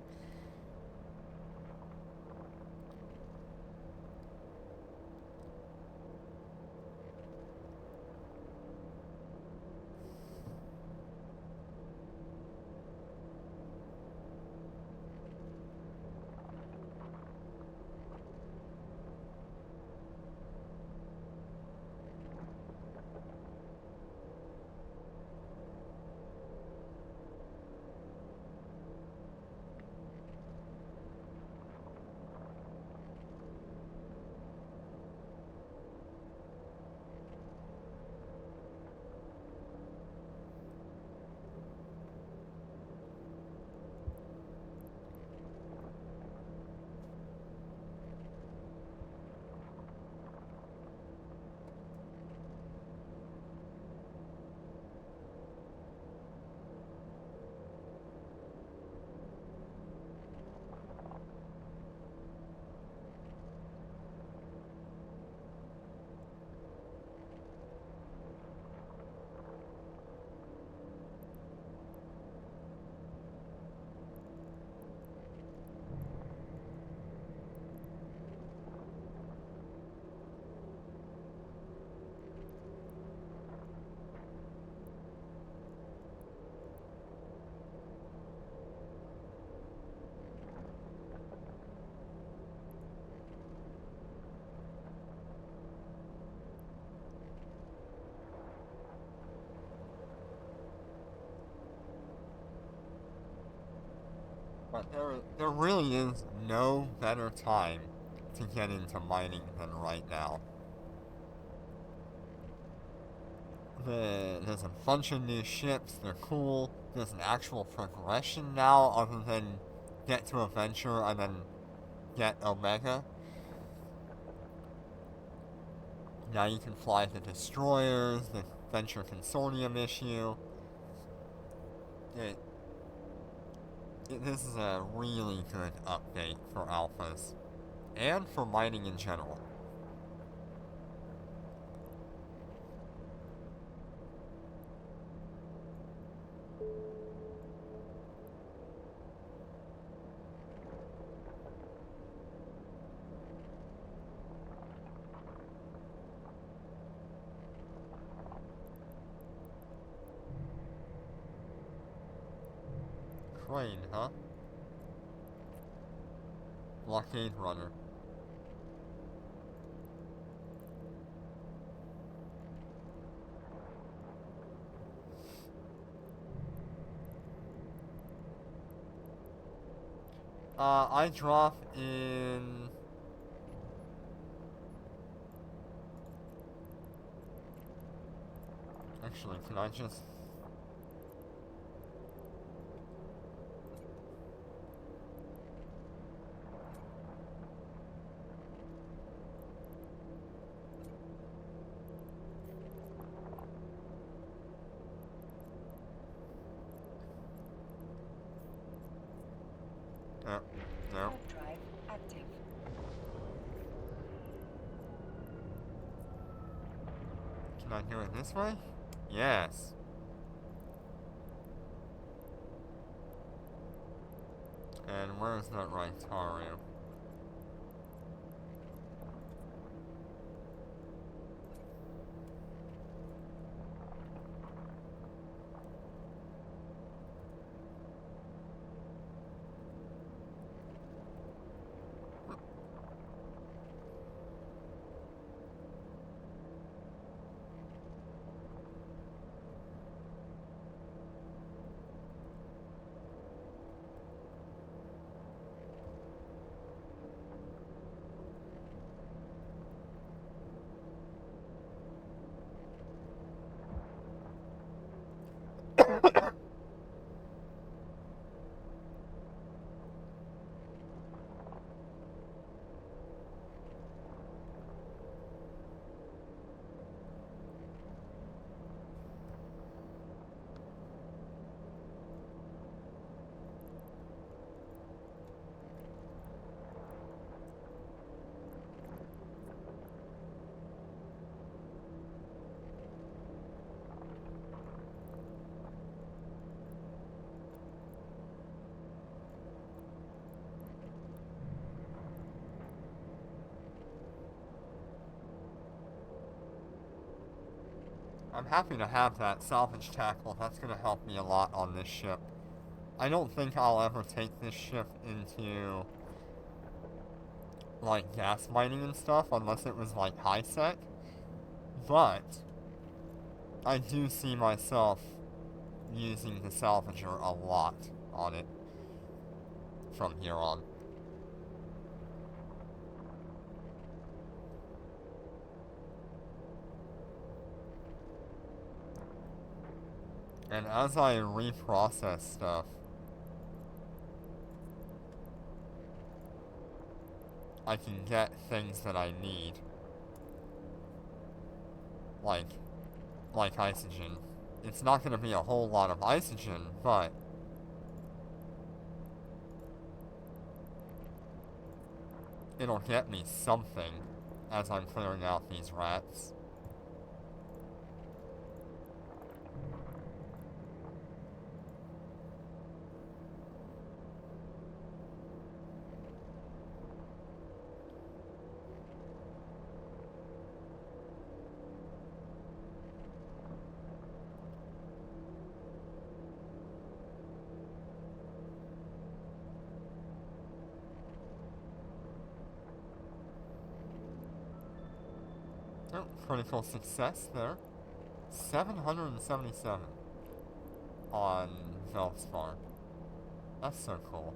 But there really is no better time to get into mining than right now. There's a bunch of new ships, they're cool. There's an actual progression now other than get to Adventure and then get Omega. Now you can fly the destroyers, the Venture Consortium issue. This is a really good update for alphas. And for mining in general. Crane, huh? Blockade Runner. I drop in... Actually, can I just... No. Warp drive active. Can I do it this way? Yes. And where is that Raitaru? I'm happy to have that salvage tackle. That's going to help me a lot on this ship. I don't think I'll ever take this ship into, like, gas mining and stuff unless it was, like, high sec. But I do see myself using the salvager a lot on it from here on. And as I reprocess stuff, I can get things that I need. Like isogen. It's not going to be a whole lot of isogen, but it'll get me something as I'm clearing out these rats. Oh, critical success there. 777 on Velspar. That's so cool.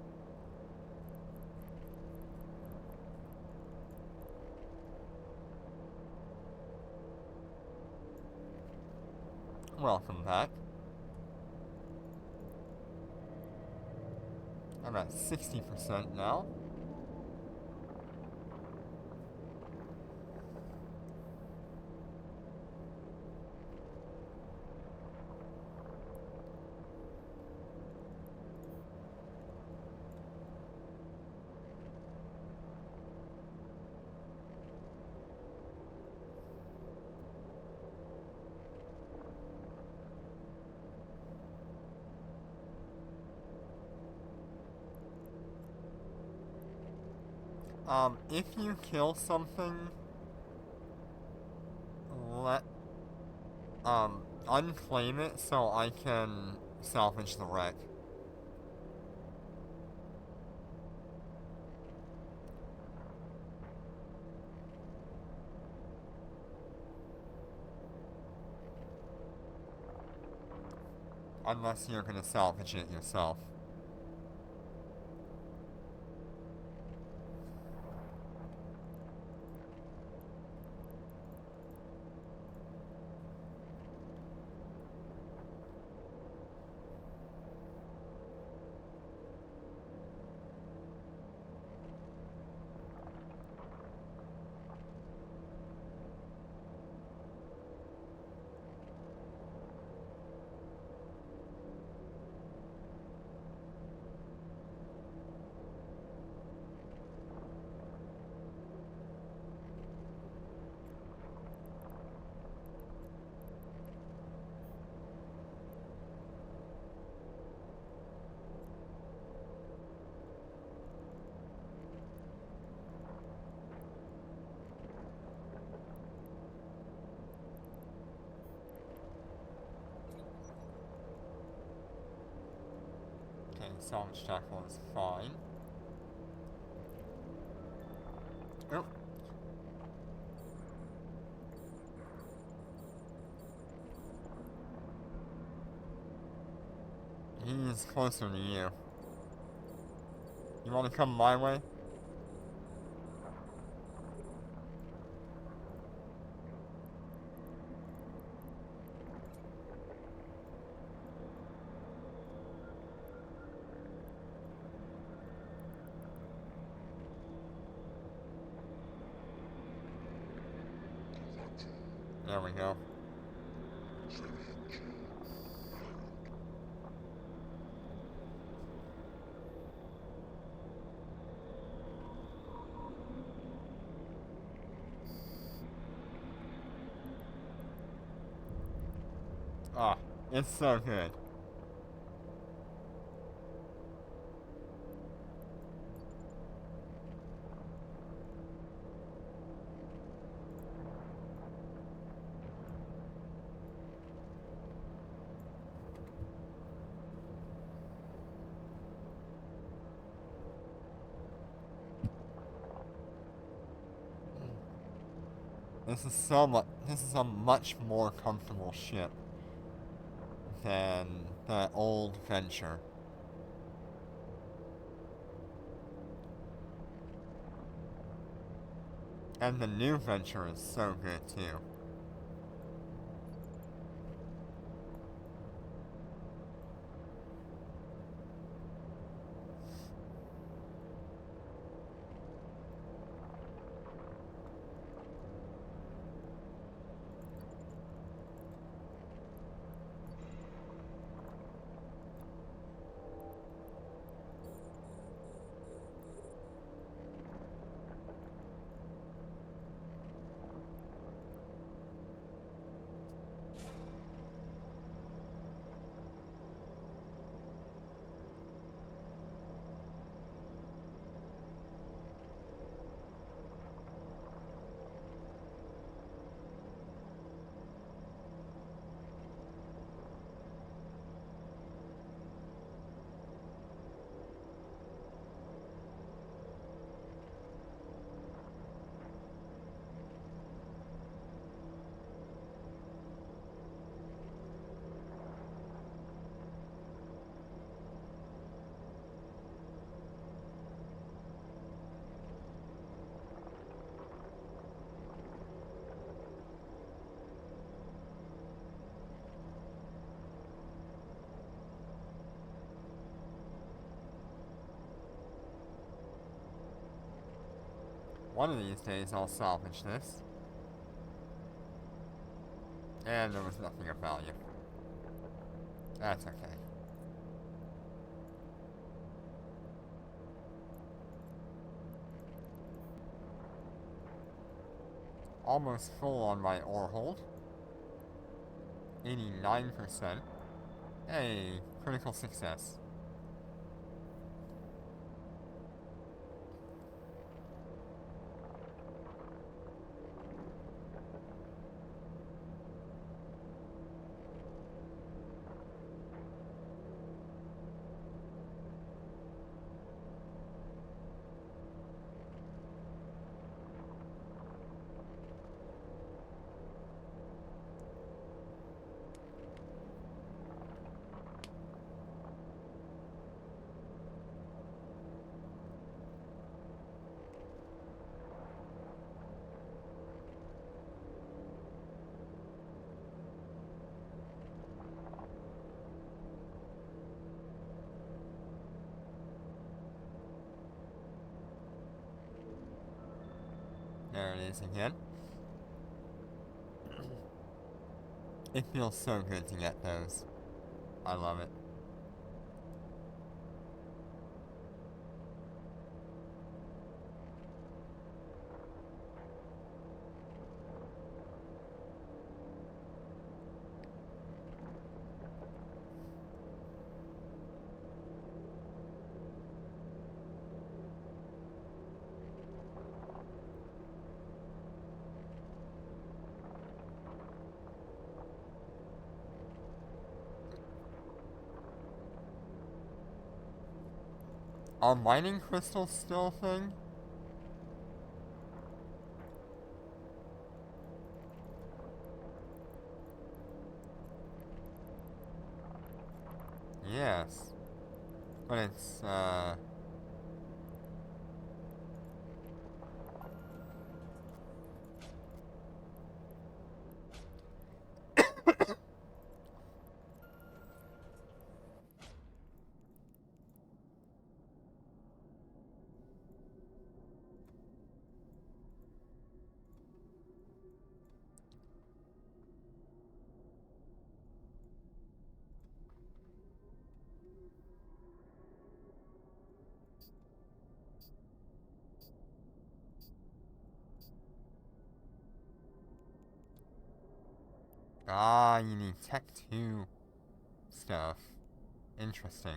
Welcome back. I'm at 60% now. If you kill something, unclaim it so I can salvage the wreck. Unless you're gonna salvage it yourself. Okay, salvage tackle is fine. Oh. He's closer to you. You want to come my way? There we go. Ah, it's so good. This is a much more comfortable ship than the old Venture. And the new Venture is so good too. One of these days I'll salvage this. And there was nothing of value. That's okay. Almost full on my ore hold. 89%. Hey, critical success. There it is again. It feels so good to get those. I love it. Are mining crystals still a thing? Yes. But it's, ah, you need Tech 2 stuff. Interesting.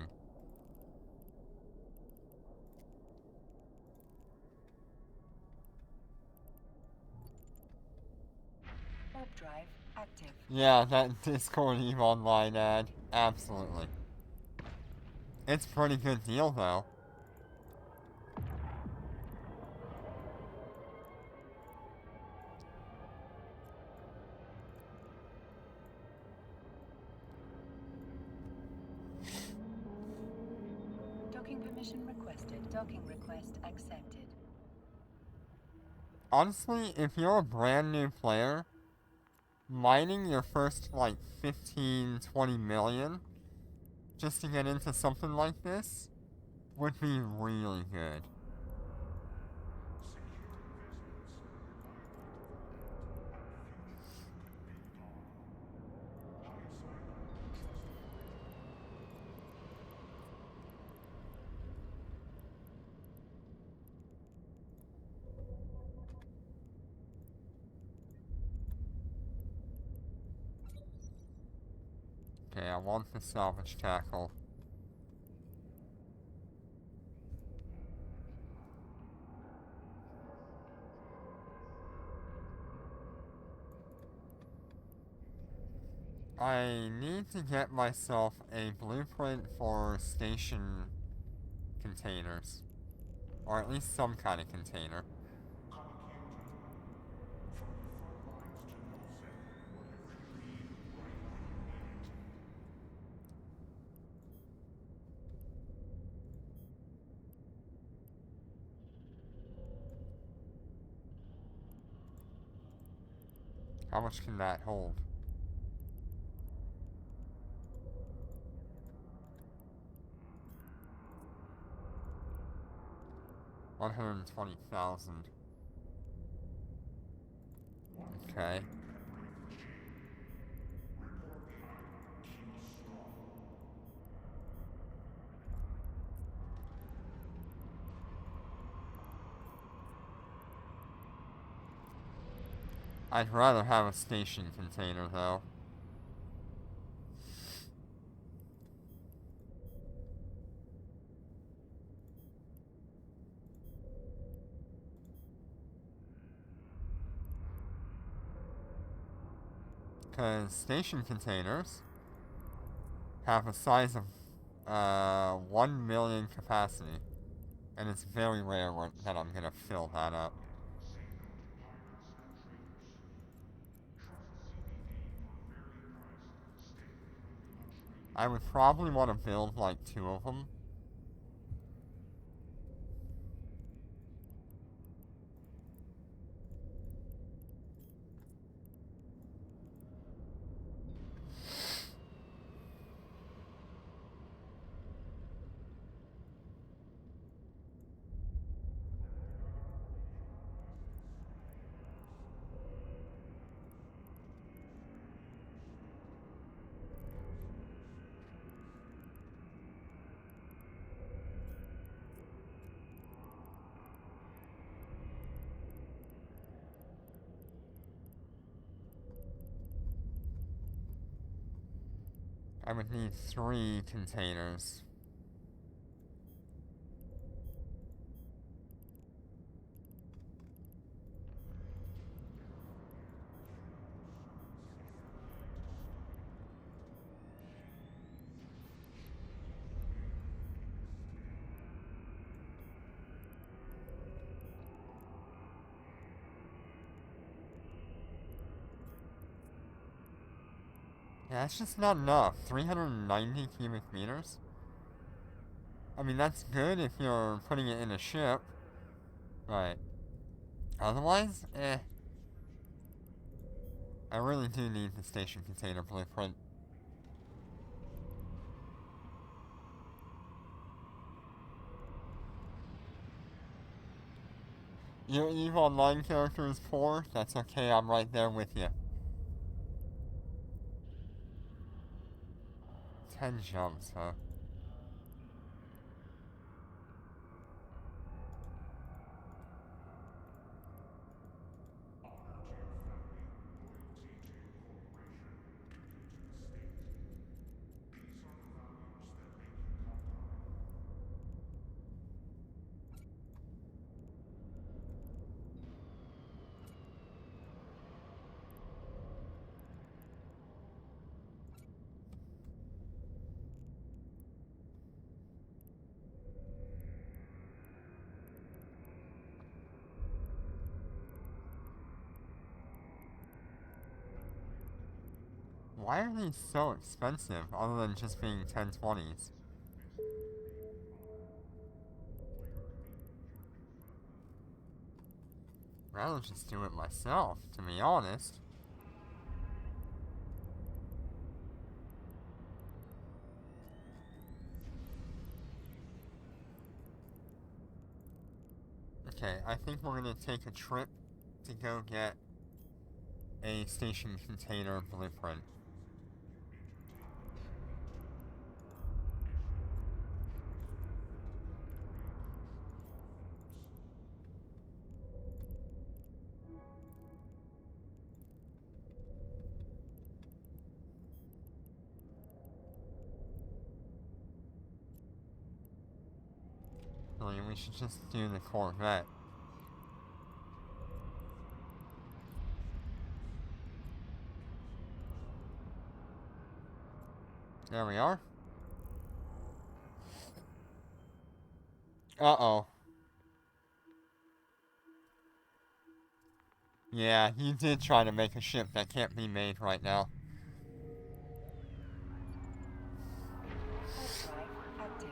Warp drive active. Yeah, that Discord EVE Online ad. Absolutely. It's a pretty good deal, though. permission requested. Docking request accepted. Honestly, if you're a brand new player, mining your first like 15, 20 million just to get into something like this would be really good. Okay, I want the salvage tackle. I need to get myself a blueprint for station containers. Or at least some kind of container. How much can that hold? $120,000. Okay. I'd rather have a station container though. Because station containers have a size of 1 million capacity. And it's very rare that I'm gonna fill that up. I would probably want to build like 2 of them. I would need 3 containers. Yeah, that's just not enough. 390 cubic meters? I mean, that's good if you're putting it in a ship. Right. Otherwise, eh. I really do need the station container blueprint. Your EVE Online character is poor? That's okay, I'm right there with you. 10 jumps, huh? Why are these so expensive, other than just being 1020s? rather just do it myself, to be honest. Okay, I think we're gonna take a trip to go get a station container blueprint. Really, we should just do the Corvette. There we are. Uh-oh. Yeah, you did try to make a ship that can't be made right now. Warp drive active.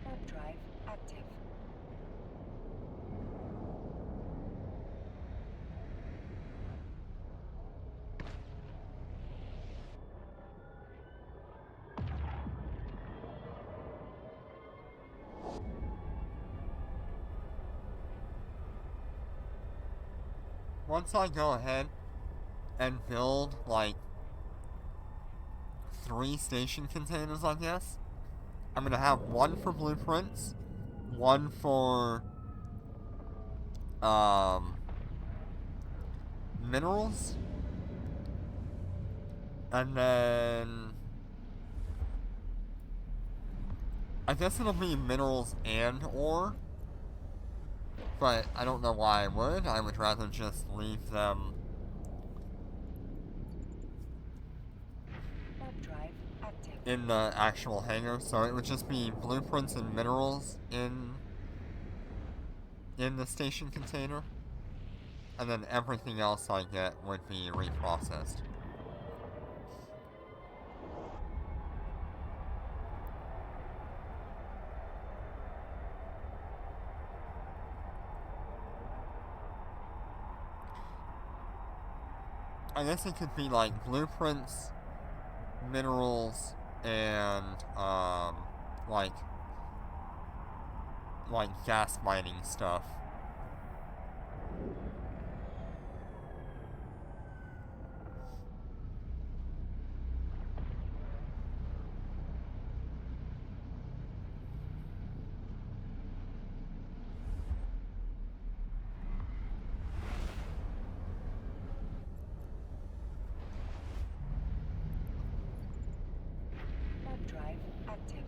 Warp drive active. Once I go ahead and build, like, 3 station containers, I guess, I'm gonna have one for blueprints, one for, minerals, and then I guess it'll be minerals and ore, but I don't know why I would. I would rather just leave them. Warp drive active. In the actual hangar, so it would just be blueprints and minerals in the station container, and then everything else I get would be reprocessed. I guess it could be like blueprints, minerals, and like gas mining stuff. Warp drive active.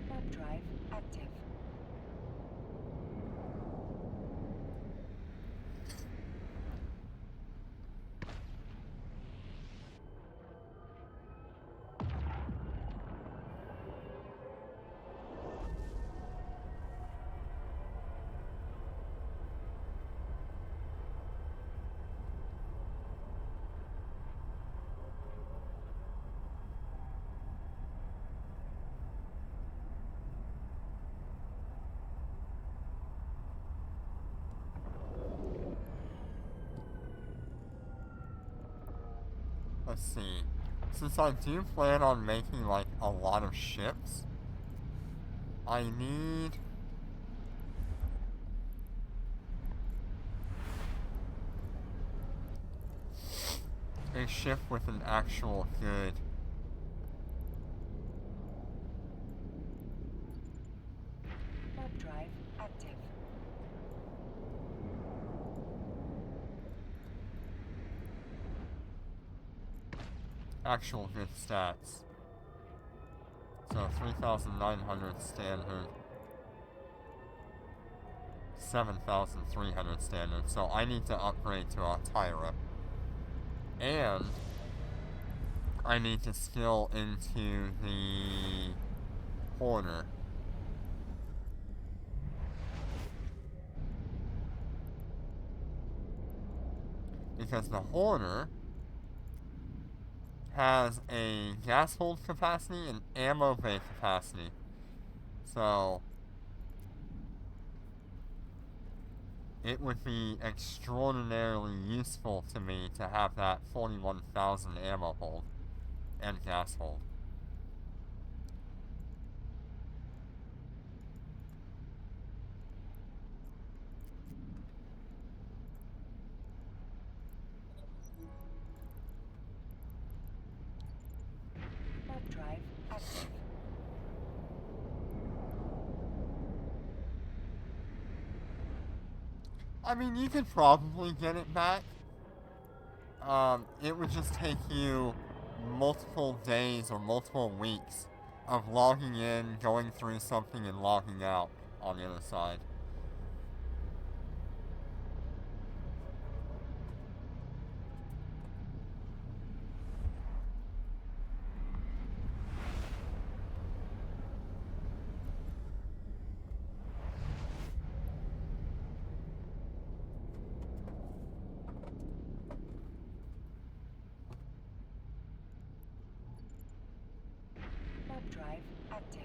Warp drive active. let's see. Since I do plan on making, like, a lot of ships, I need... a ship with an actual good... Warp drive active. actual good stats. So 3,900 standard, 7,300 standard. So I need to upgrade to Altyra. And I need to skill into the Horner. Because the Horner has a gas hold capacity and ammo bay capacity. So it would be extraordinarily useful to me to have that 41,000 ammo hold and gas hold. Warp drive active. I mean, you could probably get it back. It would just take you multiple days or multiple weeks of logging in, going through something, and logging out on the other side. Warp drive active.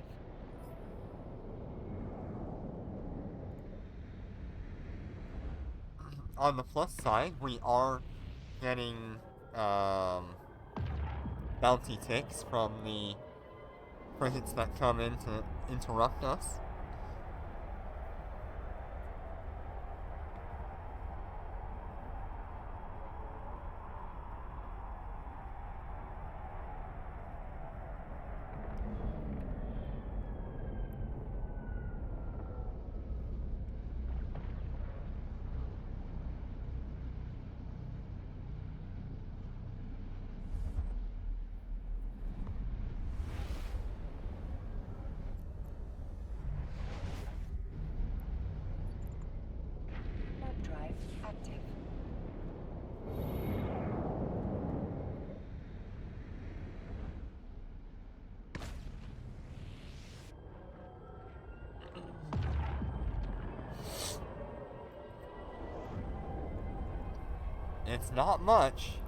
On the plus side, we are getting bounty ticks from the frigates that come in to interrupt us. Warp drive active. It's not much,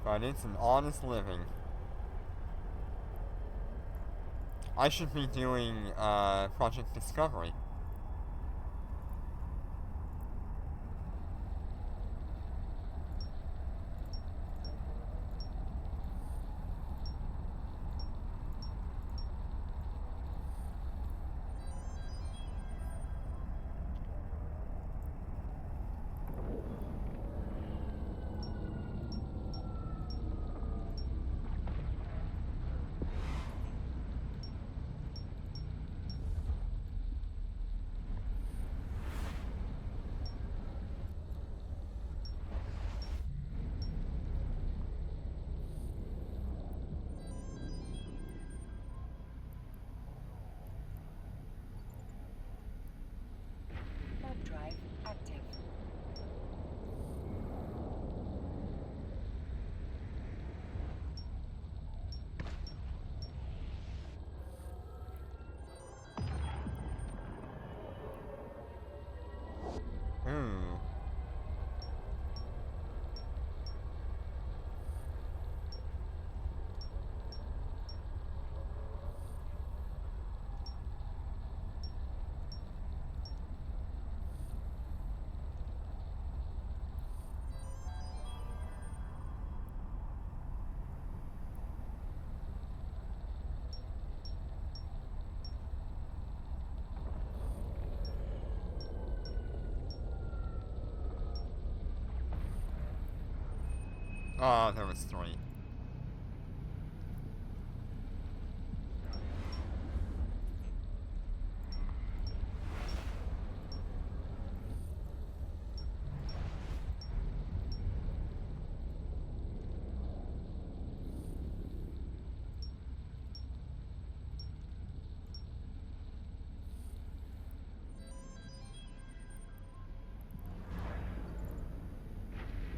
but it's an honest living. I should be doing Project Discovery. There was 3.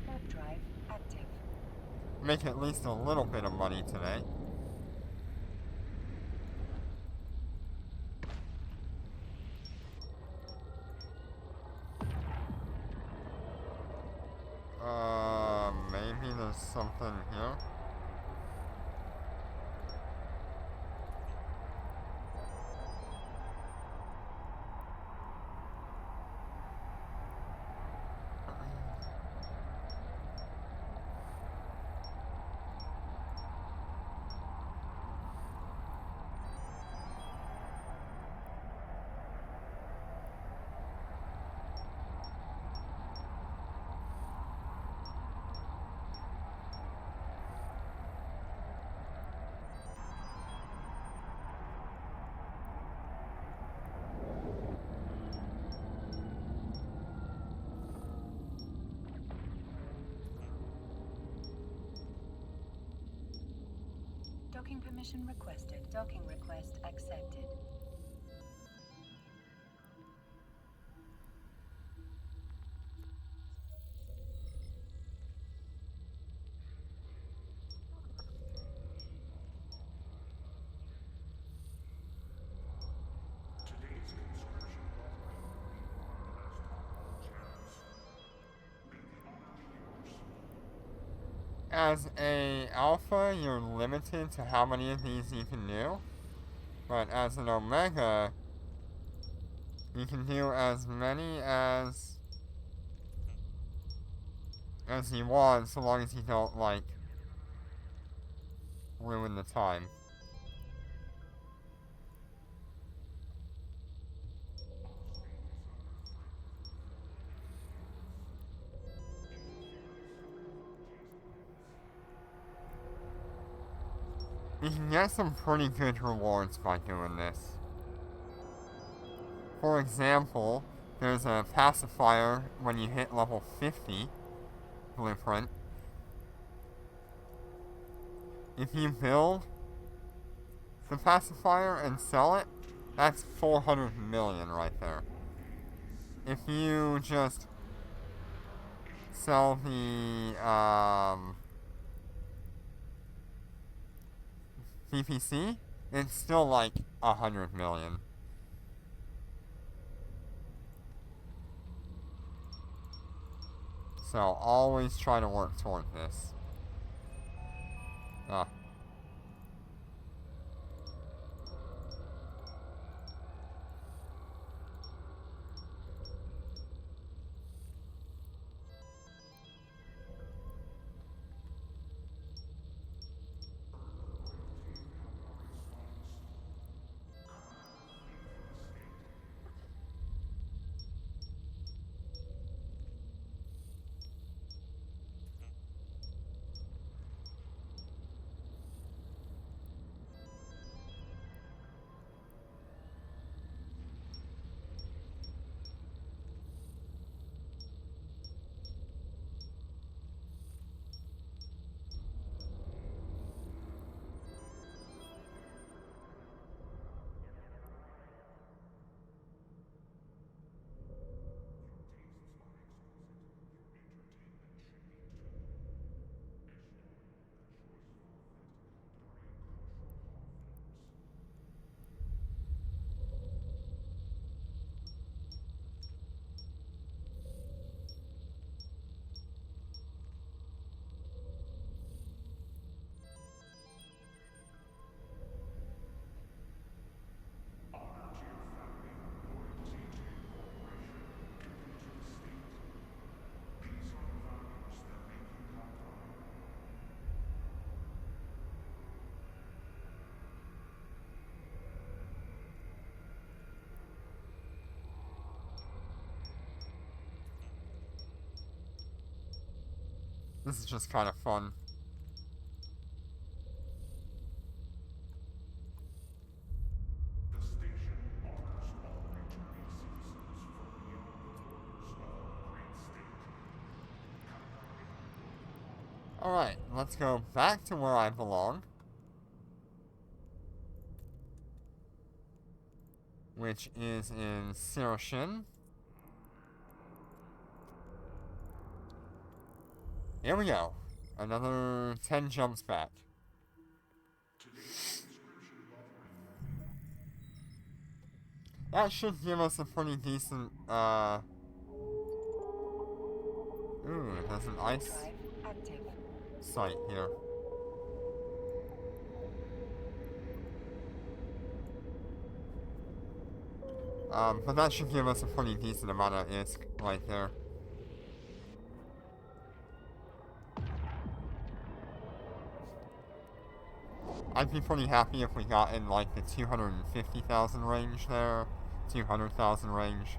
Warp drive active. Make at least a little bit of money today. Maybe there's something here. Docking permission requested. Docking request accepted. Today's conscription welfare on has toppled channels. May the honor be yours. As a alpha, you're limited to how many of these you can do. But as an omega, you can do as many as you want, so long as you don't, like, ruin the time. You can get some pretty good rewards by doing this. For example, there's a pacifier when you hit level 50 blueprint. If you build the pacifier and sell it, that's 400 million right there. If you just sell the PPC, it's still like 100 million. So always try to work toward this. Ah. This is just kind of fun. The station honors all returning citizens from beyond the borders of our great state. Alright, let's go back to where I belong. Which is in Siroshin. Here we go. Another 10 jumps back. That should give us a pretty decent, Ooh, there's an ice Drive active. site here. But that should give us a pretty decent amount of ISK right there. I'd be pretty happy if we got in like the 250,000 range there, 200,000 range.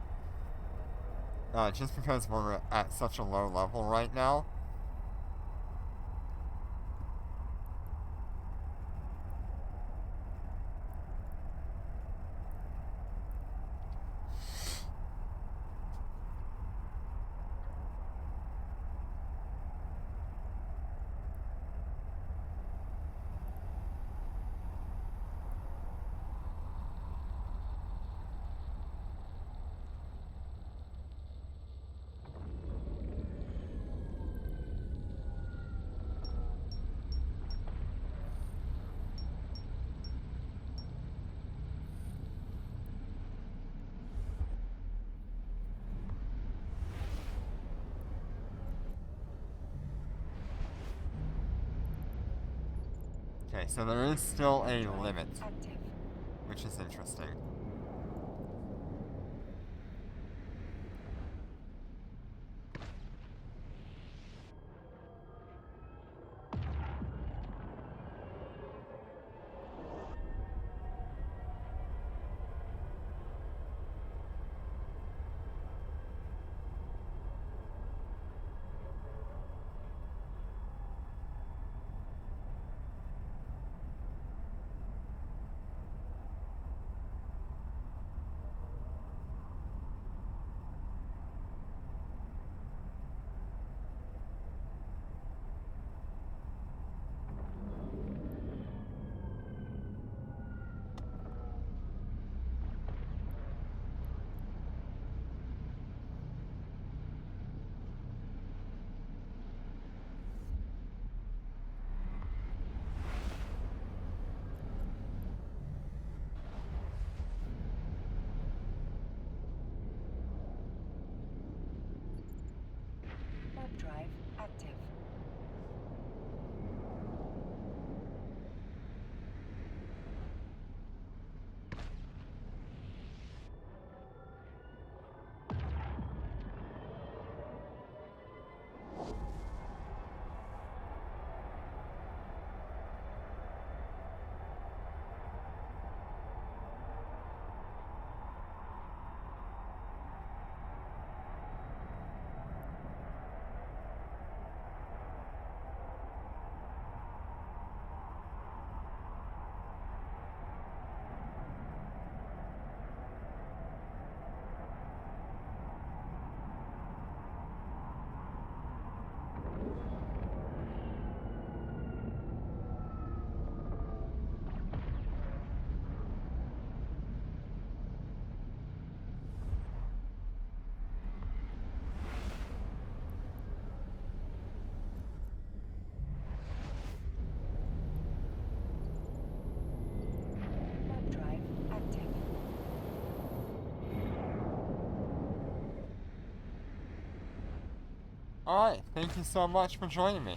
Just because we're at such a low level right now. Okay, so there is still a limit, Active. which is interesting. Warp drive active. Warp drive active. Alright, thank you so much for joining me.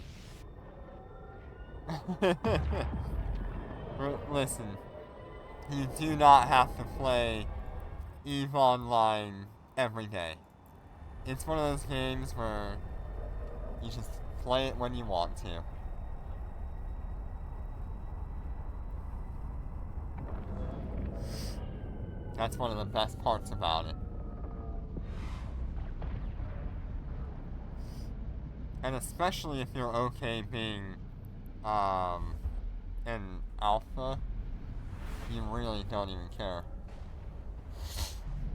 Listen, you do not have to play EVE Online every day. It's one of those games where you just play it when you want to. That's one of the best parts about it. And especially if you're okay being, in alpha, you really don't even care.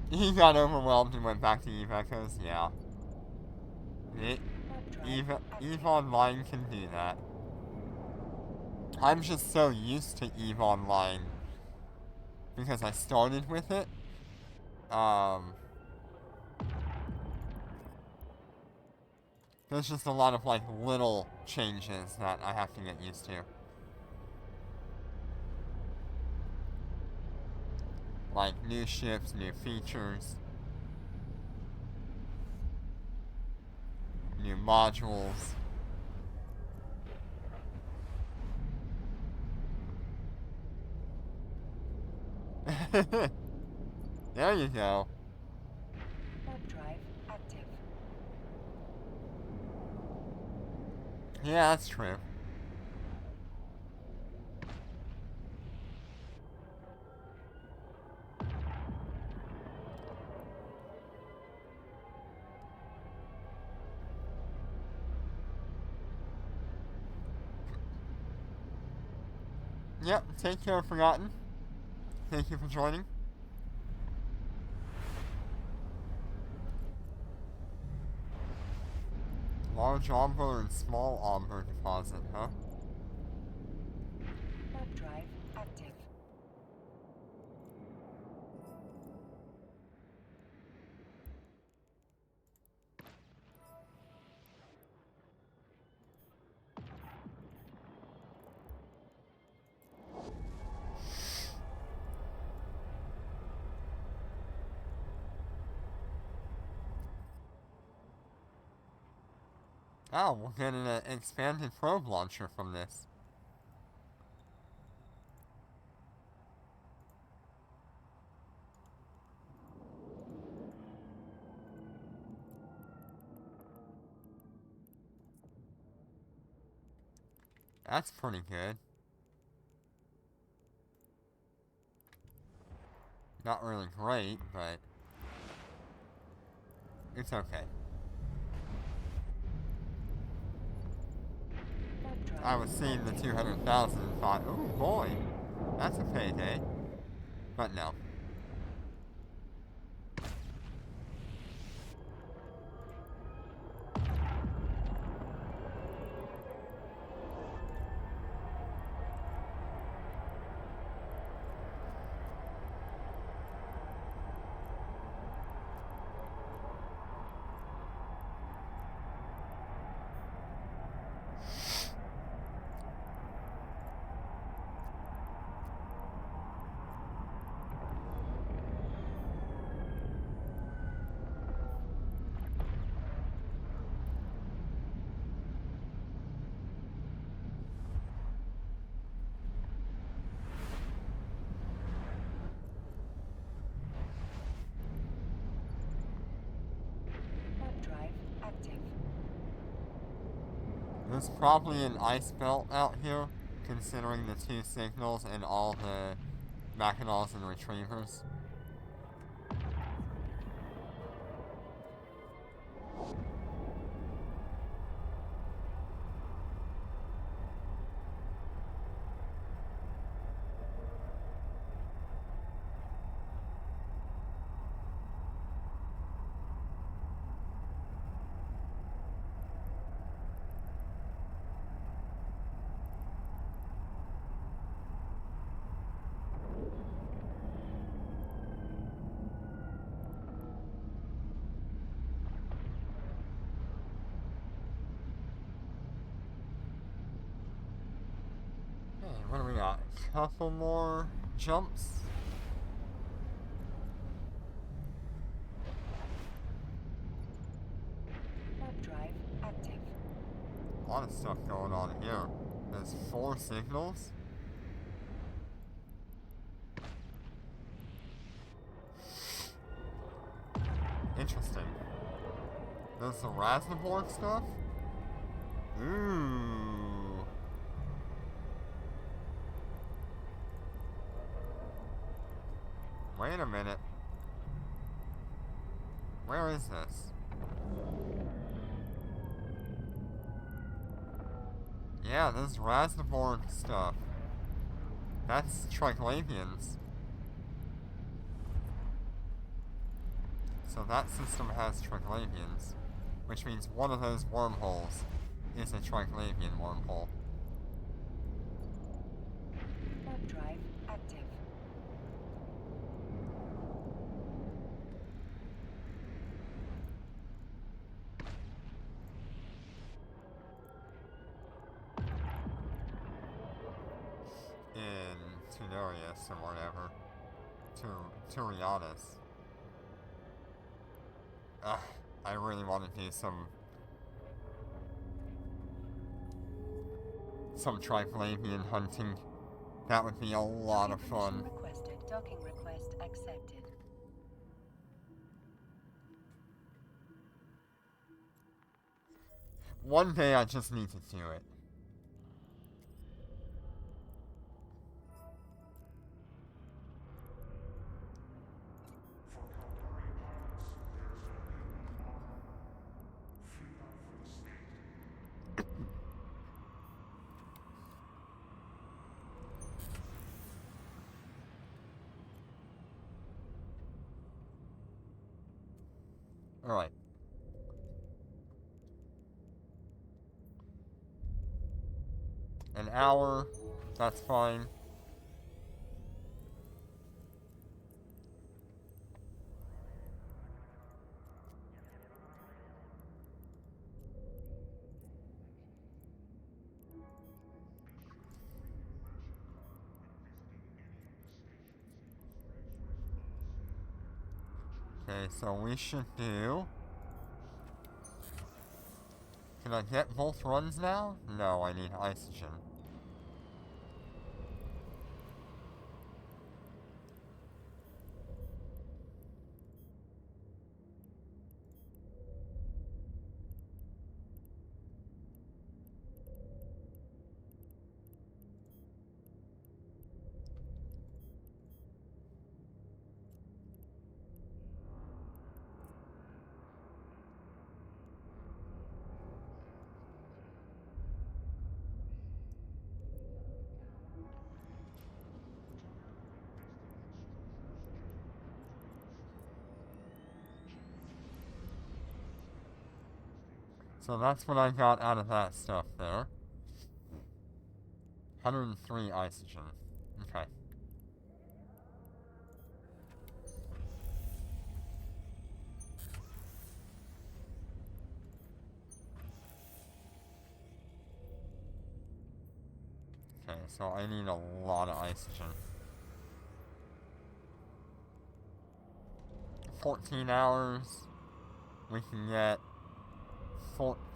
He got overwhelmed and went back to EVE Echoes, yeah. EVE Online can do that. I'm just so used to EVE Online because I started with it. There's just a lot of, like, little changes that I have to get used to. Like, new ships, new features, new modules. There you go. Warp drive active. Yeah, that's true. Yep, take care, Forgotten. Thank you for joining. Large Omber and small Omber deposit, huh? Warp drive active. Oh, we'll get an expanded probe launcher from this. That's pretty good. Not really great, but it's okay. Warp drive I was seeing the 200,000 and thought, oh boy, that's a payday. But no. Warp drive active. There's probably an ice belt out here, considering the 2 signals and all the Bacchanals and Retrievers. Okay, what do we got? Couple more jumps. Warp drive active. A lot of stuff going on here. There's 4 signals. Interesting. There's the Rasnaborg stuff. Ooh. Wait a minute. Where is this? Yeah, this Rasnaborg stuff. That's Triglavians. So that system has Triglavians, which means one of those wormholes is a Triglavian wormhole. Warp drive active. In Tunarius or whatever. Turianus. I really want to do some Triglavian hunting. That would be a lot of Docking fun. permission requested. Docking request accepted. One day I just need to do it. For Caldari pilots, there's a new motto. Freedom for the state. Alright. An hour, that's fine. Okay, so we should do... Can I get both runs now? No, I need Isogen. So that's what I got out of that stuff there. 103 Isogen. Okay. Okay, so I need a lot of Isogen. 14 hours. We can get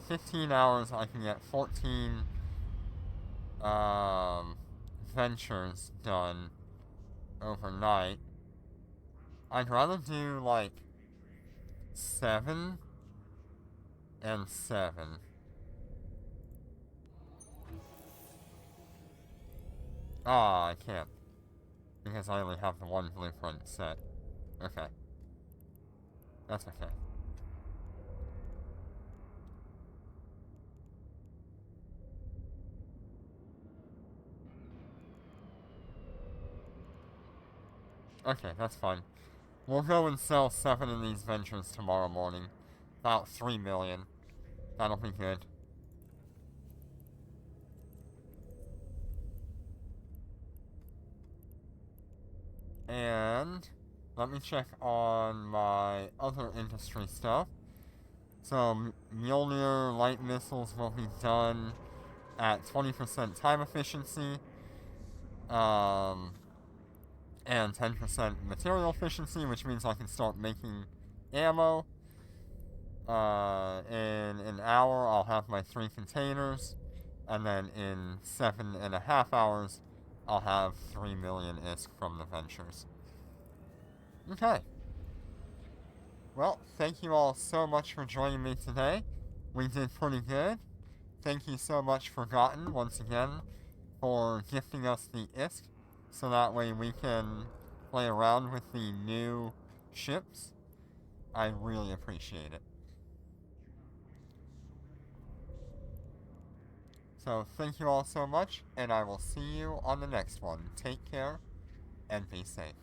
15 hours. I can get 14 ventures done overnight. I'd rather do like 7 and 7. Ah, I can't. Because I only have the one blueprint set. Okay. That's okay. Okay, that's fine. We'll go and sell 7 of these ventures tomorrow morning. About 3 million. That'll be good. And let me check on my other industry stuff. So Mjolnir light missiles will be done at 20% time efficiency, and 10% material efficiency, which means I can start making ammo. In an hour, I'll have my 3 containers, and then in 7.5 hours, I'll have 3 million ISK from the ventures. Okay. Well, thank you all so much for joining me today. We did pretty good. Thank you so much, Forgotten, once again, for gifting us the ISK, so that way we can play around with the new ships. I really appreciate it. So thank you all so much, and I will see you on the next one. Take care, and be safe.